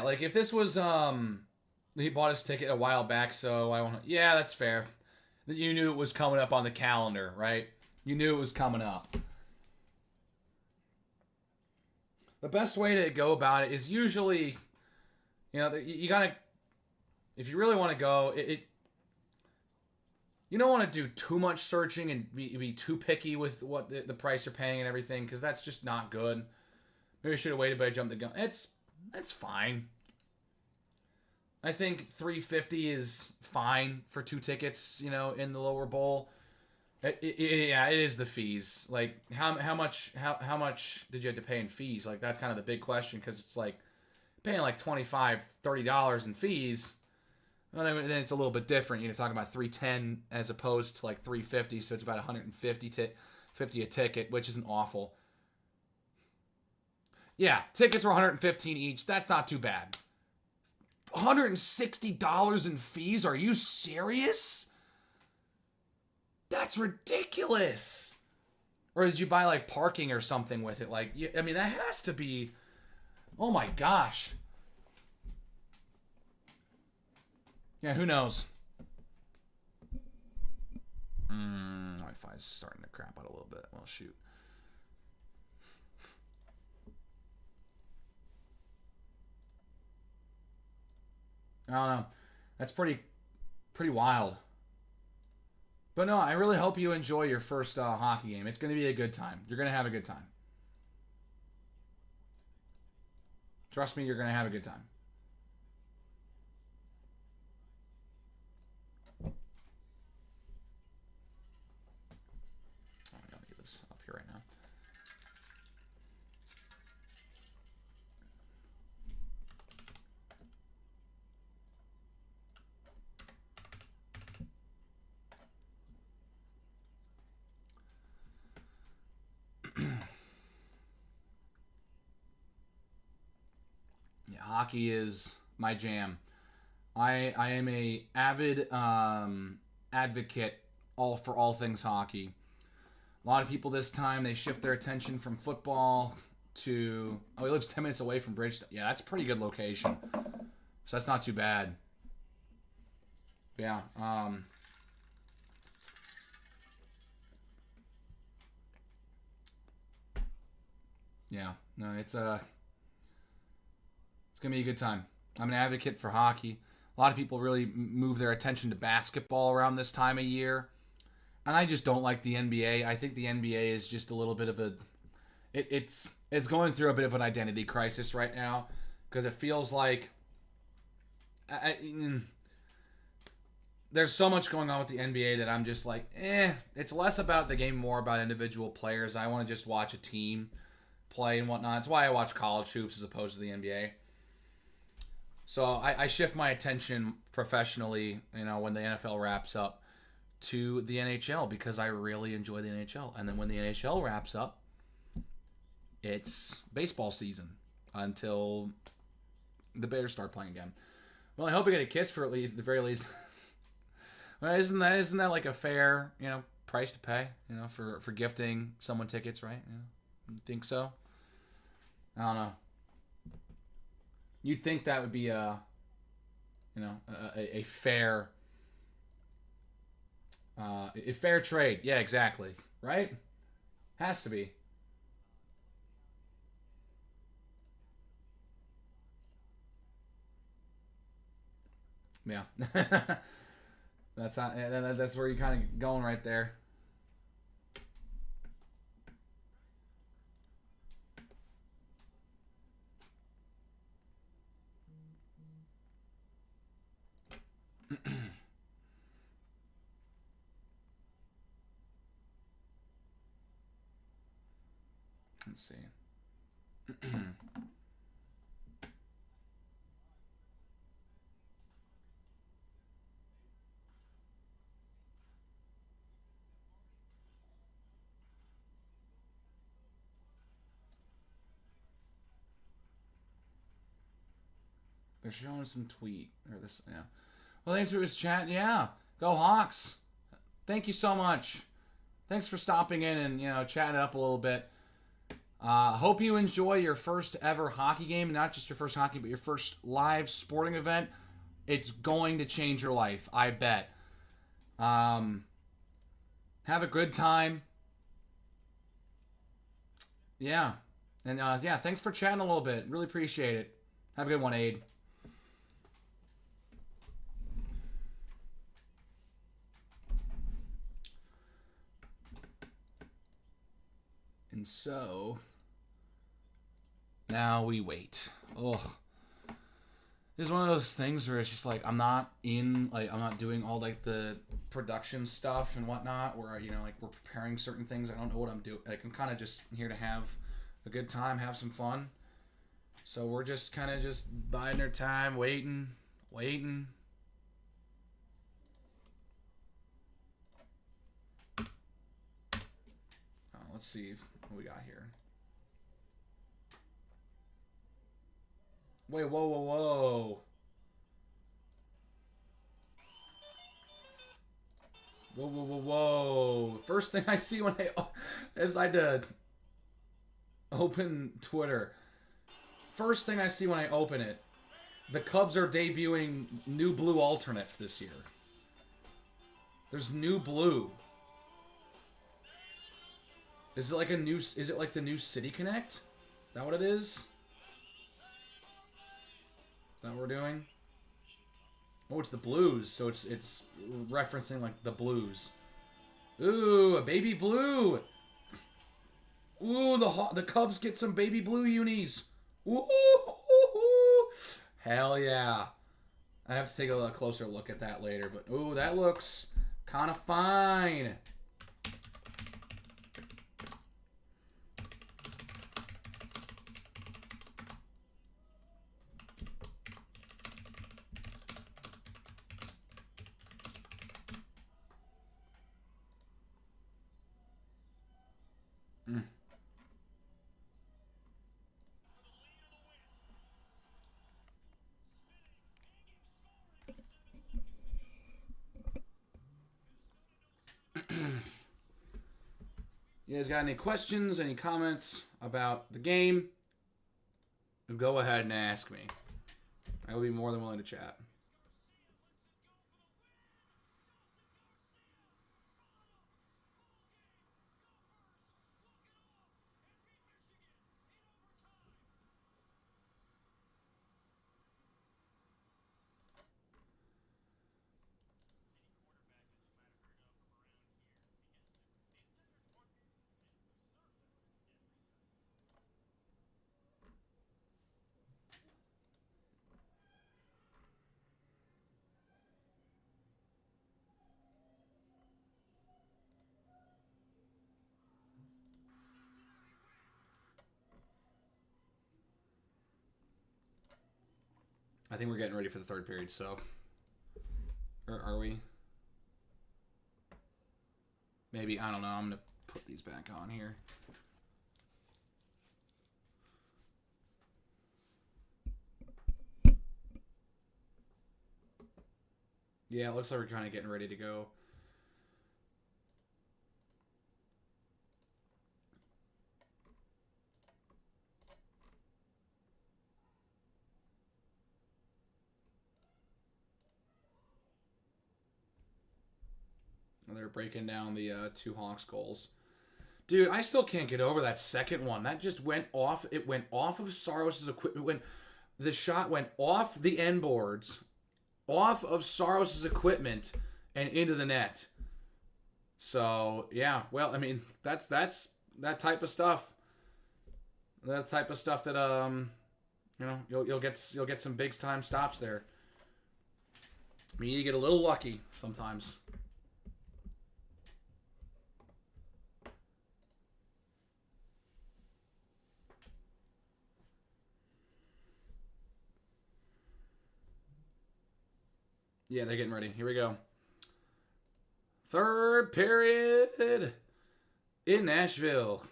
Like if this was he bought his ticket a while back, so I want. Yeah, that's fair. You knew it was coming up on the calendar, right? You knew it was coming up. The best way to go about it is usually, you gotta, if you really want to go, you don't want to do too much searching and be too picky with what the price you're paying and everything, because that's just not good. Maybe I should have waited, but I jumped the gun. That's fine. I think $350 is fine for 2 tickets, in the lower bowl. It is the fees. Like how much did you have to pay in fees? Like that's kind of the big question, because it's like paying like $25-$30 in fees. Well, then it's a little bit different. You're talking about $310 as opposed to like $350, so it's about $150 a ticket, which isn't awful. Yeah, tickets were $115 each. That's not too bad. $160 in fees? Are you serious? That's ridiculous. Or did you buy like parking or something with it? Like, I mean, that has to be. Oh my gosh. Yeah, who knows? Wi-Fi's starting to crap out a little bit. Well, shoot. I don't know. That's pretty wild. But no, I really hope you enjoy your first hockey game. It's going to be a good time. You're going to have a good time. Trust me, you're going to have a good time. I don't need this up here right now. Hockey is my jam. I am a avid advocate for all things hockey. A lot of people this time, they shift their attention from football to... Oh, he lives 10 minutes away from Bridgestone. Yeah, that's a pretty good location. So that's not too bad. Yeah. Yeah, no, it's gonna be a good time. I'm an advocate for hockey. A lot of people really move their attention to basketball around this time of year, and I just don't like the NBA. I think the NBA is just a little bit of a it's going through a bit of an identity crisis right now because it feels like there's so much going on with the NBA that I'm just like, it's less about the game, more about individual players. I want to just watch a team play and whatnot. It's why I watch college hoops as opposed to the NBA. So I shift my attention professionally, when the NFL wraps up, to the NHL because I really enjoy the NHL. And then when the NHL wraps up, it's baseball season until the Bears start playing again. Well, I hope I get a kiss for at least the very least. Well, isn't that like a fair price to pay for gifting someone tickets, right? You think so? I don't know. You'd think that would be a fair a fair trade. Yeah, exactly. Right? Has to be. Yeah. That's where you're kind of going right there. Let's see. They're showing some tweet or this. Yeah. Well, thanks for his chat. Yeah. Go Hawks. Thank you so much. Thanks for stopping in and chatting it up a little bit. Hope you enjoy your first ever hockey game. Not just your first hockey, but your first live sporting event. It's going to change your life, I bet. Have a good time. Yeah. And yeah, thanks for chatting a little bit. Really appreciate it. Have a good one, Aid. And so now we wait. Ugh. It's one of those things where it's just like I'm not doing all like the production stuff and whatnot where like we're preparing certain things. I don't know what I'm doing. Like I'm kind of just here to have a good time, have some fun. So we're just kind of just biding our time, waiting. Let's see what we got here. Wait, whoa. Whoa. First thing I see when I did open Twitter. First thing I see when I open it, the Cubs are debuting new blue alternates this year. There's new blue. Is it like the new City Connect? Is that what it is? Is that what we're doing? Oh, it's the Blues, so it's referencing like the Blues. Ooh, a baby blue. Ooh, the Cubs get some baby blue unis. Ooh, hell yeah. I have to take a closer look at that later, but ooh, that looks kind of fine. You guys got any questions, any comments about the game? Go ahead and ask me. I will be more than willing to chat. I think we're getting ready for the third period, so... Or are we? Maybe, I don't know. I'm going to put these back on here. Yeah, it looks like we're kind of getting ready to go. They're breaking down the 2 Hawks goals. Dude, I still can't get over that second one. That just went off. It went off of Saros' equipment. The shot went off the end boards, off of Saros' equipment, and into the net. So, yeah. Well, I mean, that's that type of stuff. That type of stuff that you know, you'll get some big time stops there. I mean, you get a little lucky sometimes. Yeah, they're getting ready. Here we go. Third period in Nashville.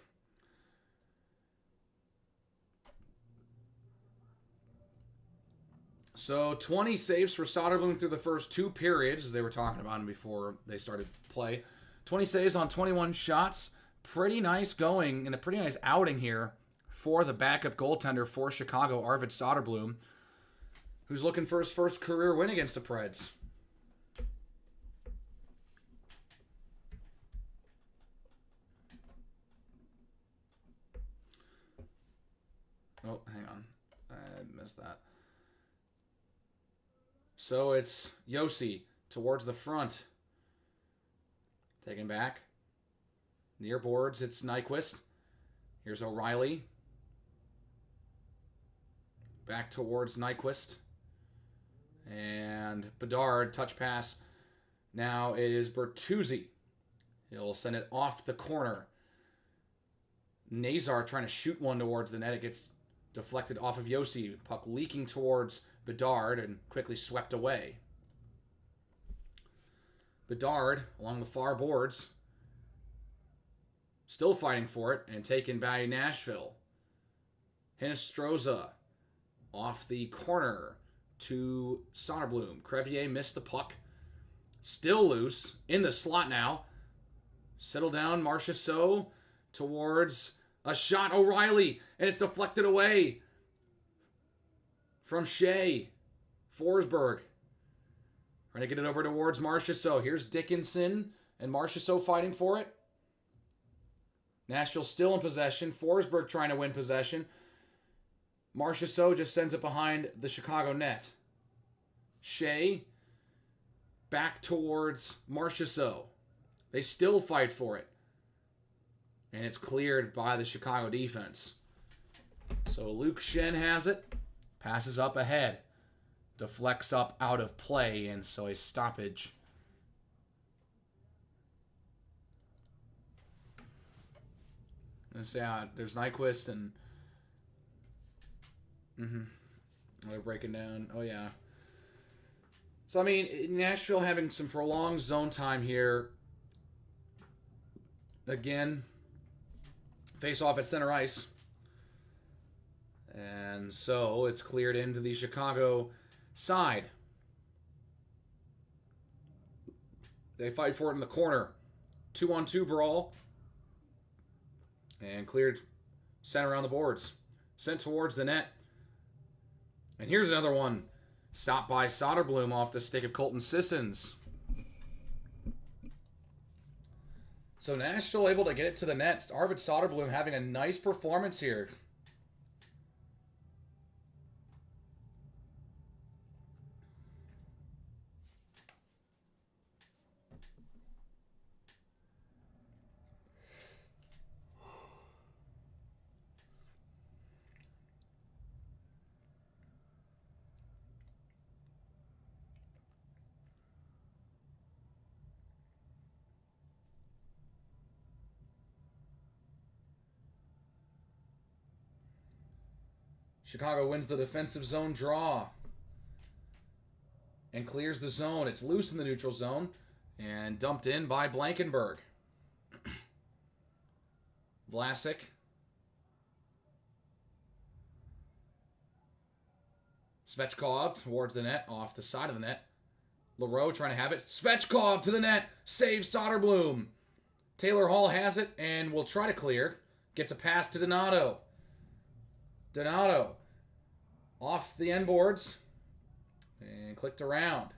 So 20 saves for Soderblom through the first 2 periods. They were talking about him before they started play. 20 saves on 21 shots. Pretty nice going and a pretty nice outing here for the backup goaltender for Chicago, Arvid Soderblom, who's looking for his first career win against the Preds. Oh, hang on. I missed that. So it's Yossi towards the front. Taken back. Near boards, it's Nyquist. Here's O'Reilly. Back towards Nyquist. And Bedard, touch pass. Now it is Bertuzzi. He'll send it off the corner. Nazar trying to shoot one towards the net. It gets deflected off of Yossi. Puck leaking towards Bedard and quickly swept away. Bedard along the far boards. Still fighting for it and taken by Nashville. Hinestroza off the corner to Soderblom. Crevier missed the puck. Still loose. In the slot now. Settle down. Marchessault towards a shot. O'Reilly. And it's deflected away from Shea. Forsberg. Trying to get it over towards Marchessault. Here's Dickinson and Marchessault fighting for it. Nashville still in possession. Forsberg trying to win possession. Marchessault just sends it behind the Chicago net. Shea back towards Marchessault. They still fight for it. And it's cleared by the Chicago defense. So Luke Schenn has it. Passes up ahead. Deflects up out of play. And so a stoppage. And so there's Nyquist and... They're breaking down. Oh, yeah. So, I mean, Nashville having some prolonged zone time here. Again, face off at center ice. And so it's cleared into the Chicago side. They fight for it in the corner. 2-on-2 brawl. And cleared center on the boards. Sent towards the net. And here's another one. Stopped by Soderblom off the stick of Colton Sissons. So Nashville able to get it to the net. Arvid Soderblom having a nice performance here. Chicago wins the defensive zone draw. and clears the zone. It's loose in the neutral zone and dumped in by Blankenberg. Vlasic. Svechkov towards the net, off the side of the net. Leroux trying to have it. Svechkov to the net. Saves Soderblom. Taylor Hall has it and will try to clear. Gets a pass to Donato. Donato off the end boards and clicked around.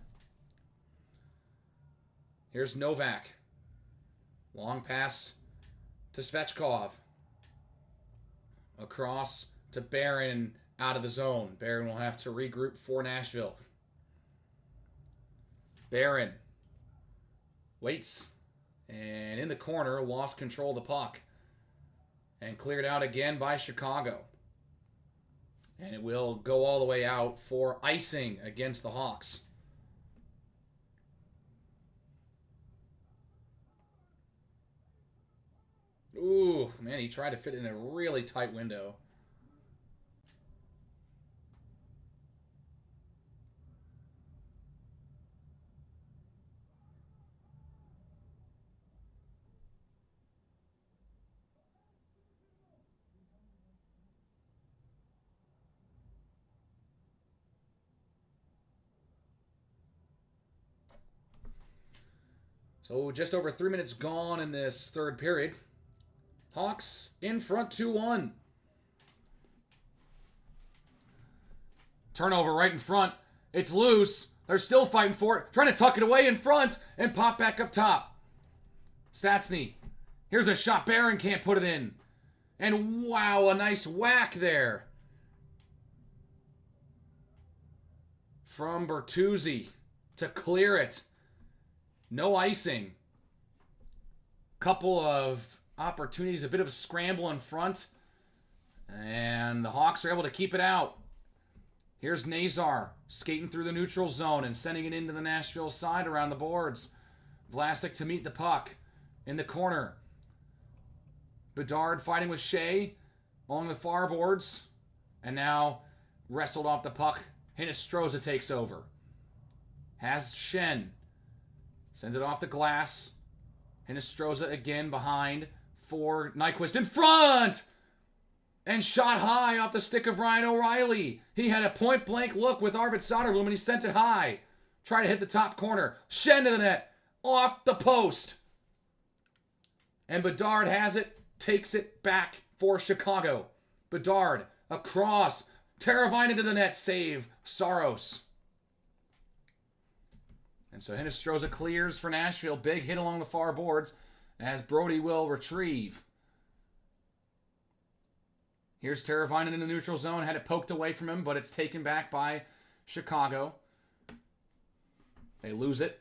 Here's Novak. Long pass to Svechkov. Across to Barron out of the zone. Barron will have to regroup for Nashville. Barron waits. And in the corner, lost control of the puck. And cleared out again by Chicago. And it will go all the way out for icing against the Hawks. Ooh, man, he tried to fit in a really tight window. So just over 3 minutes gone in this third period. Hawks in front 2-1. Turnover right in front. It's loose. They're still fighting for it. Trying to tuck it away in front and pop back up top. Stastny. Here's a shot. Barron can't put it in. And wow, a nice whack there from Bertuzzi to clear it. No icing. Couple of opportunities, a bit of a scramble in front. And the Hawks are able to keep it out. Here's Nazar skating through the neutral zone and sending it into the Nashville side around the boards. Vlasic to meet the puck in the corner. Bedard fighting with Shea along the far boards. And now wrestled off the puck. Hinostroza takes over. Has Shen. Sends it off the glass. Hinostroza again behind for Nyquist in front! And shot high off the stick of Ryan O'Reilly. He had a point-blank look with Arvid Soderblom and he sent it high. Try to hit the top corner. Shen to the net. Off the post. And Bedard has it. Takes it back for Chicago. Bedard across. Teravainen to the net. Save Saros. And so Hinostroza clears for Nashville. Big hit along the far boards as Brody will retrieve. Here's Teravainen in the neutral zone. Had it poked away from him, but it's taken back by Chicago. They lose it.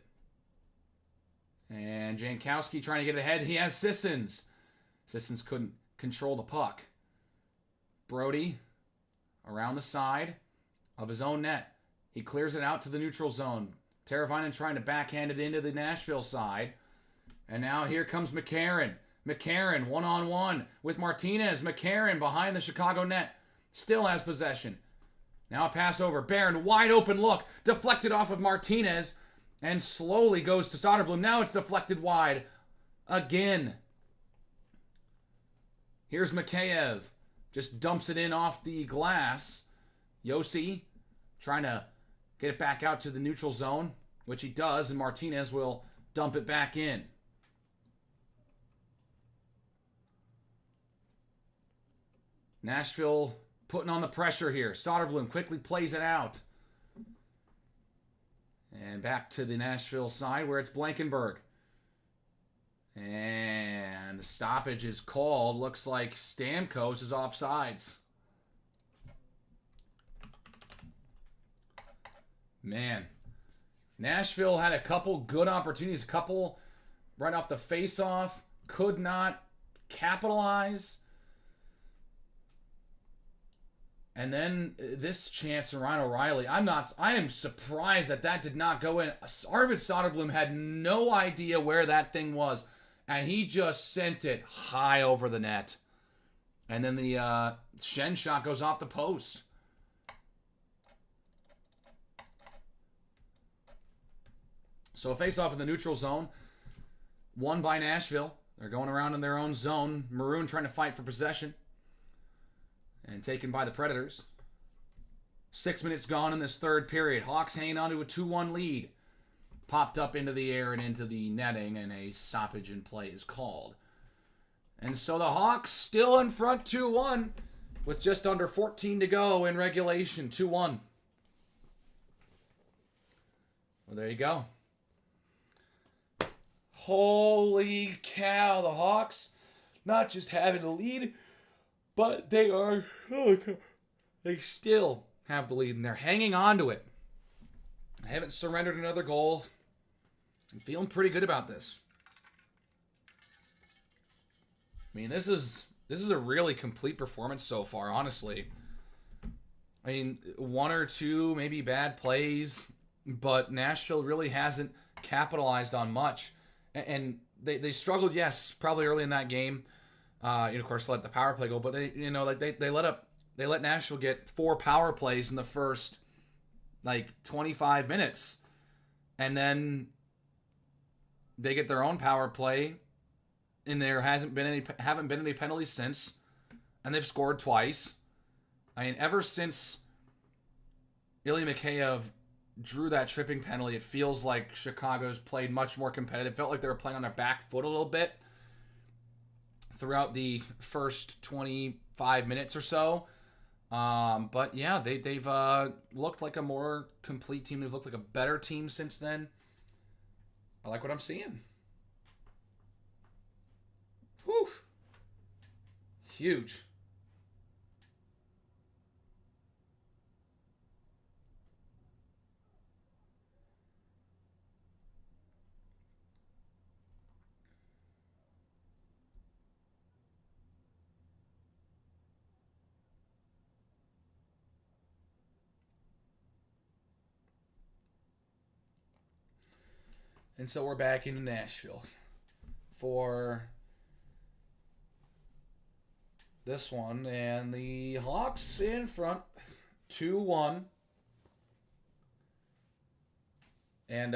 And Jankowski trying to get ahead. He has Sissons. Sissons couldn't control the puck. Brody around the side of his own net. He clears it out to the neutral zone. Teravainen trying to backhand it into the Nashville side. And now here comes McCarron. McCarron one-on-one with Martinez. McCarron behind the Chicago net. Still has possession. Now a pass over. Barron, wide open look. Deflected off of Martinez. And slowly goes to Soderblom. Now it's deflected wide. Again. Here's Mikheyev. Just dumps it in off the glass. Yossi trying to get it back out to the neutral zone, which he does, and Martinez will dump it back in. Nashville putting on the pressure here. Soderblom quickly plays it out. And back to the Nashville side where it's Blankenberg. And the stoppage is called. Looks like Stamkos is offsides. Man, Nashville had a couple good opportunities. A couple right off the face-off. Could not capitalize. And then this chance from Ryan O'Reilly. I am surprised that did not go in. Arvid Soderblom had no idea where that thing was. And he just sent it high over the net. And then the Shen shot goes off the post. So a face-off in the neutral zone, won by Nashville. They're going around in their own zone. Maroon trying to fight for possession. And taken by the Predators. 6 minutes gone in this third period. Hawks hanging on to a 2-1 lead. Popped up into the air and into the netting, and a stoppage in play is called. And so the Hawks still in front 2-1 with just under 14 to go in regulation. 2-1. Well, there you go. Holy cow, the Hawks not just having a lead, but they still have the lead, and they're hanging on to it. They haven't surrendered another goal. I'm feeling pretty good about this. I mean, this is a really complete performance so far, honestly. I mean, one or two maybe bad plays, but Nashville really hasn't capitalized on much. And they struggled, yes, probably early in that game. Of course, let the power play go, but they let Nashville get 4 power plays in the first 25 minutes, and then they get their own power play, and there haven't been any penalties since, and they've scored twice. I mean, ever since Ilya Mikheyev drew that tripping penalty, it feels like Chicago's played much more competitive. It felt like they were playing on their back foot a little bit throughout the first 25 minutes or so. But yeah, they've looked like a more complete team. They've looked like a better team since then. I like what I'm seeing. Whew. Huge. And so we're back in Nashville for this one. And the Hawks in front 2-1. And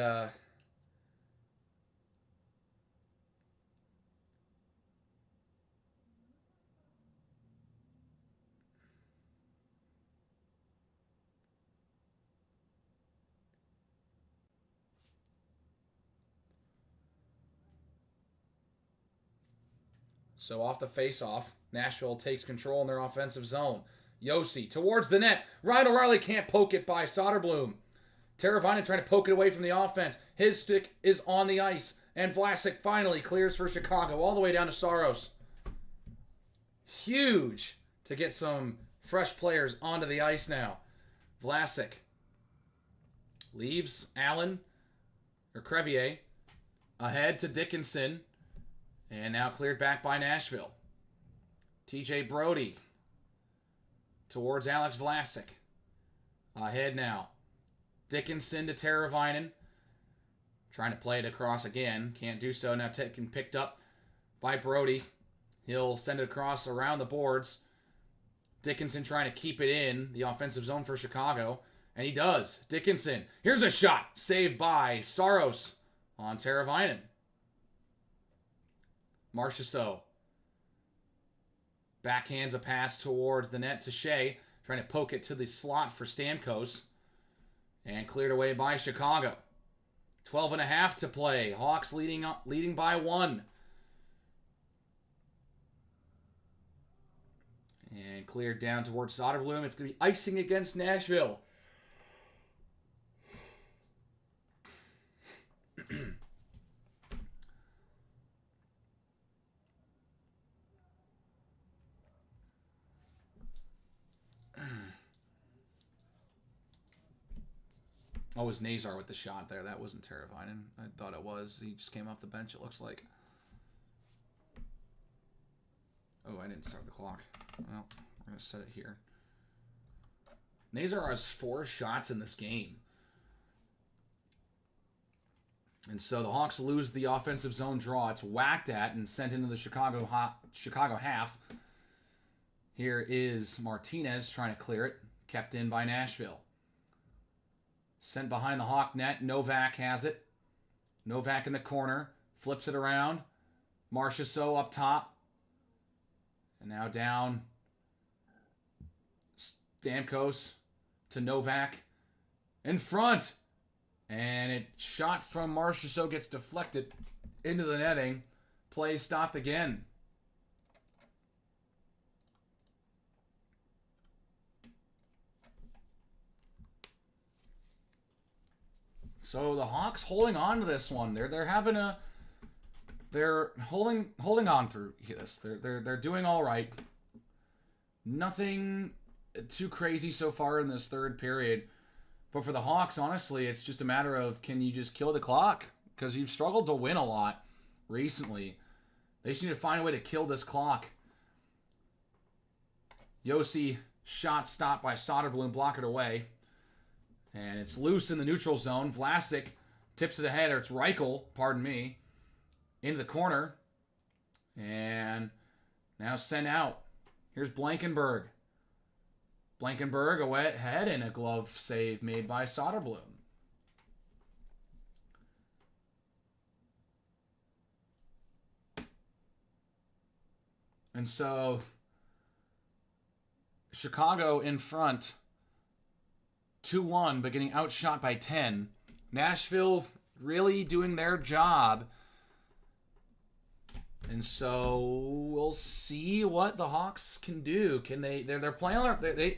so off the face-off, Nashville takes control in their offensive zone. Yossi towards the net. Ryan O'Reilly can't poke it by Soderblom. Teravainen trying to poke it away from the offense. His stick is on the ice. And Vlasic finally clears for Chicago all the way down to Saros. Huge to get some fresh players onto the ice now. Vlasic leaves Crevier ahead to Dickinson. And now cleared back by Nashville. TJ Brody towards Alex Vlasic. Ahead now. Dickinson to Teravainen. Trying to play it across again. Can't do so. Now taken picked up by Brody. He'll send it across around the boards. Dickinson trying to keep it in the offensive zone for Chicago. And he does. Dickinson. Here's a shot. Saved by Saros on Teravainen. Marchessault backhands a pass towards the net to Shea, trying to poke it to the slot for Stamkos, and cleared away by Chicago. 12.5 to play. Hawks leading by 1. And cleared down towards Soderblom. It's going to be icing against Nashville. Oh, it was Nazar with the shot there. That wasn't Teravainen. I thought it was. He just came off the bench, it looks like. Oh, I didn't start the clock. Well, we're going to set it here. Nazar has 4 shots in this game. And so the Hawks lose the offensive zone draw. It's whacked at and sent into the Chicago half. Here is Martinez trying to clear it. Kept in by Nashville. Sent behind the Hawk net. Novak has it. Novak in the corner. Flips it around. Marchessault up top. And now down. Stamkos to Novak. In front. And it shot from Marchessault gets deflected into the netting. Play stopped again. So the Hawks holding on to this one. They're holding on through this. They're doing all right. Nothing too crazy so far in this third period. But for the Hawks, honestly, it's just a matter of, can you just kill the clock? Because you've struggled to win a lot recently. They just need to find a way to kill this clock. Josi shot stopped by Soderblom, block it away. And it's loose in the neutral zone. Vlasic tips it ahead, or it's Reichel, pardon me, into the corner. And now sent out. Here's Blankenberg. Blankenberg away ahead, and a glove save made by Soderblom. And so Chicago in front 2-1, but getting outshot by 10. Nashville really doing their job. And so we'll see what the Hawks can do. Can they? They're playing.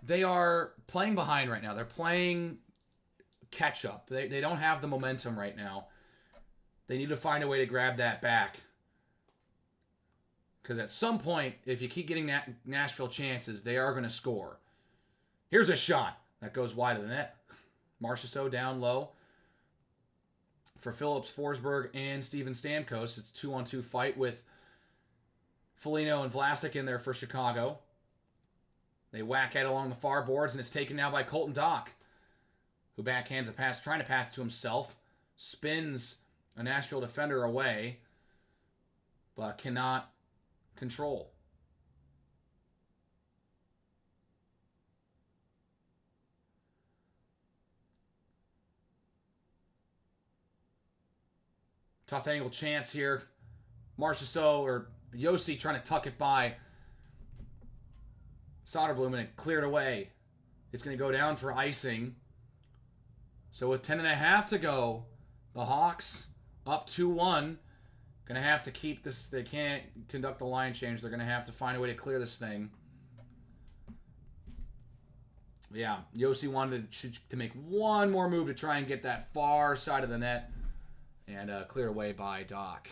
They are playing behind right now. They're playing catch up. They don't have the momentum right now. They need to find a way to grab that back. Because at some point, if you keep getting Nashville chances, they are going to score. Here's a shot that goes wide of the net. Marchessault down low for Phillips, Forsberg, and Steven Stamkos. It's a 2-on-2 fight with Foligno and Vlasic in there for Chicago. They whack at it along the far boards, and it's taken now by Colton Dach, who backhands a pass, trying to pass it to himself. Spins a Nashville defender away, but cannot control. Tough angle chance here. Marchessault or Josi trying to tuck it by Soderblom, and it cleared away. It's going to go down for icing. So with 10.5 to go, the Hawks up 2-1. Going to have to keep this. They can't conduct the line change. They're going to have to find a way to clear this thing. Yeah, Josi wanted to make one more move to try and get that far side of the net. And cleared away by Dach.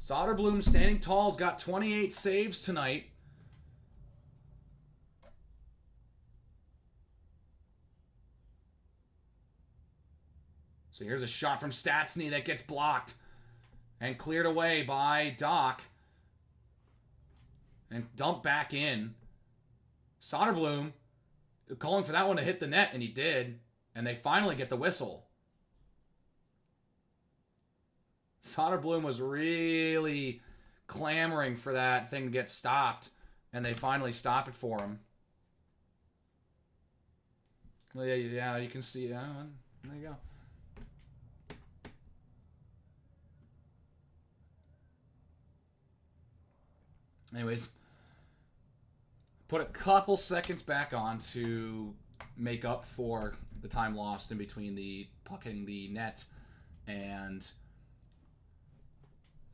Soderblom standing tall. Has got 28 saves tonight. So here's a shot from Stastny that gets blocked and cleared away by Dach. And dumped back in. Soderblom calling for that one to hit the net, and he did. And they finally get the whistle. Soderblom was really clamoring for that thing to get stopped, and they finally stop it for him. Well, yeah, you can see. There you go. Anyways, put a couple seconds back on to make up for the time lost in between the puck hitting the net and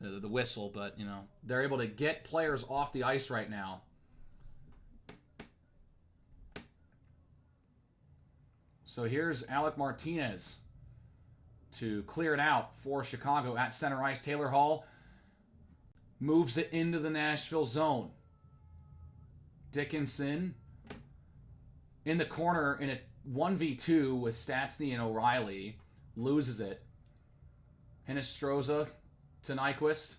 the whistle, but, you know, they're able to get players off the ice right now. So here's Alec Martinez to clear it out for Chicago at center ice. Taylor Hall moves it into the Nashville zone. Dickinson in the corner in a 1v2 with Stastny and O'Reilly. Loses it. Hinostroza to Nyquist.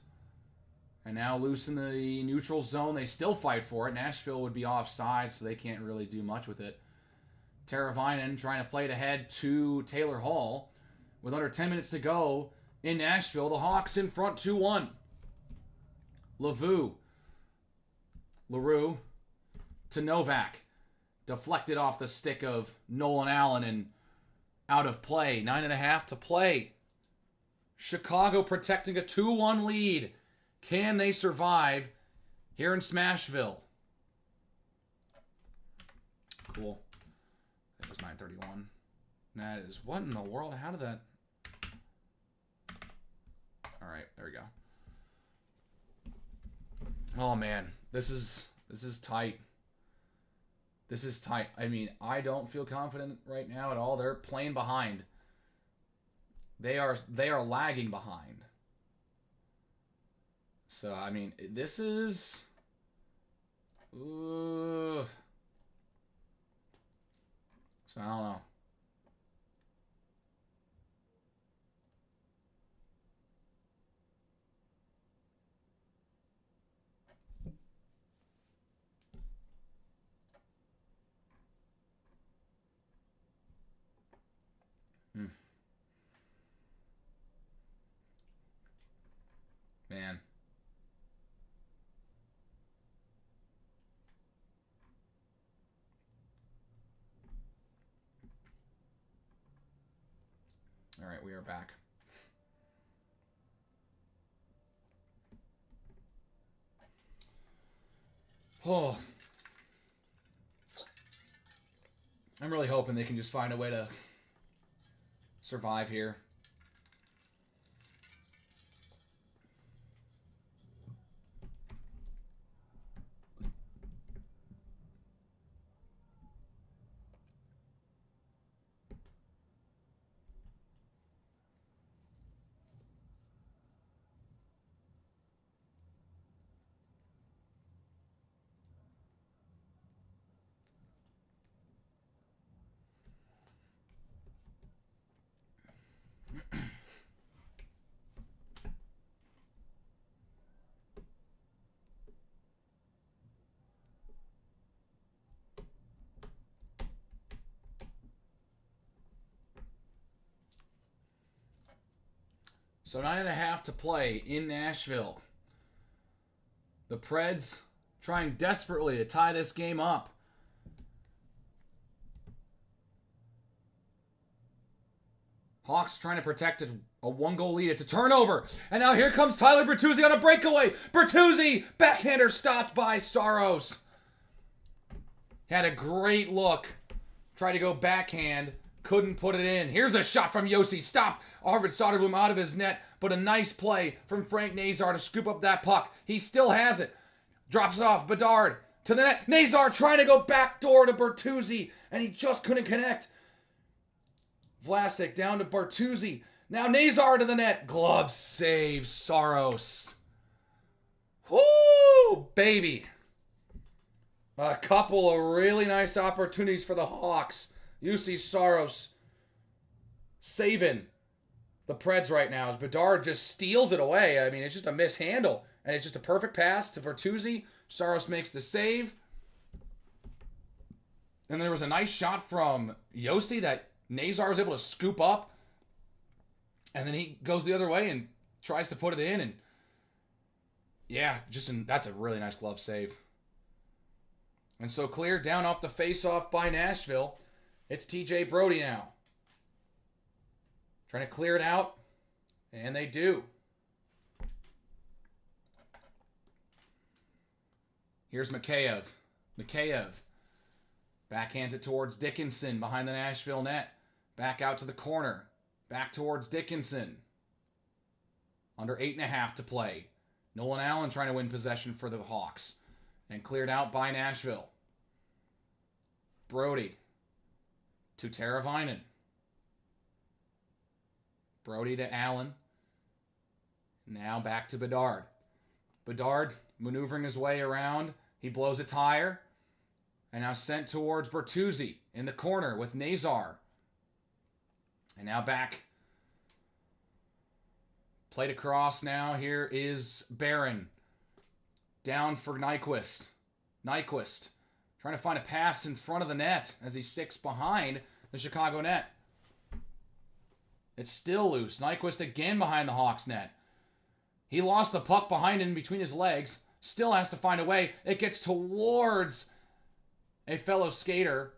And now loose in the neutral zone. They still fight for it. Nashville would be offside, so they can't really do much with it. Teravainen trying to play it ahead to Taylor Hall. With under 10 minutes to go in Nashville, the Hawks in front 2-1. LaRue to Novak. Deflected off the stick of Nolan Allen, and out of play. 9.5 to play. Chicago protecting a 2-1 lead. Can they survive here in Smashville? Cool. It was 9:31. That is, what in the world? How did that? All right, there we go. Oh man, this is tight. This is tight. I mean, I don't feel confident right now at all. They're playing behind. They are lagging behind. So I mean, this is. Ooh. So I don't know. Man. All right, we are back. Oh. I'm really hoping they can just find a way to survive here. So 9.5 to play in Nashville. The Preds trying desperately to tie this game up. Hawks trying to protect a 1-goal lead. It's a turnover. And now here comes Tyler Bertuzzi on a breakaway. Bertuzzi, backhander stopped by Saros. Had a great look. Tried to go backhand. Couldn't put it in. Here's a shot from Yossi. Stop Arvid Soderblom out of his net. But a nice play from Frank Nazar to scoop up that puck. He still has it. Drops it off. Bedard to the net. Nazar trying to go backdoor to Bertuzzi. And he just couldn't connect. Vlasic down to Bertuzzi. Now Nazar to the net. Glove save. Saros. Woo! Baby. A couple of really nice opportunities for the Hawks. Juuse Saros saving the Preds right now as Bedard just steals it away. I mean, it's just a mishandle. And it's just a perfect pass to Bertuzzi. Saros makes the save. And there was a nice shot from Josi that Nazar was able to scoop up. And then he goes the other way and tries to put it in. And yeah, that's a really nice glove save. And so cleared down off the face-off by Nashville. It's TJ Brody now. Trying to clear it out. And they do. Here's Mikheyev. Backhands it towards Dickinson behind the Nashville net. Back out to the corner. Back towards Dickinson. Under 8.5 to play. Nolan Allen trying to win possession for the Hawks. And cleared out by Nashville. Brody to Teravainen. Brody to Allen. Now back to Bedard. Bedard maneuvering his way around. He blows a tire. And now sent towards Bertuzzi in the corner with Nazar. And now back. Played across now. Here is Barron. Down for Nyquist. Nyquist trying to find a pass in front of the net as he sticks behind the Chicago net. It's still loose. Nyquist again behind the Hawks net. He lost the puck behind him between his legs. Still has to find a way. It gets towards a fellow skater.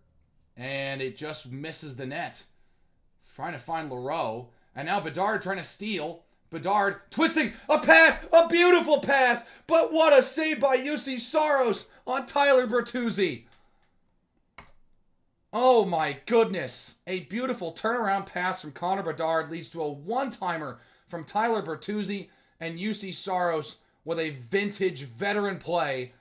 And it just misses the net. trying to find Leroux. And now Bedard trying to steal. Bedard twisting a pass, a beautiful pass, but what a save by UC Saros on Tyler Bertuzzi. Oh my goodness. A beautiful turnaround pass from Connor Bedard leads to a one-timer from Tyler Bertuzzi, and UC Saros with a vintage veteran play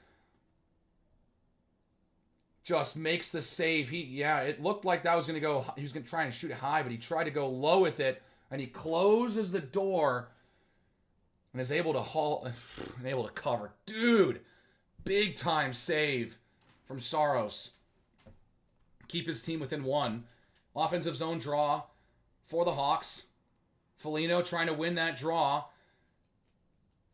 just makes the save. It looked like that was going to go, he was going to try and shoot it high, but he tried to go low with it, and he closes the door and is able to haul and able to cover. Dude, big time save from Saros. Keep his team within one. Offensive zone draw for the Hawks. Foligno trying to win that draw.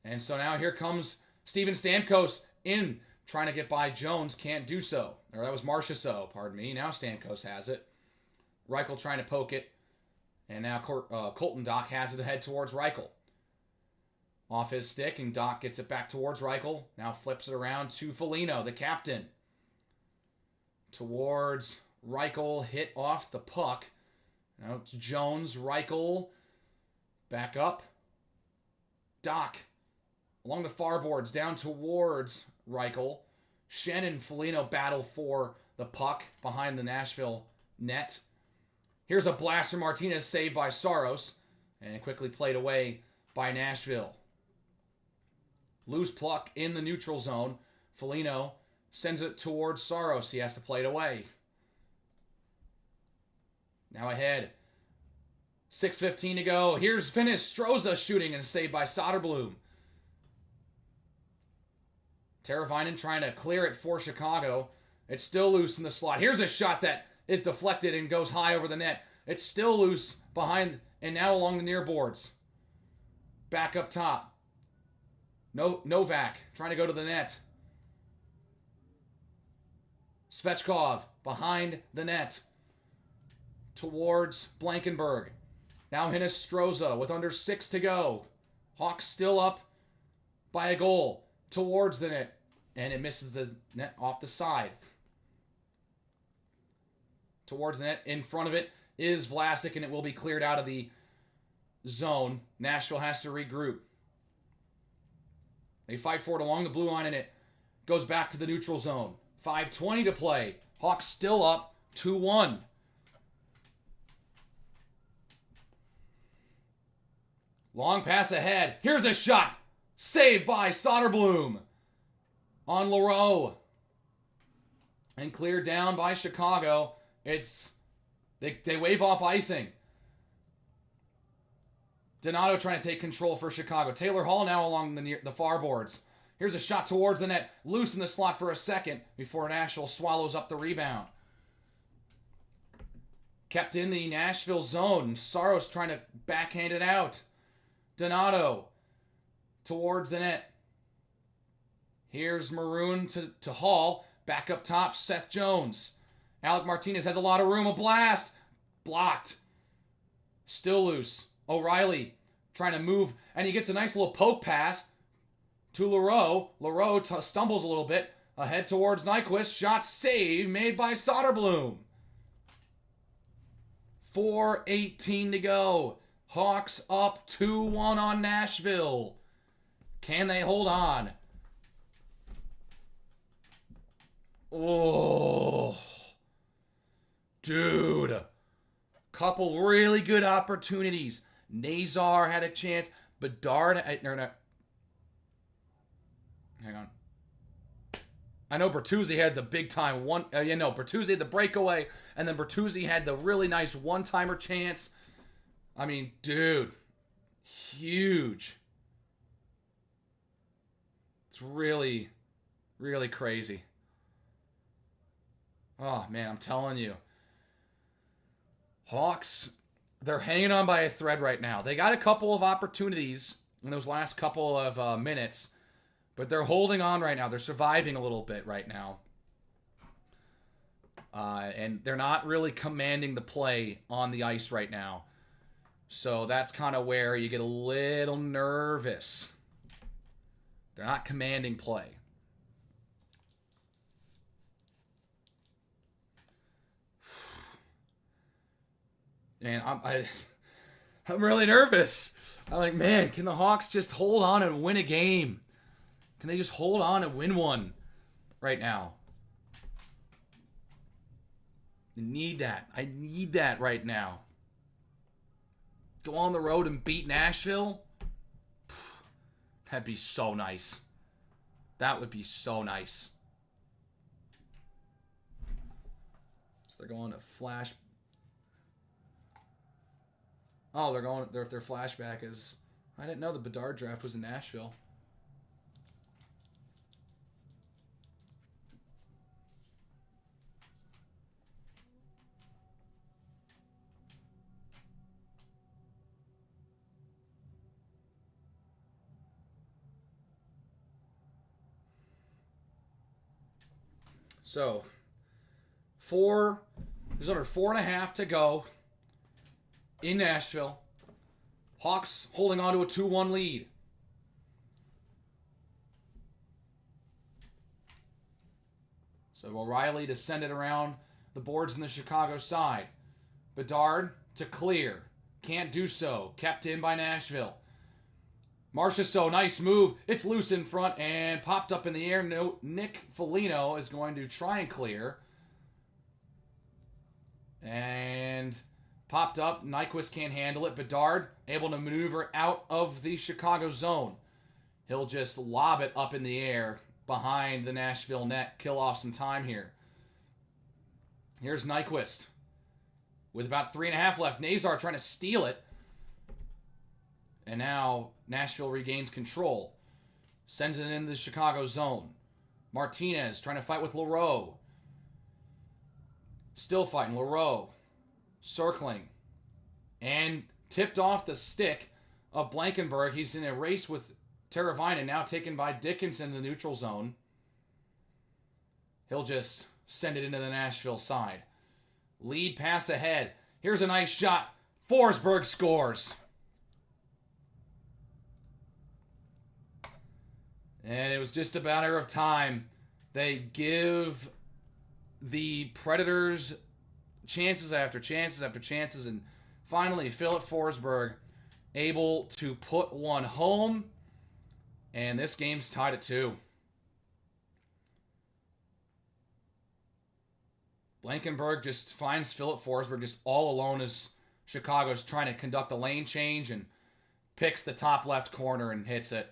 And so now here comes Steven Stamkos in, trying to get by Jones. Can't do so. Or that was Marchessault, pardon me. Now Stamkos has it. Reichel trying to poke it. And now Colton Dock has it to head towards Reichel. Off his stick, and Dock gets it back towards Reichel. Now flips it around to Foligno, the captain. Towards Reichel, hit off the puck. Now it's Jones, Reichel. Back up. Dock. Along the far boards, down towards Reichel. Schenn and Foligno battle for the puck behind the Nashville net. Here's a blast from Martinez, saved by Saros. And quickly played away by Nashville. Loose puck in the neutral zone. Foligno sends it towards Saros. He has to play it away. Now ahead. 6:15 to go. Here's Finnis Stroza shooting and saved by Soderblom. Teravainen trying to clear it for Chicago. It's still loose in the slot. Here's a shot that is deflected and goes high over the net. It's still loose behind and now along the near boards. Back up top. Novak trying to go to the net. Svechkov behind the net. Towards Blankenberg. Now Finnis Stroza with under 6 to go. Hawks still up by a goal. Towards the net. And it misses the net off the side. Towards the net. In front of it is Vlasic, and it will be cleared out of the zone. Nashville has to regroup. They fight for it along the blue line, and it goes back to the neutral zone. 5:20 to play. Hawks still up 2-1. Long pass ahead. Here's a shot. Saved by Soderblom on Leroux. And cleared down by Chicago. They wave off icing. Donato trying to take control for Chicago. Taylor Hall now along the far boards. Here's a shot towards the net. Loose in the slot for a second before Nashville swallows up the rebound. Kept in the Nashville zone. Saros trying to backhand it out. Donato towards the net. Here's Maroon to Hall. Back up top, Seth Jones. Alec Martinez has a lot of room. A blast. Blocked. Still loose. O'Reilly trying to move, and he gets a nice little poke pass to Leroux. Leroux stumbles a little bit. Ahead towards Nyquist. Shot save made by Soderblom. 4:18 to go. Hawks up 2-1 on Nashville. Can they hold on? Oh, dude. Couple really good opportunities. Nazar had a chance. Bedard... Hang on. I know Bertuzzi had the big time one... Bertuzzi had the breakaway, and then Bertuzzi had the really nice one-timer chance. I mean, dude. Huge. It's really, really crazy. Oh, man, I'm telling you. Hawks, they're hanging on by a thread right now. They got a couple of opportunities in those last couple of minutes, but they're holding on right now. They're surviving a little bit right now. And they're not really commanding the play on the ice right now. So that's kind of where you get a little nervous. They're not commanding play. And I'm really nervous. I'm like, man, can the Hawks just hold on and win a game? Can they just hold on and win one right now? I need that. I need that right now. Go on the road and beat Nashville? That'd be so nice. That would be so nice. So they're going to flash. Oh, they're going. Their flashback is. I didn't know the Bedard draft was in Nashville. So, there's under 4.5 to go in Nashville. Hawks holding on to a 2-1 lead. So O'Reilly to send it around the boards in the Chicago side. Bedard to clear. Can't do so. Kept in by Nashville. Marchessault, nice move. It's loose in front and popped up in the air. No, Nick Foligno is going to try and clear. And popped up. Nyquist can't handle it. Bedard able to maneuver out of the Chicago zone. He'll just lob it up in the air behind the Nashville net. Kill off some time here. Here's Nyquist. With about 3.5 left. Nazar trying to steal it. And now Nashville regains control. Sends it into the Chicago zone. Martinez trying to fight with Leroux. Still fighting. Leroux circling. And tipped off the stick of Blankenberg. He's in a race with Teravainen, now taken by Dickinson in the neutral zone. He'll just send it into the Nashville side. Lead pass ahead. Here's a nice shot. Forsberg scores. And it was just a matter of time. They give the Predators chances after chances after chances. And finally, Philip Forsberg able to put one home. And this game's tied at 2. Blankenberg just finds Philip Forsberg just all alone as Chicago's trying to conduct a lane change and picks the top left corner and hits it.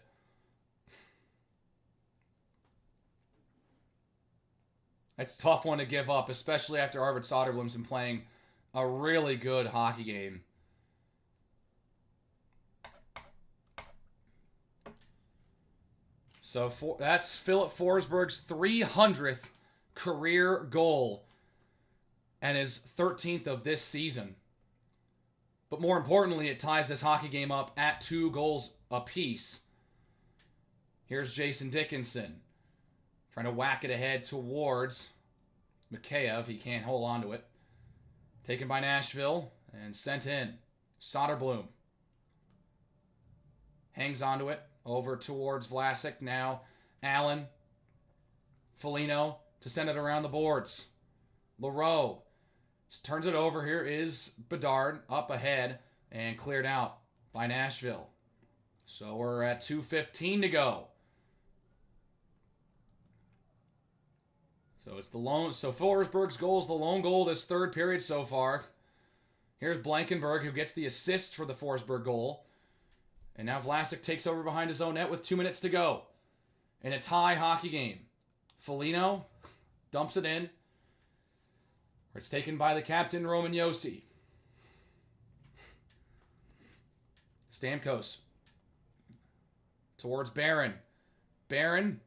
It's a tough one to give up, especially after Arvid Soderblom's been playing a really good hockey game. So that's Philip Forsberg's 300th career goal and his 13th of this season. But more importantly, it ties this hockey game up at 2 goals apiece. Here's Jason Dickinson. Trying to whack it ahead towards Mikheyev. He can't hold on to it. Taken by Nashville and sent in. Soderblom. Hangs onto it. Over towards Vlasic. Now Allen. Foligno to send it around the boards. Leroux turns it over. Here is Bedard up ahead and cleared out by Nashville. So we're at 2:15 to go. So it's the lone. So Forsberg's goal is the lone goal this third period so far. Here's Blankenberg who gets the assist for the Forsberg goal. And now Vlasic takes over behind his own net with 2 minutes to go. In a tie hockey game. Foligno dumps it in. Where it's taken by the captain, Roman Josi. Stamkos. Towards Barron. Barron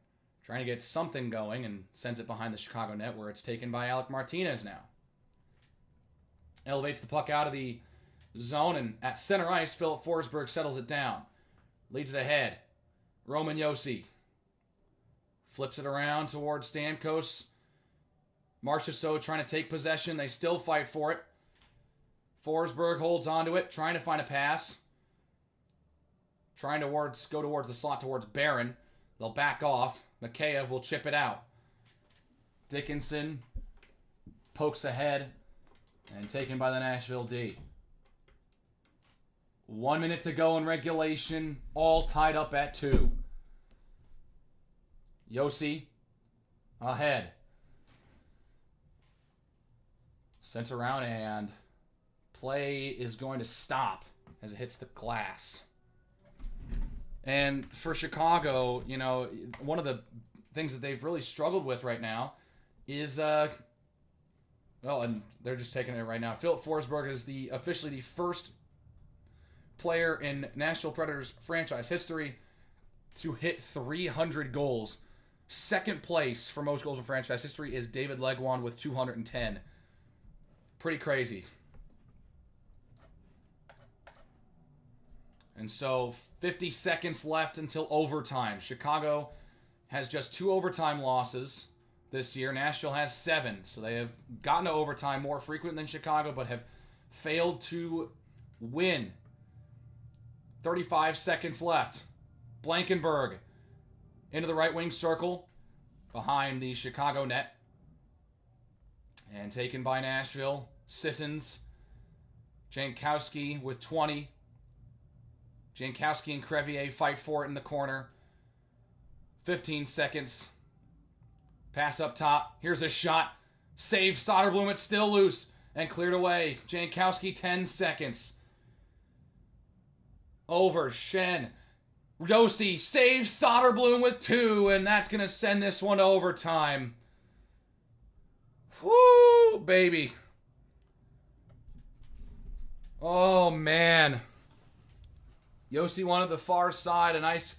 trying to get something going and sends it behind the Chicago net where it's taken by Alec Martinez now. Elevates the puck out of the zone and at center ice, Philip Forsberg settles it down. Leads it ahead. Roman Josi. Flips it around towards Stamkos. Marchessault trying to take possession. They still fight for it. Forsberg holds onto it, trying to find a pass. Trying to go towards the slot towards Barron. They'll back off. Mikheyev will chip it out. Dickinson pokes ahead and taken by the Nashville D. 1 minute to go in regulation. All tied up at 2. Josi ahead. Sent around and play is going to stop as it hits the glass. And for Chicago, you know, one of the things that they've really struggled with right now is, and they're just taking it right now. Philip Forsberg is officially the first player in Nashville Predators franchise history to hit 300 goals. Second place for most goals in franchise history is David Legwand with 210. Pretty crazy. And so 50 seconds left until overtime. Chicago has just 2 overtime losses this year. Nashville has 7. So they have gotten to overtime more frequent than Chicago, but have failed to win. 35 seconds left. Blankenberg into the right wing circle behind the Chicago net. And taken by Nashville. Sissons. Jankowski with 20. Jankowski and Crevier fight for it in the corner. 15 seconds. Pass up top. Here's a shot. Save Soderblom. It's still loose. And cleared away. Jankowski 10 seconds. Over. Shen. Josi saves Soderblom with 2. And that's going to send this one to overtime. Woo, baby. Oh, man. Josi wanted the far side. A nice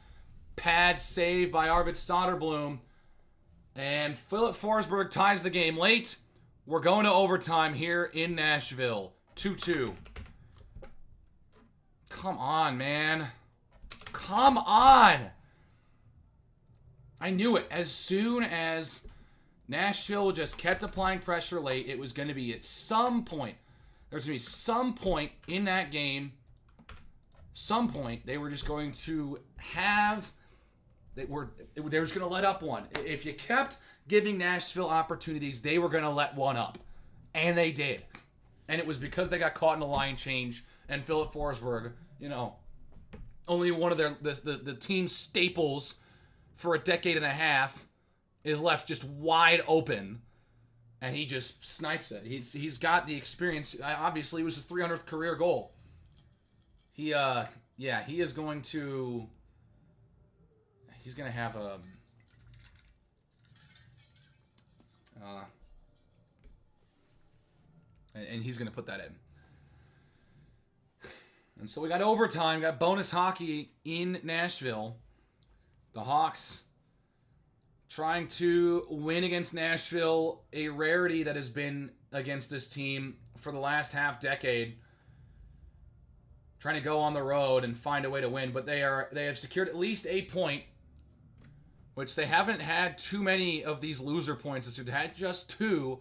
pad save by Arvid Soderblom. And Philip Forsberg ties the game late. We're going to overtime here in Nashville. 2-2. Come on, man. Come on. I knew it. As soon as Nashville just kept applying pressure late, it was going to be at some point. There's going to be some point in that game. Some point they were just going to have. They were just going to let up one. If you kept giving Nashville opportunities, they were going to let one up. And they did. And it was because they got caught in a line change. And Philip Forsberg, you know, only one of the team's staples for a decade and a half is left just wide open. And he just snipes it. He's got the experience. Obviously, it was his 300th career goal. He is going to... He's going to have a... and he's going to put that in. And so we got overtime. We got bonus hockey in Nashville. The Hawks trying to win against Nashville, a rarity that has been against this team for the last half decade. Trying to go on the road and find a way to win, but they have secured at least a point, which they haven't had too many of these loser points. They've had just 2.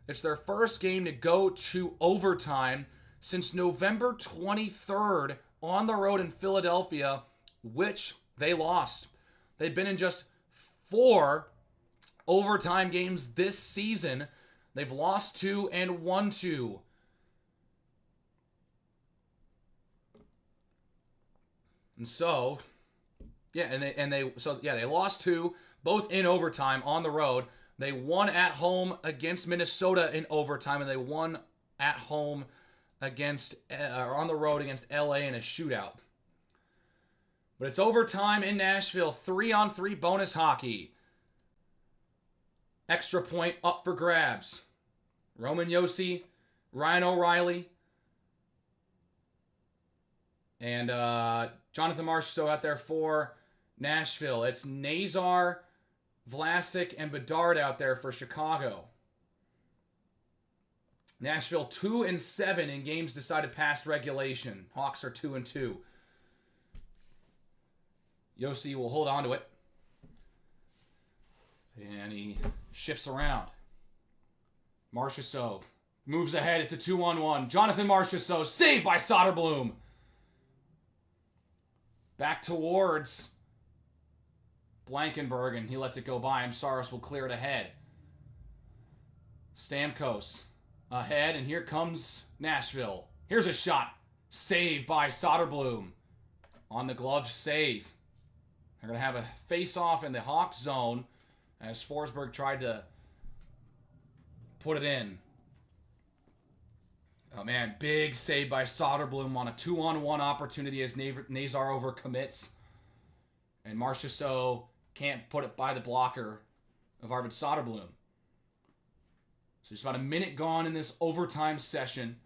It's their first game to go to overtime since November 23rd on the road in Philadelphia, which they lost. They've been in just 4 overtime games this season. They've lost 2 and won 2. And so, they lost 2, both in overtime on the road. They won at home against Minnesota in overtime, and they won at home on the road against LA in a shootout. But it's overtime in Nashville, 3-on-3 bonus hockey. Extra point up for grabs. Roman Josi, Ryan O'Reilly, and Jonathan Marchessault out there for Nashville. It's Nazar, Vlasic, and Bedard out there for Chicago. Nashville 2-7 in games decided past regulation. Hawks are 2-2. Josi will hold on to it. And he shifts around. Marchessault moves ahead. It's a 2-on-1. Jonathan Marchessault saved by Soderblom. Back towards Blankenberg, and he lets it go by him. Saros will clear it ahead. Stamkos ahead, and here comes Nashville. Here's a shot. Save by Soderblom on the glove save. They're going to have a face-off in the Hawks zone as Forsberg tried to put it in. Oh, man. Big save by Soderblom on a 2-on-1 opportunity as Nazar overcommits. And Marchessault can't put it by the blocker of Arvid Soderblom. So just about a minute gone in this overtime session.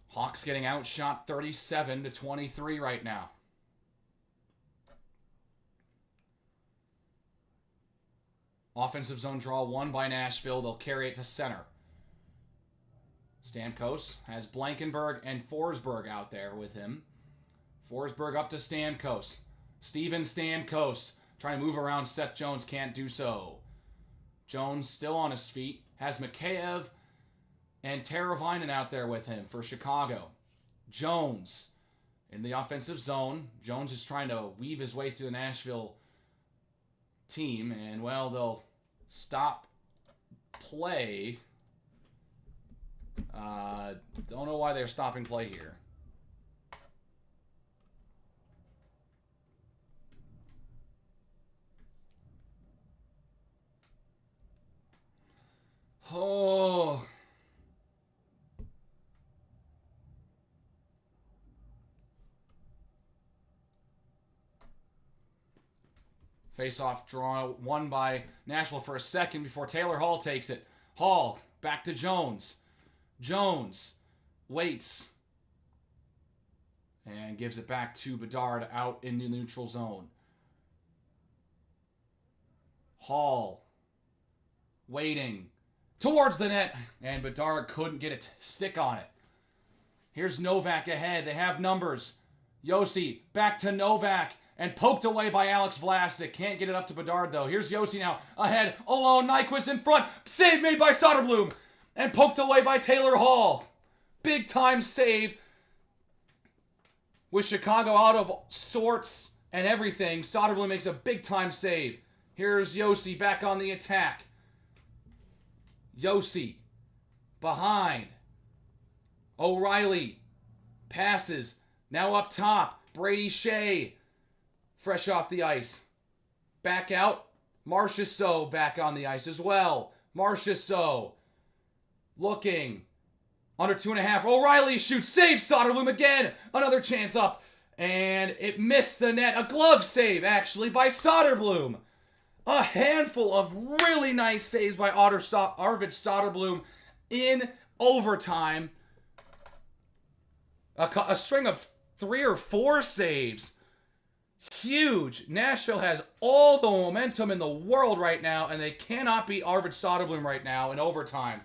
Hawks getting outshot 37-23 right now. Offensive zone draw won by Nashville. They'll carry it to center. Stamkos has Blankenberg and Forsberg out there with him. Forsberg up to Stamkos. Steven Stamkos trying to move around Seth Jones, can't do so. Jones still on his feet. Has Mikheyev and Teravainen out there with him for Chicago. Jones in the offensive zone. Jones is trying to weave his way through the Nashville team. And, well, they'll stop play. Don't know why they're stopping play here. Oh. Face-off draw won by Nashville for a second before Taylor Hall takes it. Hall back to Jones. Jones waits and gives it back to Bedard out in the neutral zone. Hall waiting towards the net, and Bedard couldn't get a stick on it. Here's Novak ahead. They have numbers. Josi back to Novak and poked away by Alex Vlasic. Can't get it up to Bedard, though. Here's Josi now ahead. Alone, Nyquist in front. Save made by Soderblom and poked away by Taylor Hall. Big time save. With Chicago out of sorts and everything, Soderblom makes a big time save. Here's Josi back on the attack. Josi behind. O'Reilly passes. Now up top. Brady Shea fresh off the ice. Back out. Marchessault back on the ice as well. Marchessault looking. Under 2.5. O'Reilly shoots. Saves Soderblom again. Another chance up. And it missed the net. A glove save, actually, by Soderblom. A handful of really nice saves by Arvid Soderblom in overtime. A string of 3 or 4 saves. Huge. Nashville has all the momentum in the world right now, and they cannot beat Arvid Soderblom right now in overtime.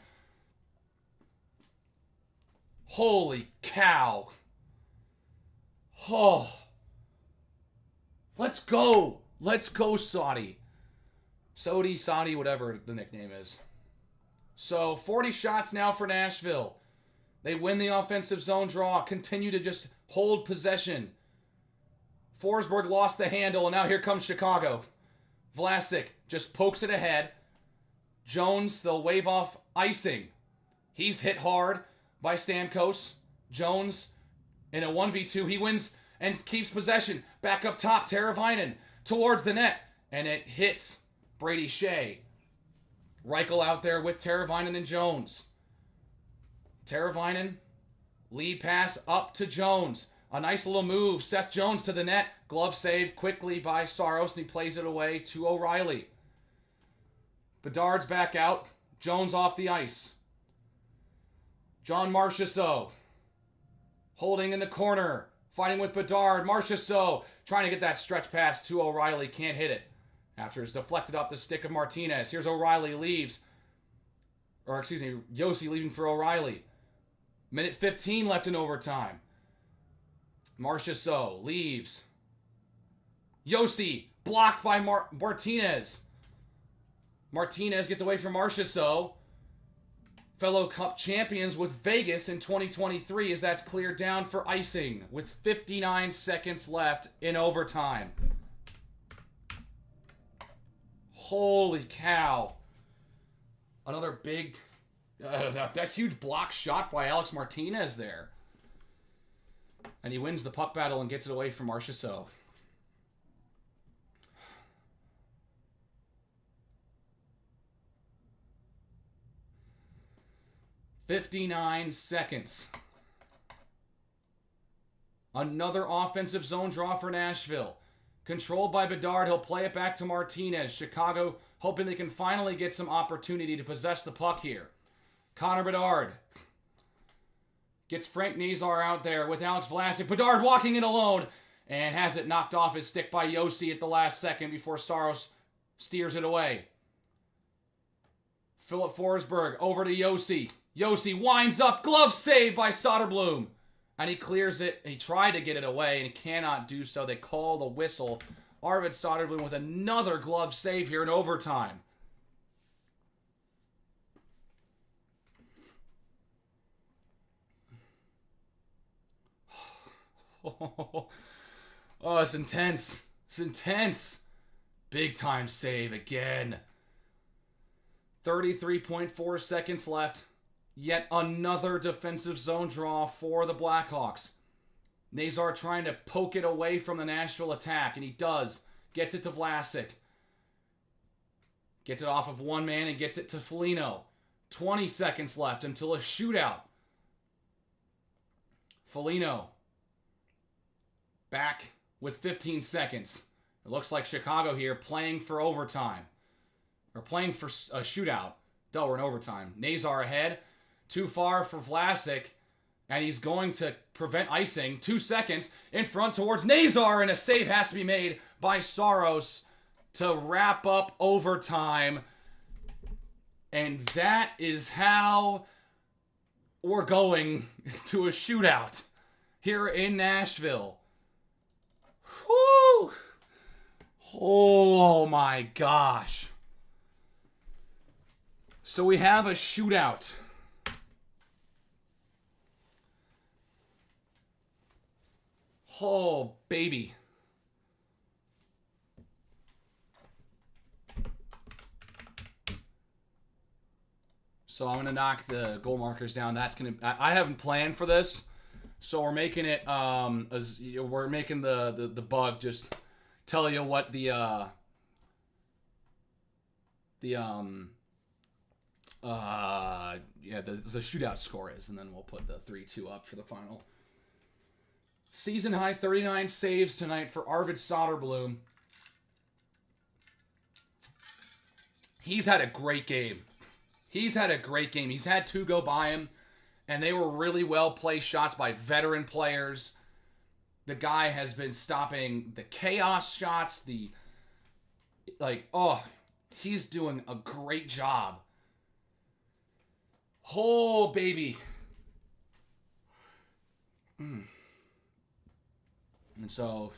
Holy cow. Oh. Let's go. Let's go, Saudi. Saudi, whatever the nickname is. So, 40 shots now for Nashville. They win the offensive zone draw. Continue to just hold possession. Forsberg lost the handle, and now here comes Chicago. Vlasic just pokes it ahead. Jones, they'll wave off icing. He's hit hard by Stamkos. Jones, in a 1v2, he wins and keeps possession. Back up top, Teravainen towards the net, and it hits Brady Shea. Reichel out there with Teravainen and Jones. Teravainen, lead pass up to Jones. A nice little move. Seth Jones to the net. Glove save quickly by Saros, and he plays it away to O'Reilly. Bedard's back out. Jones off the ice. John Marchessault holding in the corner. Fighting with Bedard. Marchessault trying to get that stretch pass to O'Reilly. Can't hit it. After it's deflected off the stick of Martinez. Here's O'Reilly leaves. Josi leaving for O'Reilly. Minute 15 left in overtime. Marchessault leaves. Josi blocked by Martinez. Martinez gets away from Marchessault. Fellow Cup champions with Vegas in 2023 as that's cleared down for icing with 59 seconds left in overtime. Holy cow. Another big, that huge block shot by Alex Martinez there. And he wins the puck battle and gets it away from Marchessault. "59 seconds. Another offensive zone draw for Nashville. Controlled by Bedard, he'll play it back to Martinez. Chicago hoping they can finally get some opportunity to possess the puck here. Connor Bedard gets Frank Nazar out there with Alex Vlasic. Bedard walking in alone and has it knocked off his stick by Josi at the last second before Saros steers it away. Philip Forsberg over to Josi. Josi winds up, glove save by Soderblom. And he clears it. He tried to get it away and he cannot do so. They call the whistle. Arvid Soderblom with another glove save here in overtime. Oh, it's intense. It's intense. Big time save again. 33.4 seconds left. Yet another defensive zone draw for the Blackhawks. Nazar trying to poke it away from the Nashville attack, and he does. Gets it to Vlasic. Gets it off of one man and gets it to Foligno. 20 seconds left until a shootout. Foligno back with 15 seconds. It looks like Chicago here playing for overtime. Or playing for a shootout. We're in overtime. Nazar ahead. Too far for Vlasic. And he's going to prevent icing. 2 seconds in front towards Nazar. And a save has to be made by Saros to wrap up overtime. And that is how we're going to a shootout here in Nashville. Whew. Oh my gosh. So we have a shootout. Oh, baby. So I'm going to knock the goal markers down. That's going to... I haven't planned for this. So we're making it... we're making the bug just tell you what the shootout score is. And then we'll put the 3-2 up for the final. Season high 39 saves tonight for Arvid Soderblom. He's had a great game. He's had 2 go by him, and they were really well placed shots by veteran players. The guy has been stopping the chaos shots, he's doing a great job. Oh, baby. And so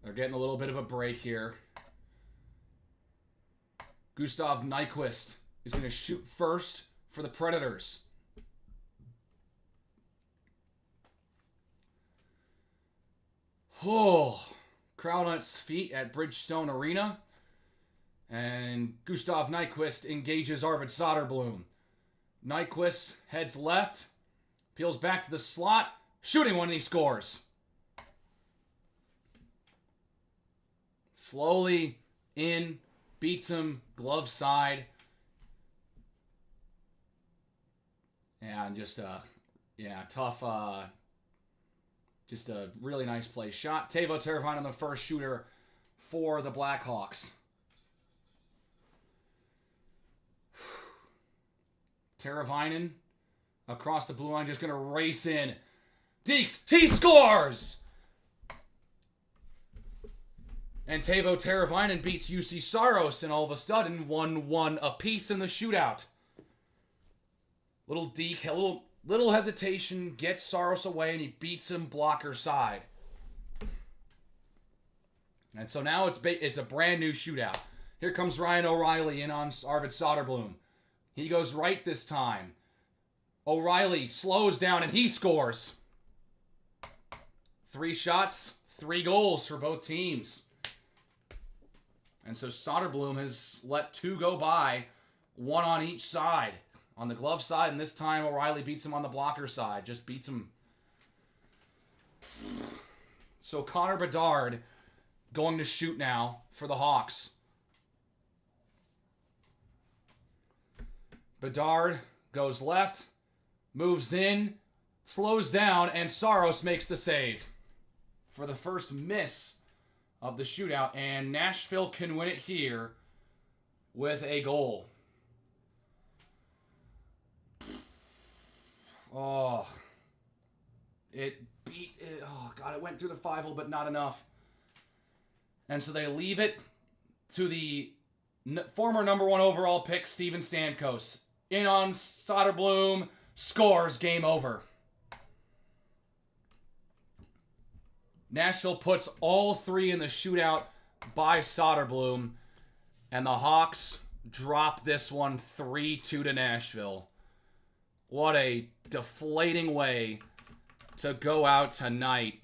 they're getting a little bit of a break here. Gustav Nyquist is going to shoot first for the Predators. Oh, crowd on its feet at Bridgestone Arena. And Gustav Nyquist engages Arvid Soderblom. Nyquist heads left, peels back to the slot, shooting one, and he scores. Slowly in, beats him, glove side. And just, tough, just a really nice play shot. Teuvo Teravainen on the first shooter for the Blackhawks. Teravainen across the blue line, just going to race in. Deeks, he scores! And Teuvo Teravainen beats UC Saros, and all of a sudden, 1-1 apiece in the shootout. Little Deke, little hesitation, gets Saros away, and he beats him blocker side. And so now it's a brand new shootout. Here comes Ryan O'Reilly in on Arvid Soderblom. He goes right this time. O'Reilly slows down, and he scores. 3 shots, 3 goals for both teams. And so Soderblom has let 2 go by, 1 on each side. On the glove side, and this time O'Reilly beats him on the blocker side. Just beats him So Connor Bedard going to shoot now for the Hawks. Bedard goes left, moves in, slows down, and Saros makes the save for the first miss of the shootout. And Nashville can win it here with a goal. Oh, it beat it. Oh, God, it went through the 5-hole, but not enough. And so they leave it to the former number 1 overall pick, Steven Stamkos. In on Soderblom, scores, game over. Nashville puts all 3 in the shootout by Soderblom, and the Hawks drop this one 3-2 to Nashville. What a deflating way to go out tonight.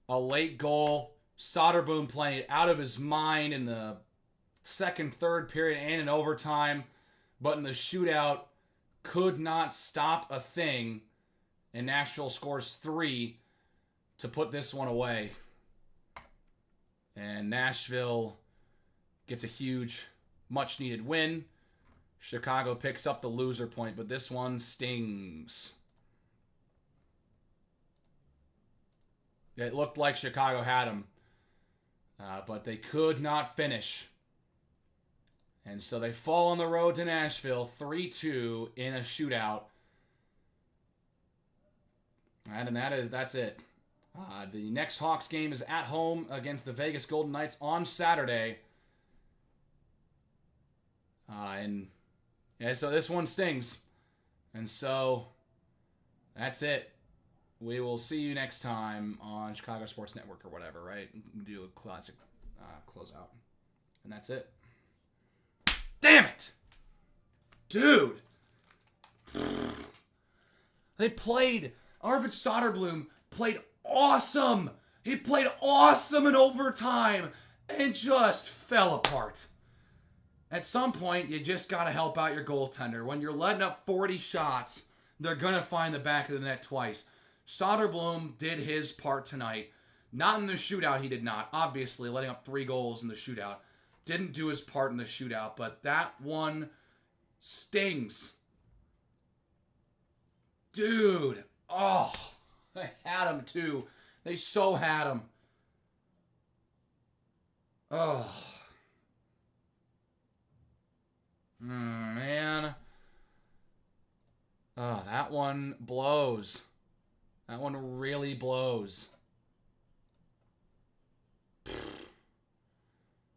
A late goal. Soderblom playing it out of his mind in the second, third period and in overtime. But in the shootout, could not stop a thing. And Nashville scores 3 to put this one away. And Nashville gets a huge, much-needed win. Chicago picks up the loser point, but this one stings. It looked like Chicago had him, but they could not finish. And so they fall on the road to Nashville 3-2 in a shootout. And that's it. The next Hawks game is at home against the Vegas Golden Knights on Saturday. So this one stings. And so that's it. We will see you next time on Chicago Sports Network or whatever, right? Do a classic closeout. And that's it. Damn it! Dude! Arvid Soderblom played awesome! He played awesome in overtime and just fell apart. At some point, you just got to help out your goaltender. When you're letting up 40 shots, they're going to find the back of the net twice. Soderblom did his part tonight. Not in the shootout, he did not. Obviously, letting up 3 goals in the shootout. Didn't do his part in the shootout, but that one stings. Dude. Oh, they had him too. They so had him. Oh. Man. Oh, that one blows. That one really blows.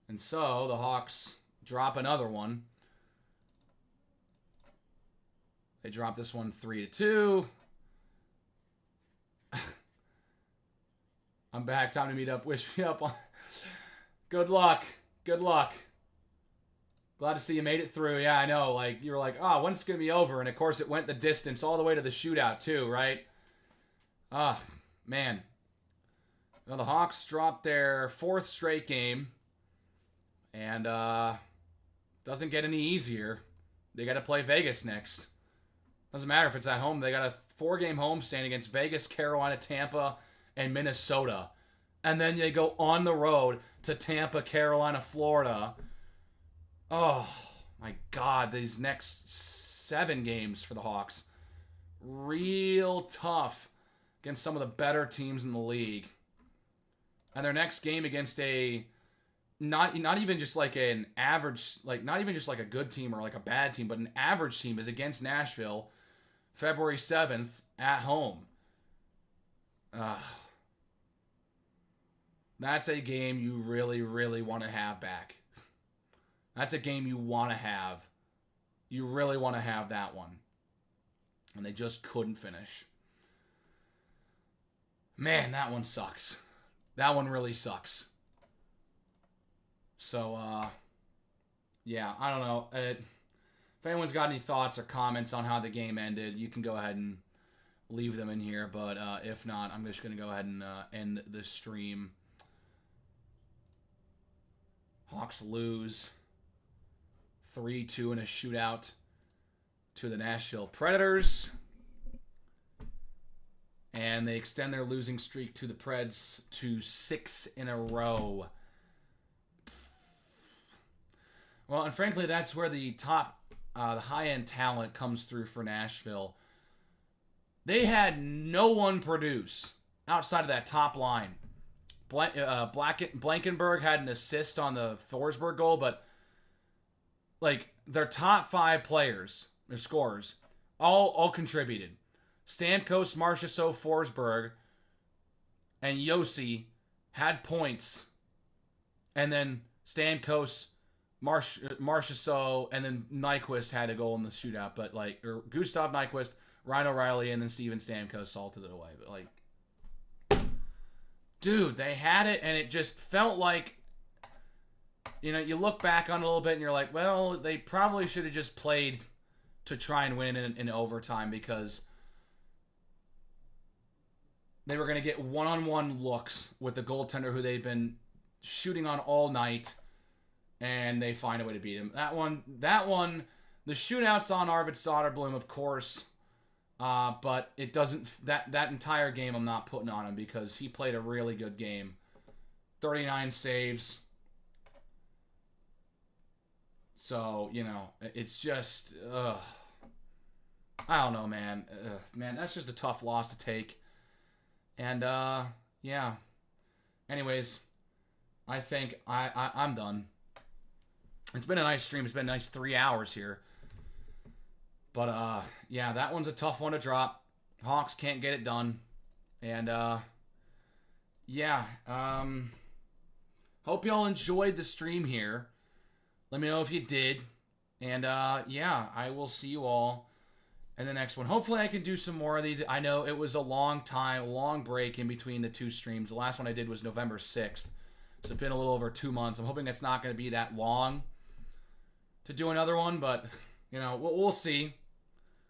And so the Hawks drop another one. They drop this one 3-2. I'm back. Time to meet up. Wish me up. Good luck. Good luck. Glad to see you made it through. Yeah, I know. Like, you were like, oh, when's it going to be over? And, of course, it went the distance all the way to the shootout, too, right? Ah, man. Well, the Hawks dropped their 4th straight game. And doesn't get any easier. They got to play Vegas next. Doesn't matter if it's at home. They got a 4-game homestand against Vegas, Carolina, Tampa, and Minnesota. And then they go on the road to Tampa, Carolina, Florida. Oh, my God. These next 7 games for the Hawks. Real tough against some of the better teams in the league. And their next game against a... Not even just like an average, like not even just like a good team or like a bad team, but an average team is against Nashville, February 7th at home. That's a game you really, really want to have back. That's a game you want to have. You really want to have that one. And they just couldn't finish. Man, that one sucks. That one really sucks. So, yeah, I don't know. If anyone's got any thoughts or comments on how the game ended, you can go ahead and leave them in here. But if not, I'm just going to go ahead and end the stream. Hawks lose 3-2 in a shootout to the Nashville Predators. And they extend their losing streak to the Preds to 6 in a row. Well, and frankly, that's where the high-end talent comes through for Nashville. They had no one produce outside of that top line. Blankenberg had an assist on the Forsberg goal, but like their top 5 players, their scorers, all contributed. Stamkos, Marchessault, Forsberg, and Yossi had points, and then Stamkos, Marchessault, and then Nyquist had a goal in the shootout. But Gustav Nyquist, Ryan O'Reilly, and then Steven Stamkos salted it away. But dude, they had it, and it just felt like, you look back on it a little bit, and you're like, well, they probably should have just played to try and win in overtime, because they were going to get one-on-one looks with the goaltender who they've been shooting on all night, and they find a way to beat him. That one, the shootouts on Arvid Soderblom, of course, but it doesn't. That entire game, I'm not putting on him because he played a really good game. 39 saves. So it's just, I don't know, man. Man, that's just a tough loss to take. And yeah. Anyways, I think I'm done. It's been a nice stream. It's been a nice 3 hours here. But yeah, that one's a tough one to drop. Hawks can't get it done. And yeah, hope y'all enjoyed the stream here. Let me know if you did. And yeah, I will see you all in the next one. Hopefully I can do some more of these. I know it was a long break in between the 2 streams. The last one I did was November 6th. So it's been a little over 2 months. I'm hoping it's not going to be that long to do another one, but we'll see.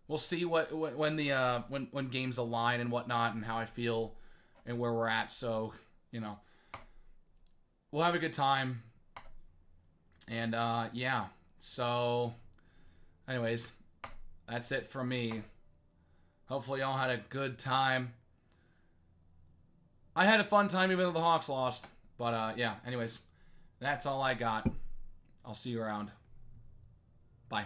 We'll see when games align and whatnot, and how I feel and where we're at. So, we'll have a good time. And yeah. So anyways, that's it from me. Hopefully y'all had a good time. I had a fun time even though the Hawks lost. But yeah, anyways, that's all I got. I'll see you around. Bye.